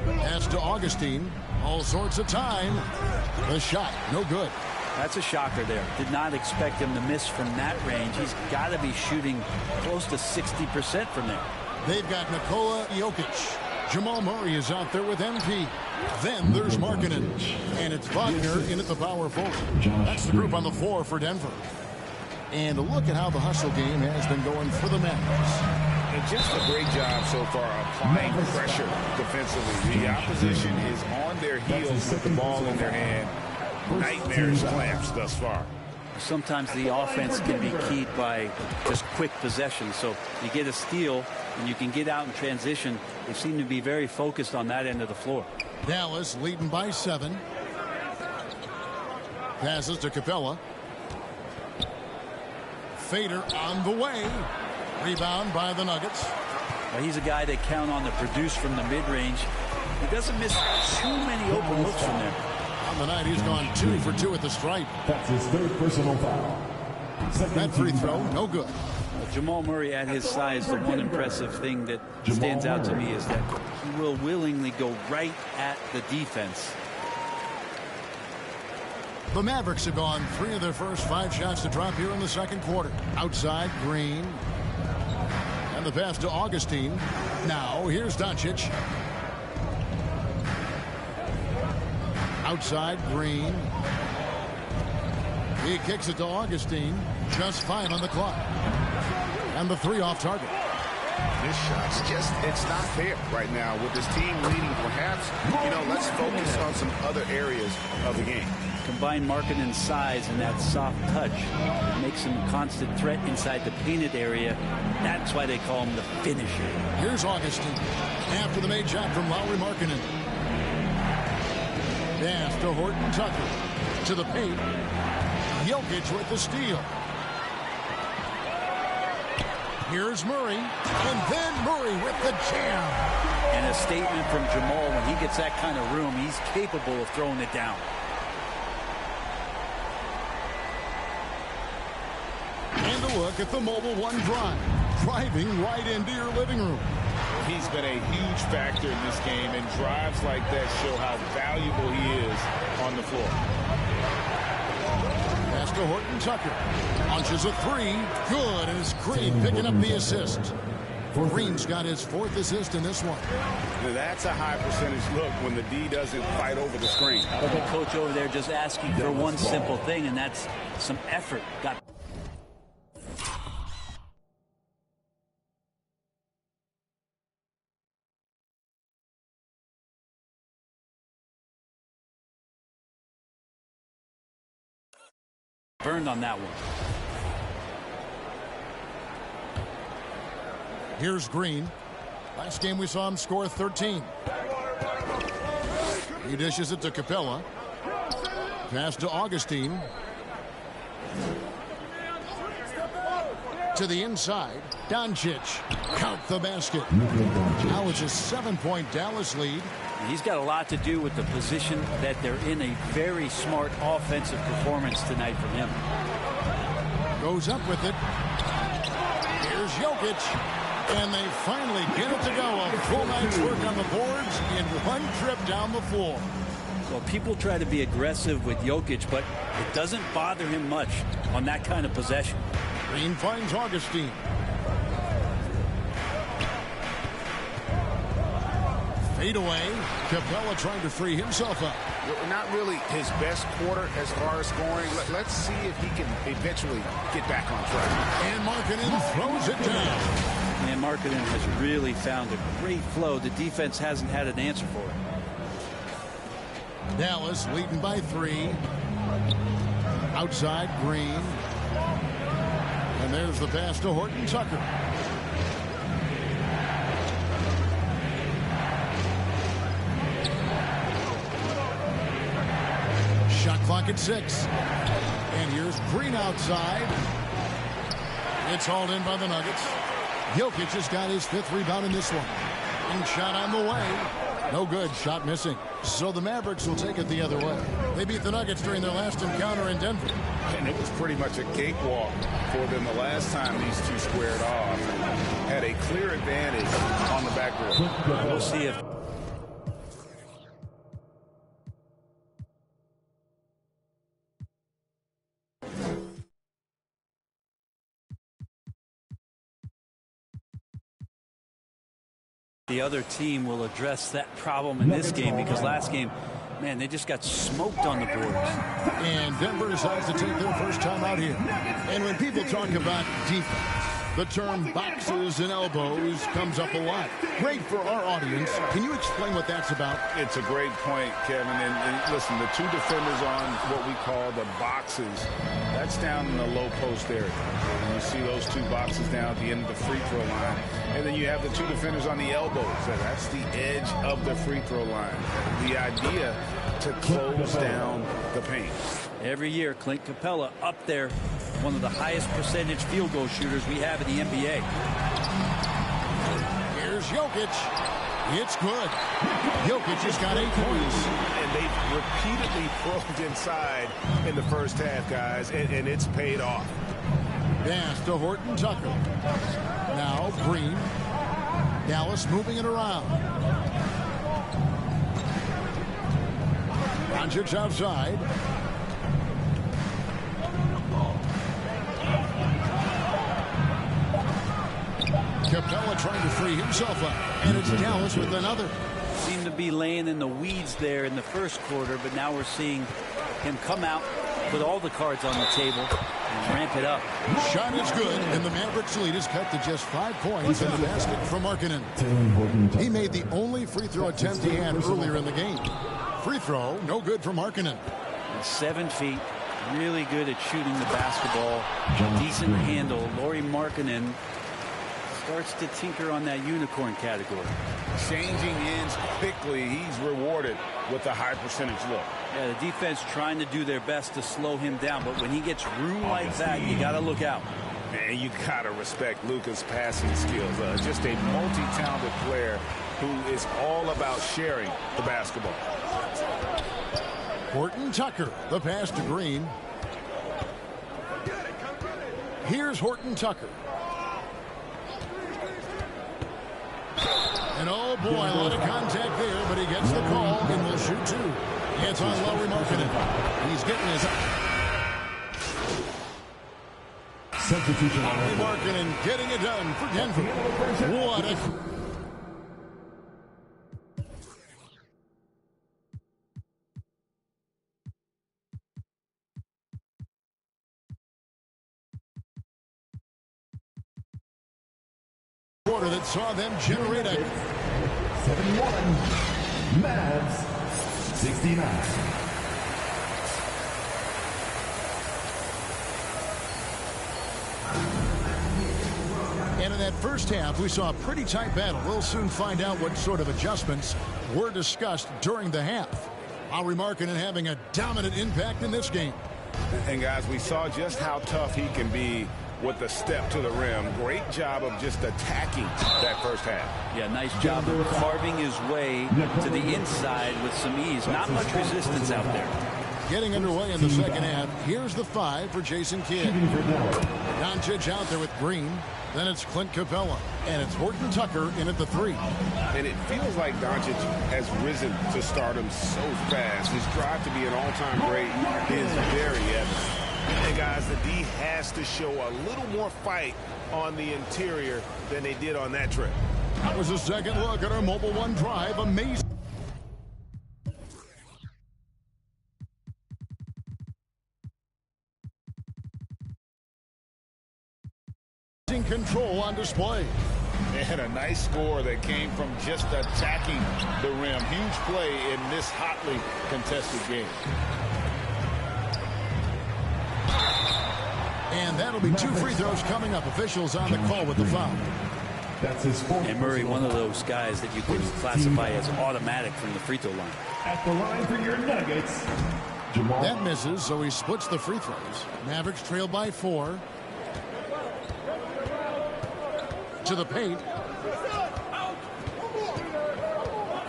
Pass to Augustine. All sorts of time. The shot, no good. That's a shocker there. Did not expect him to miss from that range. He's got to be shooting close to 60% from there. They've got Nikola Jokic. Jamal Murray is out there with MP. Then there's Markkanen. And it's Wagner in at the power forward. That's the group on the floor for Denver. And look at how the hustle game has been going for the Mavericks. And just a great job so far applying pressure defensively. The opposition is on their heels with the ball in their hand. Nightmarish clamps thus far. Sometimes the offense can be keyed by just quick possession. So you get a steal and you can get out in transition. They seem to be very focused on that end of the floor. Dallas leading by 7. Passes to Capella. Fader on the way. Rebound by the Nuggets. Well, he's a guy they count on to produce from the mid-range. He doesn't miss too many open looks from there. On the night, he's gone 2 for 2 at the stripe. That's his third personal foul. That free throw, no good. Well, Jamal Murray at his size, the one impressive thing that stands out to me is that he will willingly go right at the defense. The Mavericks have gone 3 of their first 5 shots to drop here in the second quarter. Outside, Green. And the pass to Augustine. Now, here's Doncic. Outside, Green. He kicks it to Augustine. Just 5 on the clock. And the 3 off target. This shot's just, it's not there right now with this team leading. Perhaps, let's focus on some other areas of the game. Combine Markkanen's size and that soft touch. It makes him a constant threat inside the painted area. That's why they call him the finisher. Here's Augustine. After the made shot from Lauri Markkanen. Pass to Horton Tucker. To the paint. Jokic with the steal. Here's Murray. And then Murray with the jam. And a statement from Jamal. When he gets that kind of room, he's capable of throwing it down. And a look at the Mobile One drive. Driving right into your living room. He's been a huge factor in this game, and drives like that show how valuable he is on the floor. Pass to Horton Tucker. Launches a 3. Good, and it's Green picking up the assist. Green's got his 4th assist in this one. That's a high percentage look when the D doesn't fight over the screen. The coach over there just asking for one simple thing, and that's some effort. Got burned on that one. Here's Green. Last game we saw him score 13. He dishes it to Capella. Pass to Augustine. To the inside. Doncic. Count the basket. Now it's a 7-point Dallas lead. He's got a lot to do with the position that they're in. A very smart offensive performance tonight from him. Goes up with it. Here's Jokic. And they finally get it to go. A full night's work on the boards in one trip down the floor. Well, people try to be aggressive with Jokic, but it doesn't bother him much on that kind of possession. Green finds Augustine. Fadeaway. Capella trying to free himself up. Not really his best quarter as far as scoring. Let's see if he can eventually get back on track. And Markkanen throws it down. And Markkanen has really found a great flow. The defense hasn't had an answer for it. Dallas leading by 3. Outside Green. And there's the pass to Horton Tucker. Shot clock at 6. And here's Green outside. It's hauled in by the Nuggets. Jokic has got his 5th rebound in this one. And shot on the way. No good. Shot missing. So the Mavericks will take it the other way. They beat the Nuggets during their last encounter in Denver. And it was pretty much a cakewalk for them the last time these two squared off. Had a clear advantage on the backboard. We'll see if the other team will address that problem in this game, because last game, man, they just got smoked on the boards. And Denver decides to take their first time out here. And when people talk about defense, the term boxes and elbows comes up a lot. Great for our audience. Can you explain what that's about? It's a great point, Kevin. And listen, the two defenders on what we call the boxes, that's down in the low post area. And you see those two boxes down at the end of the free throw line. And then you have the two defenders on the elbows. That's the edge of the free throw line. The idea to close down the paint. Every year, Clint Capella up there, one of the highest percentage field goal shooters we have in the NBA. Here's Jokic. It's good. Jokic has got 8 points. And they've repeatedly probed inside in the first half, guys, and it's paid off. Pass to Horton Tucker. Now Green. Dallas moving it around. Doncic outside. Capella trying to free himself up. And it's Dallas with another. Seemed to be laying in the weeds there in the first quarter, but now we're seeing him come out, put all the cards on the table, and ramp it up. Shot is good, and the Mavericks lead is cut to just 5 points in the basket from Markkanen. He made the only free throw attempt he had earlier in the game. Free throw, no good for Markkanen. 7 feet, really good at shooting the basketball. Decent handle. Lauri Markkanen starts to tinker on that unicorn category. Changing ends quickly. He's rewarded with a high percentage look. Yeah, the defense trying to do their best to slow him down, but when he gets room like that, you got to look out. Man, you got to respect Luka's passing skills. Just a multi-talented player who is all about sharing the basketball. Horton Tucker, the pass to Green. Here's Horton Tucker. And oh boy, a lot of contact there, but he gets the call and will shoot 2. It's on Lauri Markkanen. He's getting his... Substitution. Lauri Markkanen getting it done for Denver. What a... quarter that saw them generate a 71, Mavs 69. And in that first half, we saw a pretty tight battle. We'll soon find out what sort of adjustments were discussed during the half. Lauri Markkanen having a dominant impact in this game. And guys, we saw just how tough he can be with the step to the rim. Great job of just attacking that first half. Yeah, nice job of carving his way to the inside with some ease. Not much resistance out there. Getting underway in the second half. Here's the 5 for Jason Kidd. Doncic out there with Green. Then it's Clint Capella. And it's Horton Tucker in at the 3. And it feels like Doncic has risen to stardom so fast. His drive to be an all-time great is very evident. And guys, the D has to show a little more fight on the interior than they did on that trip. That was a second look at our Mobile One drive. Amazing control on display. They had a nice score that came from just attacking the rim. Huge play in this hotly contested game. And that'll be 2 free throws coming up. Officials on the call with the foul. That's his fourth. And Murray, one of those guys that you can classify as automatic from the free throw line. At the line for your Nuggets, Jamal. That misses, so he splits the free throws. Mavericks trail by 4. To the paint.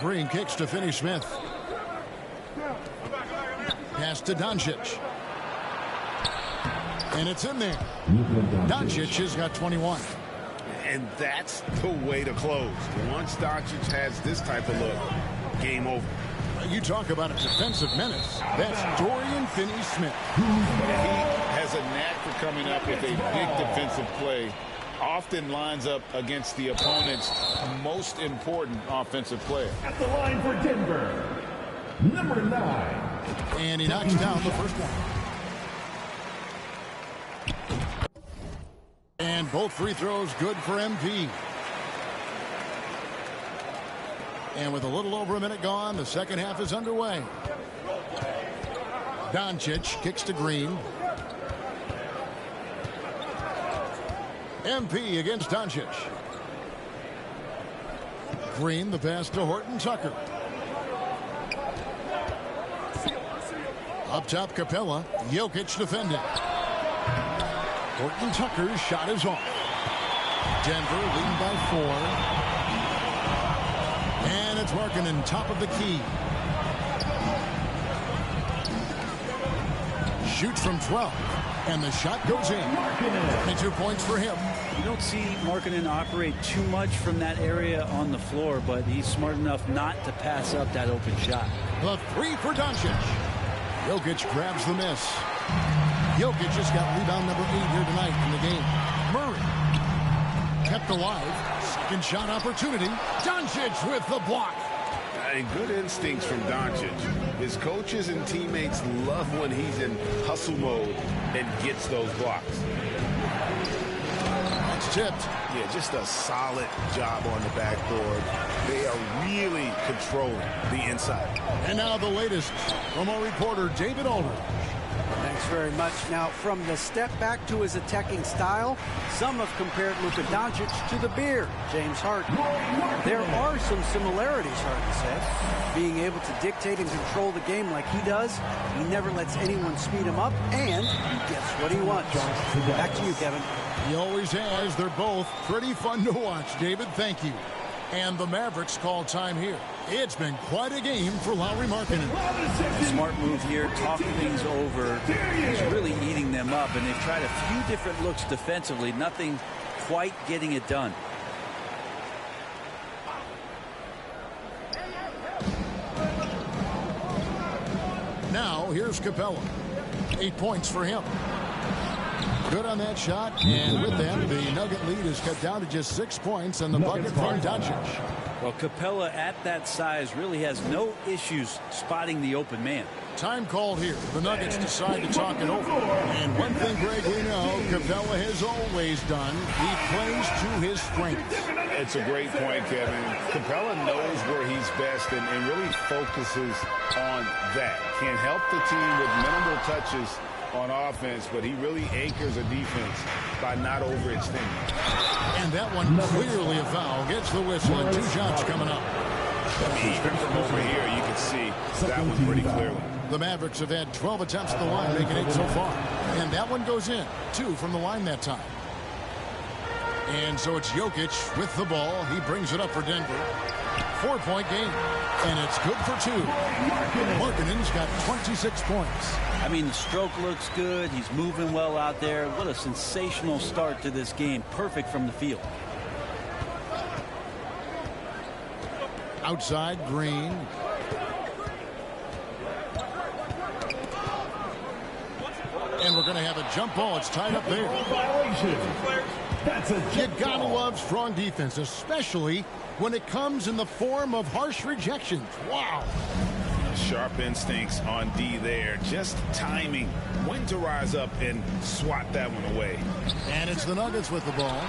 Green kicks to Finney Smith. Pass to Doncic. And it's in there. Doncic has got 21. And that's the way to close. Once Doncic has this type of look, game over. You talk about a defensive menace. That's Dorian Finney-Smith. He has a knack for coming up with a big defensive play. Often lines up against the opponent's most important offensive player. At the line for Denver, number 9. And he knocks down the first one. And both free throws good for MP. And with a little over a minute gone, the second half is underway. Doncic kicks to Green. MP against Doncic. Green, the pass to Horton Tucker. Up top, Capella. Jokic defending. Horton Tucker's shot is off. Denver leading by 4. And it's Markkanen, top of the key. Shoots from 12. And the shot goes in. 22 points for him. You don't see Markkanen operate too much from that area on the floor, but he's smart enough not to pass up that open shot. The 3 for Doncic. Jokic grabs the miss. Jokic just got rebound number 8 here tonight in the game. Murray kept alive. Second shot opportunity. Doncic with the block. Good instincts from Doncic. His coaches and teammates love when he's in hustle mode and gets those blocks. That's tipped. Yeah, just a solid job on the backboard. They are really controlling the inside. And now the latest from our reporter, David Aldridge. Thanks very much. Now, from the step back to his attacking style, some have compared Luka Doncic to the Bear, James Harden. There are some similarities, Harden said. Being able to dictate and control the game like he does, he never lets anyone speed him up, and he gets what he wants. Back to you, Kevin. He always has. They're both pretty fun to watch, David. Thank you. And the Mavericks call time here. It's been quite a game for Lauri Markkanen. A smart move here, talk things over. He's really eating them up, and they've tried a few different looks defensively. Nothing quite getting it done. Now, here's Capella. 8 points for him. Good on that shot, and with that, the Nugget lead is cut down to just 6 points, and the bucket from Doncic. Well, Capella at that size really has no issues spotting the open man. Time called here. The Nuggets decide to talk it over. And one thing, Greg, we know Capella has always done. He plays to his strengths. It's a great point, Kevin. Capella knows where he's best and really focuses on that. Can help the team with minimal touches on offense, but he really anchors a defense by not overextending. And that one clearly a foul. Gets the whistle, and 2 shots coming up. I mean, even from over here, you can see that one pretty clearly. The Mavericks have had 12 attempts at the line, making 8 so far. And that one goes in. 2 from the line that time. And so it's Jokic with the ball. He brings it up for Denver. 4-point game. And it's good for 2. Markkanen's got 26 points. I mean, the stroke looks good. He's moving well out there. What a sensational start to this game. Perfect from the field. Outside, Green. And we're going to have a jump ball. It's tied up there. You gotta love strong defense, especially when it comes in the form of harsh rejections. Wow. Sharp instincts on D there. Just timing when to rise up and swat that one away. And it's the Nuggets with the ball.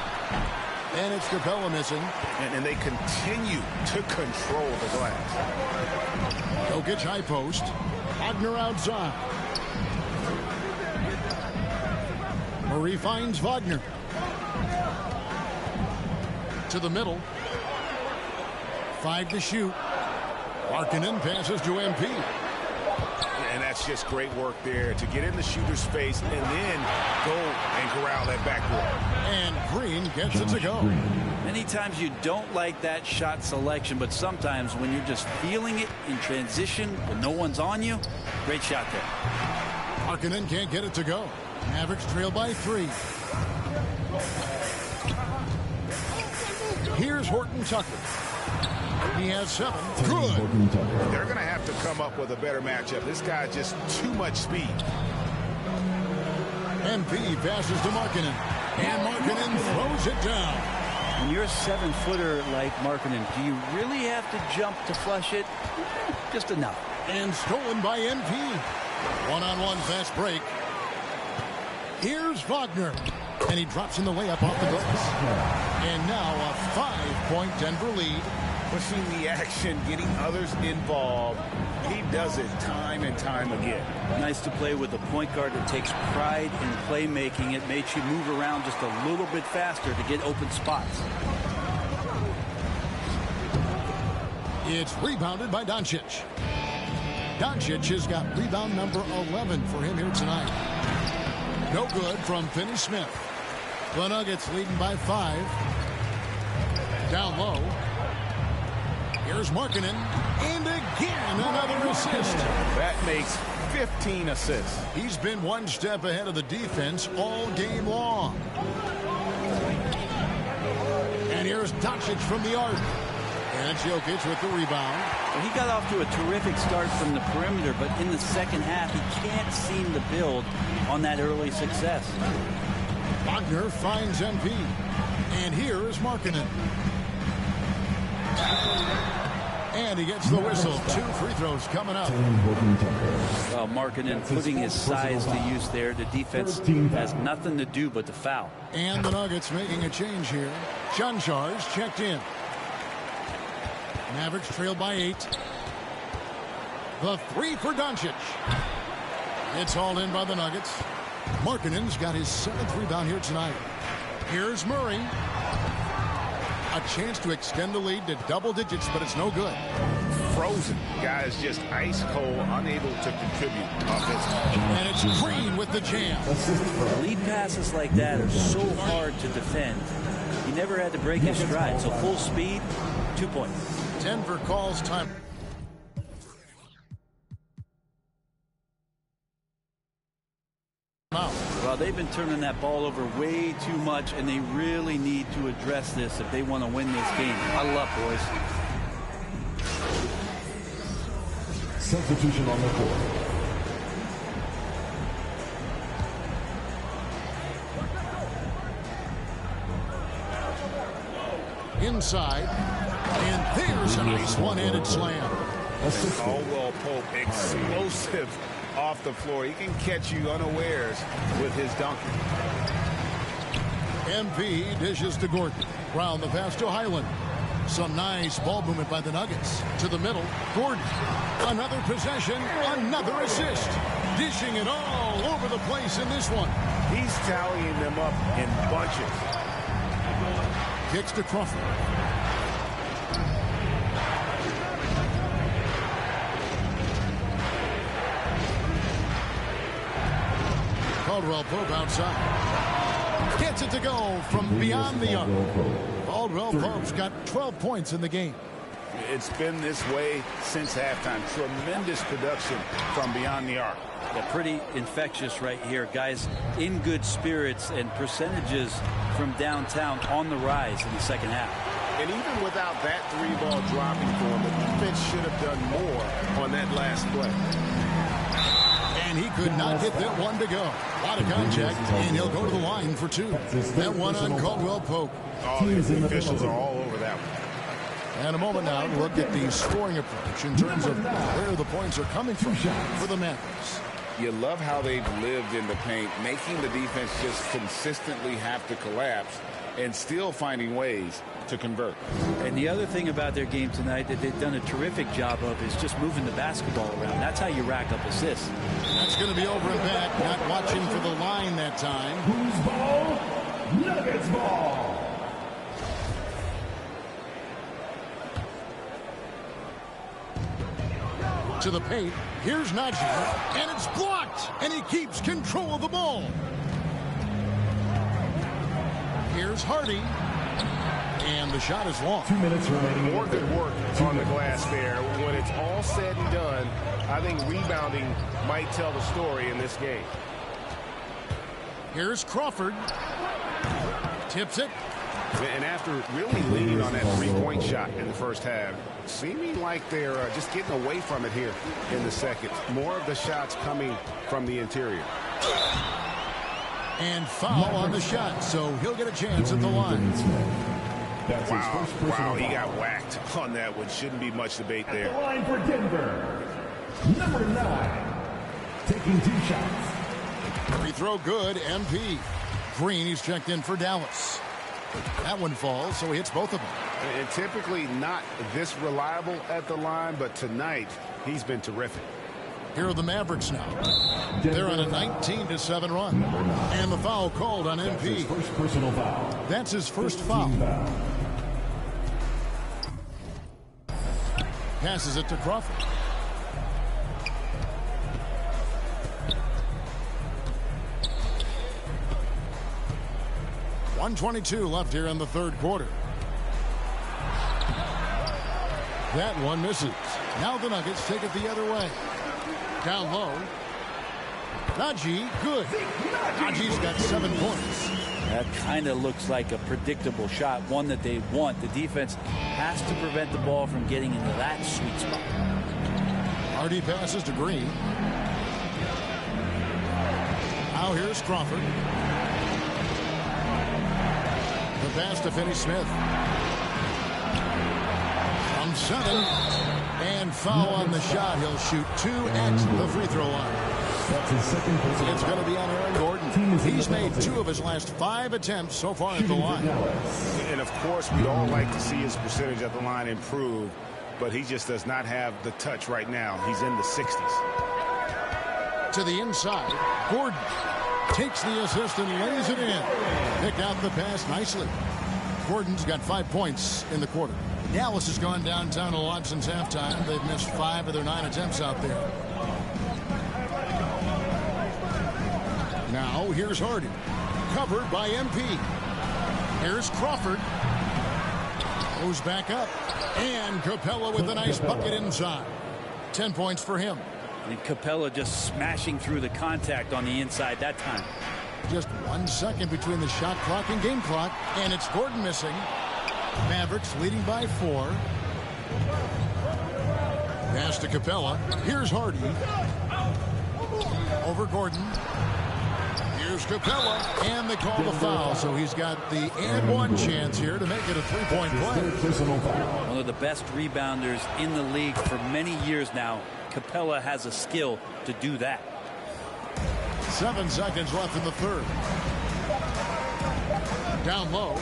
And it's Capella missing. And they continue to control the glass. Jokic high post. Wagner outside. Murray finds Wagner. To the middle. 5 to shoot. Markkanen passes to MP. And that's just great work there to get in the shooter's face and then go and corral that backboard. And Green gets it to go. Many times you don't like that shot selection, but sometimes when you're just feeling it in transition when no one's on you, great shot there. Markkanen can't get it to go. Mavericks trail by 3. Here's Horton Tucker. He has 7. Good. They're going to have to come up with a better matchup. This guy just too much speed. MP passes to Markkanen. And Markkanen throws it down. When you're a 7-footer like Markkanen, do you really have to jump to flush it? Just enough. And stolen by MP. One-on-one fast break. Here's Wagner. And he drops in the layup off the glass. And now a 5-point Denver lead. Pushing the action, getting others involved. He does it time and time again. Nice to play with a point guard that takes pride in playmaking. It makes you move around just a little bit faster to get open spots. It's rebounded by Doncic. Doncic has got rebound number 11 for him here tonight. No good from Finney Smith. The Nuggets leading by 5. Down low. Here's Markkanen. And again, another assist. That makes 15 assists. He's been one step ahead of the defense all game long. And here's Doncic from the arc. And it's Jokic with the rebound. Well, he got off to a terrific start from the perimeter, but in the second half, he can't seem to build on that early success. Wagner finds MP. And here is Markkanen. And he gets the whistle. 2 free throws coming up. Well, Markkanen putting his size to use there. The defense has nothing to do but to foul. And the Nuggets making a change here. Chanchar's checked in. Mavericks trail by 8. The 3 for Doncic. It's all in by the Nuggets. Markkanen's got his 7th rebound here tonight. Here's Murray. A chance to extend the lead to double digits, but it's no good. Frozen. Guys just ice cold, unable to contribute offensively. And it's Green with the jam. Lead passes like that are so hard to defend. He never had to break his stride, so full speed, 2 points. Denver calls time. Well, they've been turning that ball over way too much, and they really need to address this if they want to win this game. Huddle up, boys. Substitution on the court. Inside. And there's a nice one-handed slam. Caldwell Pope, explosive off the floor. He can catch you unawares with his dunking. MP dishes to Gordon. Round the pass to Highland. Some nice ball movement by the Nuggets. To the middle, Gordon. Another possession, another assist. Dishing it all over the place in this one. He's tallying them up in bunches. Kicks to Crawford. Caldwell Pope outside. Gets it to go from beyond the arc. Caldwell Pope's got 12 points in the game. It's been this way since halftime. Tremendous production from beyond the arc. Yeah, pretty infectious right here. Guys in good spirits and percentages from downtown on the rise in the second half. And even without that 3-ball dropping for him, the defense should have done more on that last play. And he could not get that one to go. A lot of contact, and he'll go to the line for 2. That one on Caldwell Pope. Oh, the officials are all over that one. And a moment now to look at the scoring approach in terms of where the points are coming from for the Mavericks. You love how they've lived in the paint, making the defense just consistently have to collapse and still finding ways to convert. And the other thing about their game tonight that they've done a terrific job of is just moving the basketball around. That's how you rack up assists. That's going to be over and back. Not watching for the line that time. Who's ball? Nuggets ball. To the paint. Here's Najee, and it's blocked, and he keeps control of the ball. Here's Hardy, and the shot is long. 2 minutes remaining. More good work on the glass there. When it's all said and done, I think rebounding might tell the story in this game. Here's Crawford. Tips it. And after really leaning on that three-point shot in the first half, seeming like they're just getting away from it here in the second. More of the shots coming from the interior. And foul on the shot, so he'll get a chance at the line. Wow, he got whacked on that one. Shouldn't be much debate there. At the line for Denver, number 9, taking 2 shots. Free throw good, MP. Green, he's checked in for Dallas. That one falls, so he hits both of them. And typically not this reliable at the line, but tonight he's been terrific. Here are the Mavericks now. They're on a 19-7 run. And the foul called on MP. That's his first personal foul. That's his first foul. Passes it to Crawford. .122 left here in the third quarter. That one misses. Now the Nuggets take it the other way. Down low. Najee, good. Najee's got 7 points. That kind of looks like a predictable shot, one that they want. The defense has to prevent the ball from getting into that sweet spot. Hardy passes to Green. Now here's Crawford. The pass to Finney-Smith. From 7. And foul on the shot. He'll shoot 2 at the free throw line. That's his second personal. It's going to be on Aaron Gordon. He's made 2 of his last 5 attempts so far at the line. And of course, we'd all like to see his percentage at the line improve, but he just does not have the touch right now. He's in the 60s. To the inside. Gordon takes the assist and lays it in. Pick out the pass nicely. Gordon's got 5 points in the quarter. Dallas has gone downtown a lot since halftime. They've missed 5 of their 9 attempts out there. Now here's Hardy. Covered by MP. Here's Crawford. Goes back up. And Capella with a nice bucket inside. 10 points for him. And Capella just smashing through the contact on the inside that time. Just 1 second between the shot clock and game clock. And it's Gordon missing. Mavericks leading by 4. Pass to Capella. Here's Hardy. Over Gordon. Here's Capella. And they call the foul. So he's got the and 1 chance here to make it a 3-point play. One of the best rebounders in the league for many years now. Capella has a skill to do that. 7 seconds left in the third. Down low.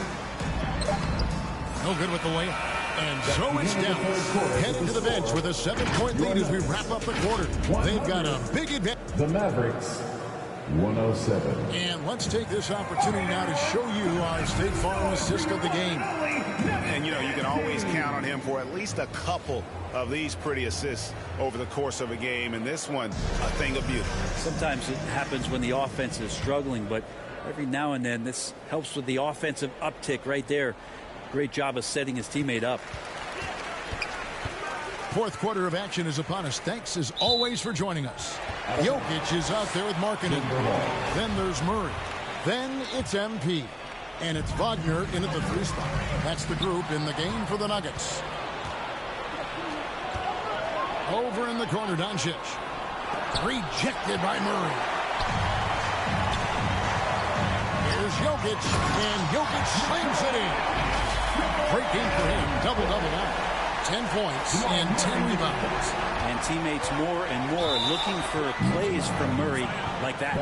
No good with the layup. And so it's Dallas heading to the bench with a 7-point lead as we wrap up the quarter. They've got a big advantage. The Mavericks, 107. And let's take this opportunity now to show you our State Farm assist of the game. And, you know, you can always count on him for at least a couple of these pretty assists over the course of a game. And this one, a thing of beauty. Sometimes it happens when the offense is struggling, but every now and then this helps with the offensive uptick right there. Great job of setting his teammate up. Fourth quarter of action is upon us. Thanks as always for joining us. Jokic is out there with Markkanen. Then there's Murray. Then it's MP. And it's Wagner in at the 3 spot. That's the group in the game for the Nuggets. Over in the corner, Doncic. Rejected by Murray. Here's Jokic, and Jokic slams it in. Great game for him. Double-double now. 10 points and 10 rebounds. And teammates more and more looking for plays from Murray like that.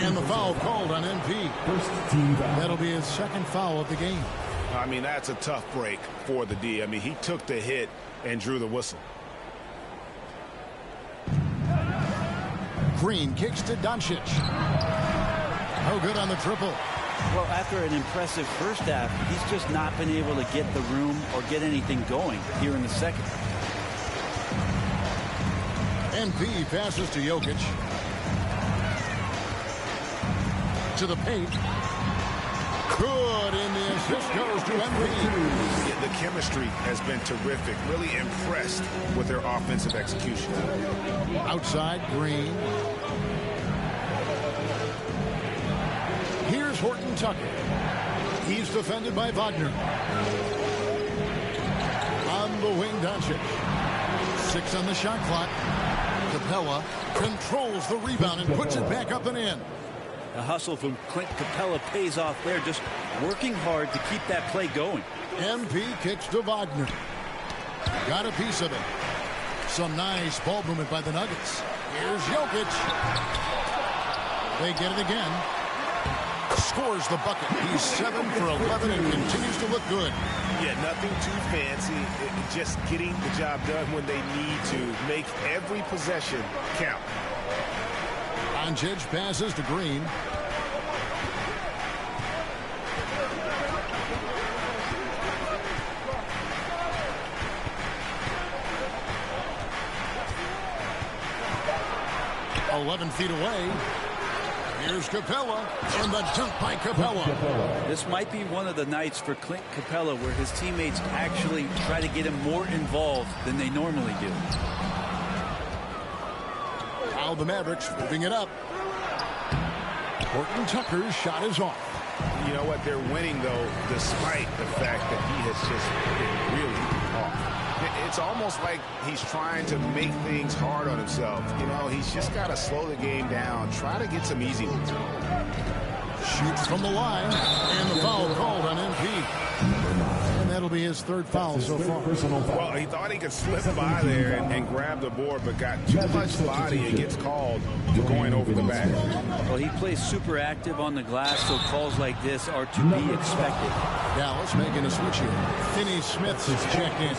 And the foul called on MP. That'll be his second foul of the game. I mean, that's a tough break for the D. I mean, he took the hit and drew the whistle. Green kicks to Doncic. No good on the triple. Well, after an impressive first half, he's just not been able to get the room or get anything going here in the second. MP passes to Jokic. To the paint. Good, and the assist goes to MP. The chemistry has been terrific. Really impressed with their offensive execution. Outside, Green. Here's Horton Tucker. He's defended by Wagner. On the wing, Doncic. 6 on the shot clock. Capella controls the rebound and puts it back up and in. The hustle from Clint Capella pays off there, just working hard to keep that play going. MP kicks to Wagner. Got a piece of it. Some nice ball movement by the Nuggets. Here's Jokic. They get it again. Scores the bucket. He's 7 for 11 and continues to look good. Yeah, nothing too fancy. Just getting the job done when they need to. Make every possession count. Doncic passes to Green. "11 feet away. Here's Capella, and the dunk by Capella. This might be one of the nights for Clint Capella where his teammates actually try to get him more involved than they normally do. Now the Mavericks moving it up. Horton Tucker's shot is off. You know what? They're winning, though, despite the fact that he has just been really off. It's almost like he's trying to make things hard on himself. You know, he's just got to slow the game down, try to get some easy ones. Shoots from the line, and the foul called on MP. And that'll be his third foul so far. Well, he thought he could slip by there and grab the board, but got too much body and gets called for going over the back. Well, he plays super active on the glass, so calls like this are to be expected. Dallas making a switch here. Finney-Smith's checked in.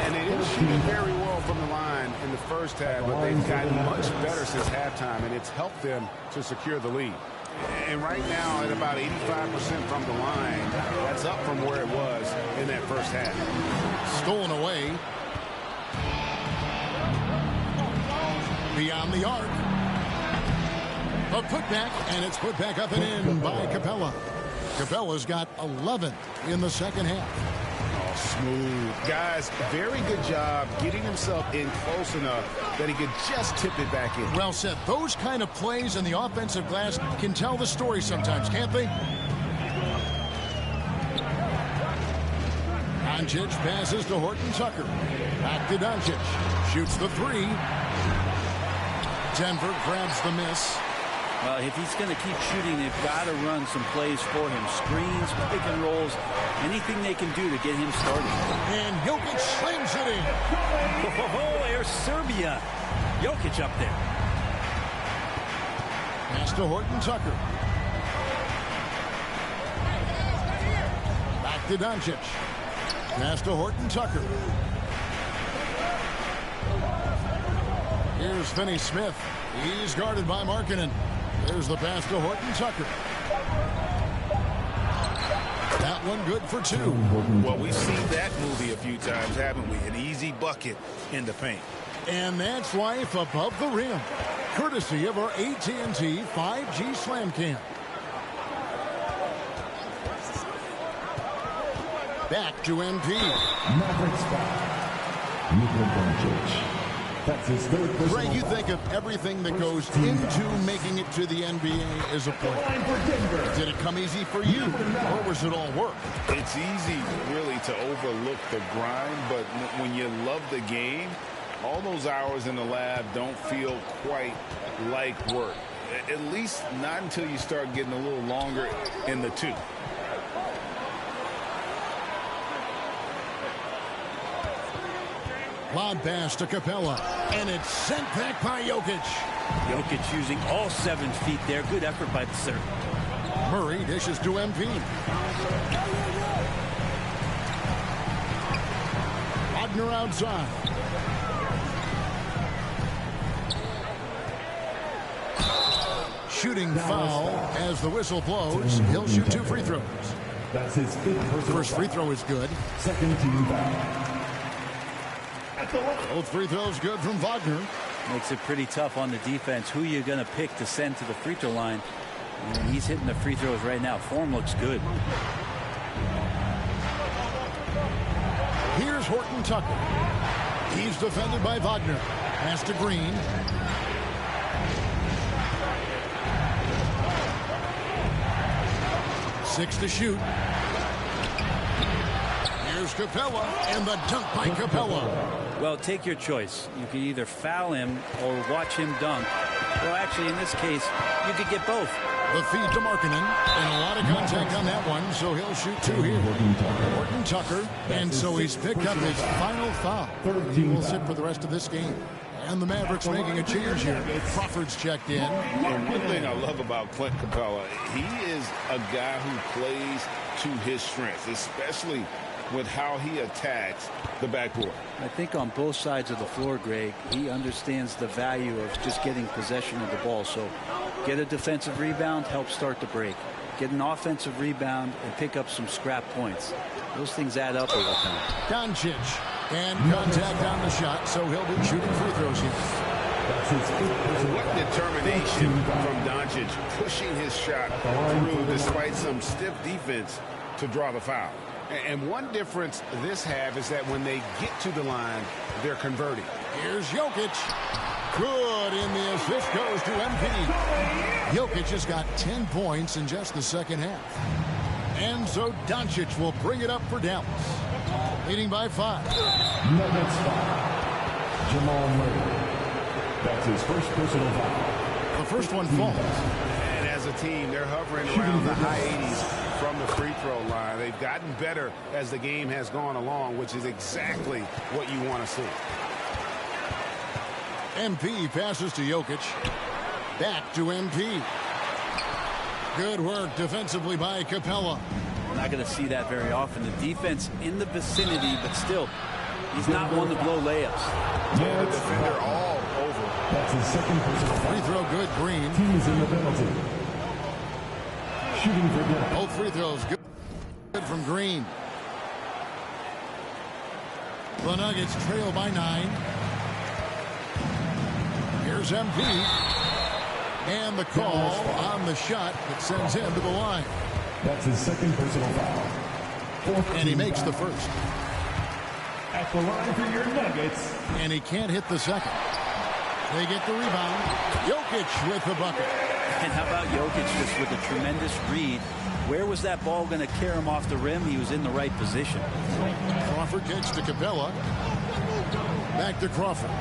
And they didn't shoot it very well from the line in the first half, but they've gotten much better since halftime, and it's helped them to secure the lead. And right now, at about 85% from the line, that's up from where it was in that first half. Stolen away. Beyond the arc. A putback, and it's put back up and in by Capella. Capella's got 11 in the second half. Smooth. Guys, very good job getting himself in close enough that he could just tip it back in. Well said. Those kind of plays in the offensive glass can tell the story sometimes, can't they? Doncic passes to Horton Tucker. Back to Doncic. Shoots the three. Denver grabs the miss. Well, if he's going to keep shooting, they've got to run some plays for him. Screens, pick and rolls, anything they can do to get him started. And Jokic slams it in. Oh, there's Serbia. Jokic up there. Pass to Horton Tucker. Back to Doncic. Pass to Horton Tucker. Here's Finney-Smith. He's guarded by Markkanen. There's the pass to Horton Tucker. That one good for 2. Well, we've seen that movie a few times, haven't we? An easy bucket in the paint. And that's life above the rim. Courtesy of our AT&T 5G Slam Cam. Back to MP. Mavericks back. Luka Doncic. That's his third personal. Greg, you think of everything that goes into making it to the NBA as a player. Did it come easy for you, or was it all work? It's easy, really, to overlook the grind, but when you love the game, All those hours in the lab don't feel quite like work. At least not until you start getting a little longer in the tooth. Lob pass to Capella, and it's sent back by Jokic. Jokic using all 7 feet there. Good effort by the center. Murray dishes to MP. Wagner outside. Shooting foul as the whistle blows. He'll shoot 2 free throws. That's his 5th First free throw is good. Second team foul. Both free throws good from Wagner. Makes it pretty tough on the defense. Who you're going to pick to send to the free throw line. And he's hitting the free throws right now. Form looks good. Here's Horton Tucker. He's defended by Wagner. Pass to Green. Six to shoot. Here's Capella, and the dunk by Capella. Well, take your choice. You can either foul him or watch him dunk. Well, actually, in this case, you could get both. The feed to Markkanen, and a lot of contact on that one, so he'll shoot 2 here. Horton Tucker, and so he's picked up his final foul. He will sit for the rest of this game. And the Mavericks making a change here. Crawford's checked in. And one thing I love about Clint Capella, he is a guy who plays to his strengths, especially with how he attacks the backboard. I think on both sides of the floor, Greg, he understands the value of just getting possession of the ball. So get a defensive rebound, help start the break. Get an offensive rebound and pick up some scrap points. Those things add up over time. Doncic, and contact on the shot, so he'll be shooting free throws here. What determination from Doncic, pushing his shot through despite some stiff defense to draw the foul. And one difference this half is that when they get to the line, they're converting. Here's Jokic. Good, and the assist goes to MP. Jokic has got 10 points in just the second half. And so Doncic will bring it up for Dallas. Leading by 5. Nuggets foul. Jamal Murray. That's his first personal foul. The first one falls. And as a team, they're hovering around the high 80s from the free throw line. They've gotten better as the game has gone along, which is exactly what you want to see. MP passes to Jokic. Back to MP. Good work defensively by Capella. We're not going to see that very often. The defense in the vicinity, but still, he's not one to blow layups. Yeah, the defender all over. That's his second personal foul. Free throw good, Green. Team is in the penalty. Shooting for Dallas. Both free throws good from Green. The Nuggets trail by 9. Here's MP. And the call on the shot that sends him to the line. That's his second personal foul. And he makes the first. At the line for your Nuggets. And he can't hit the second. They get the rebound. Jokic with the bucket. And how about Jokic just with a tremendous read? Where was that ball going to carry him off the rim? He was in the right position. Crawford gets to Capella. Back to Crawford.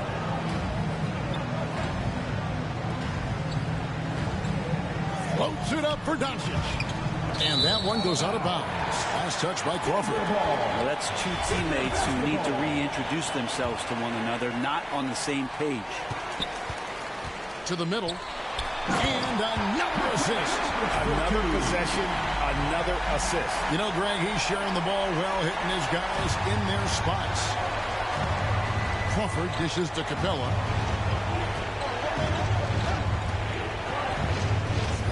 Floats it up for Doncic. And that one goes out of bounds. Last touch by Crawford. Well, that's two teammates who need to reintroduce themselves to one another, not on the same page. To the middle. And another assist. Another possession, another assist. You know, Greg, he's sharing the ball well, hitting his guys in their spots. Crawford dishes to Capella.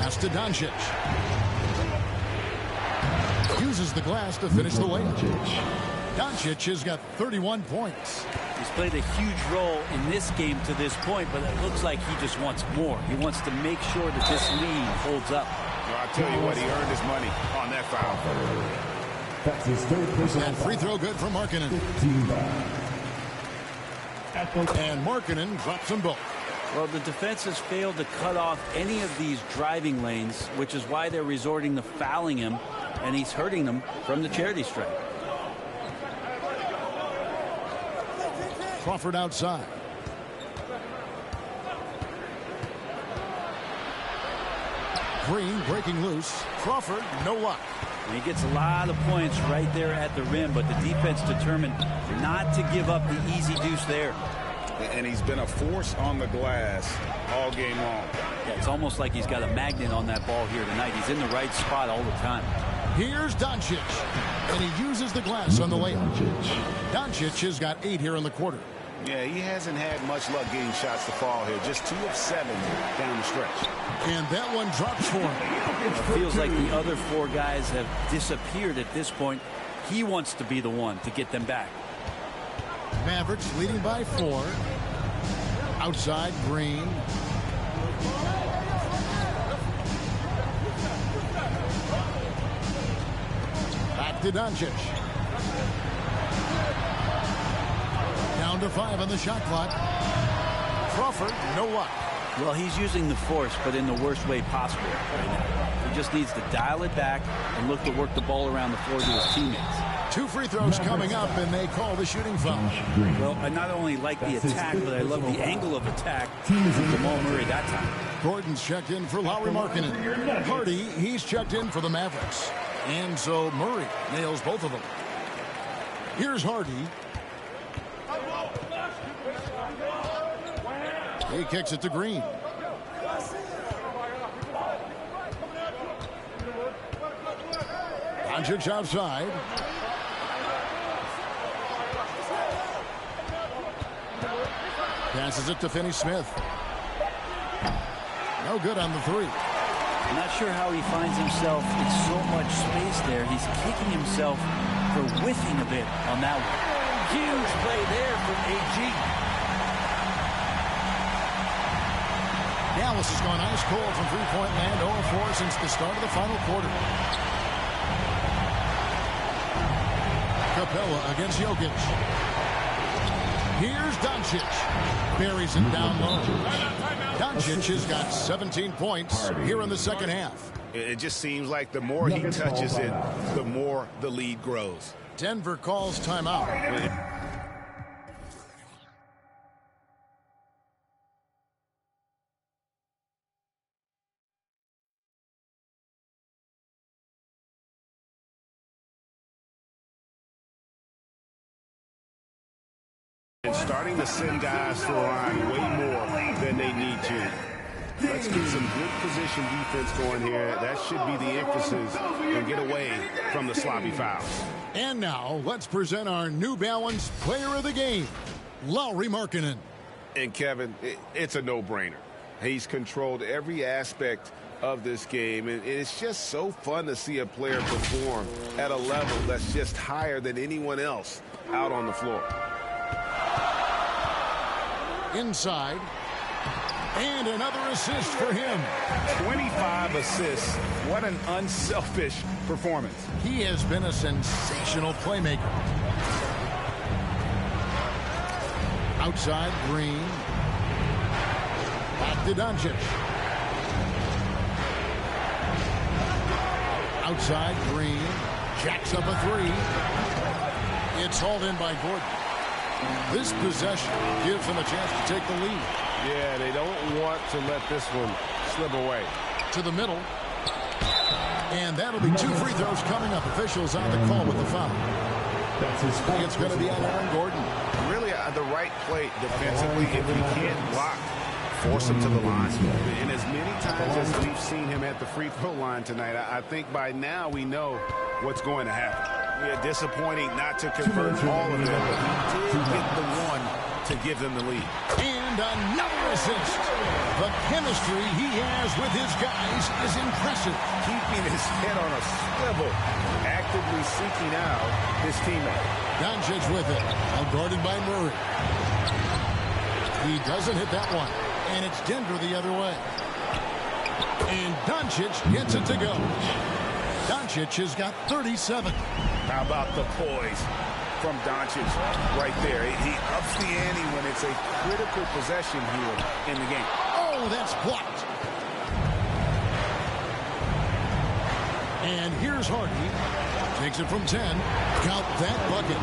Pass to Doncic. Uses the glass to finish the layup. Doncic has got 31 points. He's played a huge role in this game to this point, but it looks like he just wants more. He wants to make sure that this lead holds up. Well, I'll tell you what, he earned his money on that foul. That's his third personal And free throw good for Markkanen. And Markkanen drops them both. Well, the defense has failed to cut off any of these driving lanes, which is why they're resorting to fouling him, and he's hurting them from the charity stripe. Crawford outside. Green breaking loose. Crawford, no luck. He gets a lot of points right there at the rim, but the defense determined not to give up the easy deuce there. And he's been a force on the glass all game long. Yeah, it's almost like he's got a magnet on that ball here tonight. He's in the right spot all the time. Here's Doncic, and he uses the glass on the layup. Doncic has got 8 here in the quarter. Yeah, he hasn't had much luck getting shots to fall here. Just 2 of 7 down the stretch. And that one drops for him. It feels like the other 4 guys have disappeared at this point. He wants to be the one to get them back. Mavericks leading by 4. Outside, Green. Back to Doncic. Down to 5 on the shot clock. Crawford, no luck. Well, he's using the force, but in the worst way possible right now. He just needs to dial it back and look to work the ball around the floor to his teammates. 2 free throws coming up, and they call the shooting foul. Well, I not only like the attack, but I love the angle of attack from Jamal Murray that time. Gordon's checked in for Lauri Markkanen. Hardy, he's checked in for the Mavericks. And so Murray nails both of them. Here's Hardy. He kicks it to Green. Doncic outside. Passes it to Finney-Smith. No good on the 3. I'm not sure how he finds himself in so much space there. He's kicking himself for whiffing a bit on that one. Huge play there from AG. Dallas has gone ice cold from three-point land, 0-4 since the start of the final quarter. Capella against Jokic. Here's Doncic. Buries him down low. Doncic has got 17 points here in the second half. It just seems like the more he touches it, the more the lead grows. Denver calls timeout. And starting to send guys to the line way more than they need to. Let's get some good position defense going here. That should be the emphasis and get away from the sloppy fouls. And now let's present our New Balance player of the game, Lauri Markkanen. And Kevin, it's a no-brainer. He's controlled every aspect of this game, and it's just so fun to see a player perform at a level that's just higher than anyone else out on the floor. Inside. And another assist for him. 25 assists. What an unselfish performance. He has been a sensational playmaker. Outside, Green. Back to Doncic. Outside, Green. Jacks up a 3. It's hauled in by Gordon. This possession gives them a chance to take the lead. Yeah, they don't want to let this one slip away. To the middle. And that'll be 2 free throws coming up. Officials on the call with the foul. It's going to be on Aaron Gordon. Really the right play defensively. If you can't block, force him to the line. And as many times as we've seen him at the free throw line tonight, I think by now we know what's going to happen. Yeah, disappointing not to convert all of them, but he did get the one to give them the lead. And another assist. The chemistry he has with his guys is impressive. Keeping his head on a swivel, actively seeking out his teammate. Doncic with it, guarded by Murray. He doesn't hit that one, and it's Denver the other way. And Doncic gets it to go. Doncic has got 37. How about the poise from Doncic right there? He ups the ante when it's a critical possession here in the game. Oh, that's blocked. And here's Hardy. Takes it from 10. Count that bucket.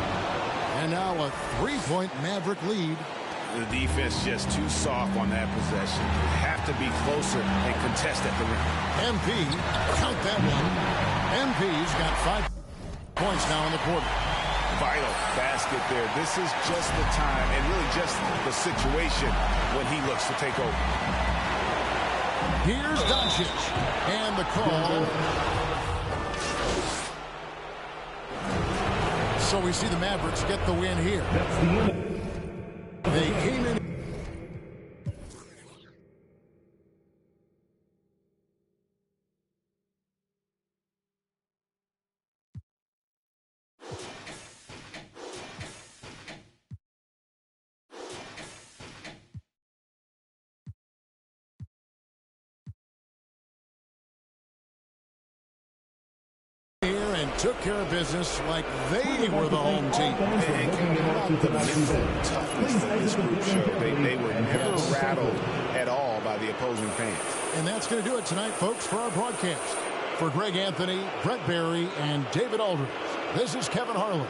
And now a 3-point Maverick lead The defense just too soft on that possession. They have to be closer and contest at the rim. MP, count that one. MP's got 5 points now in the quarter. Vital basket there. This is just the time and really just the situation when he looks to take over. Here's Doncic. And the call. So we see the Mavericks get the win here. They came in. And took care of business like they were the home team. And the mental toughness that this group showed. They were never rattled at all by the opposing fans. And that's going to do it tonight, folks, for our broadcast. For Greg Anthony, Brett Barry, and David Aldridge, this is Kevin Harlan.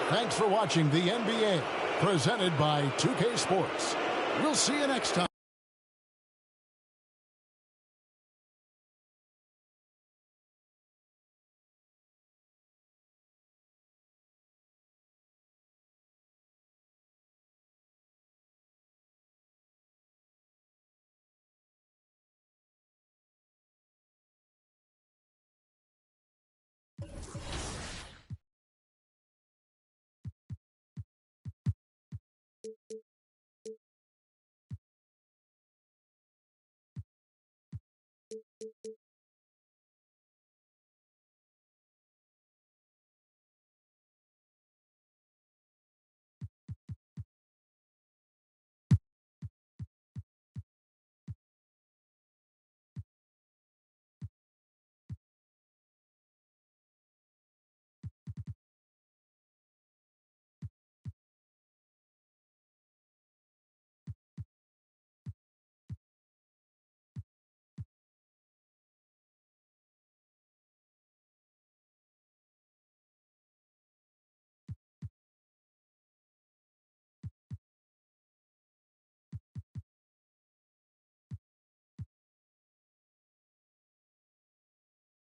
Thanks for watching the NBA, presented by 2K Sports. We'll see you next time.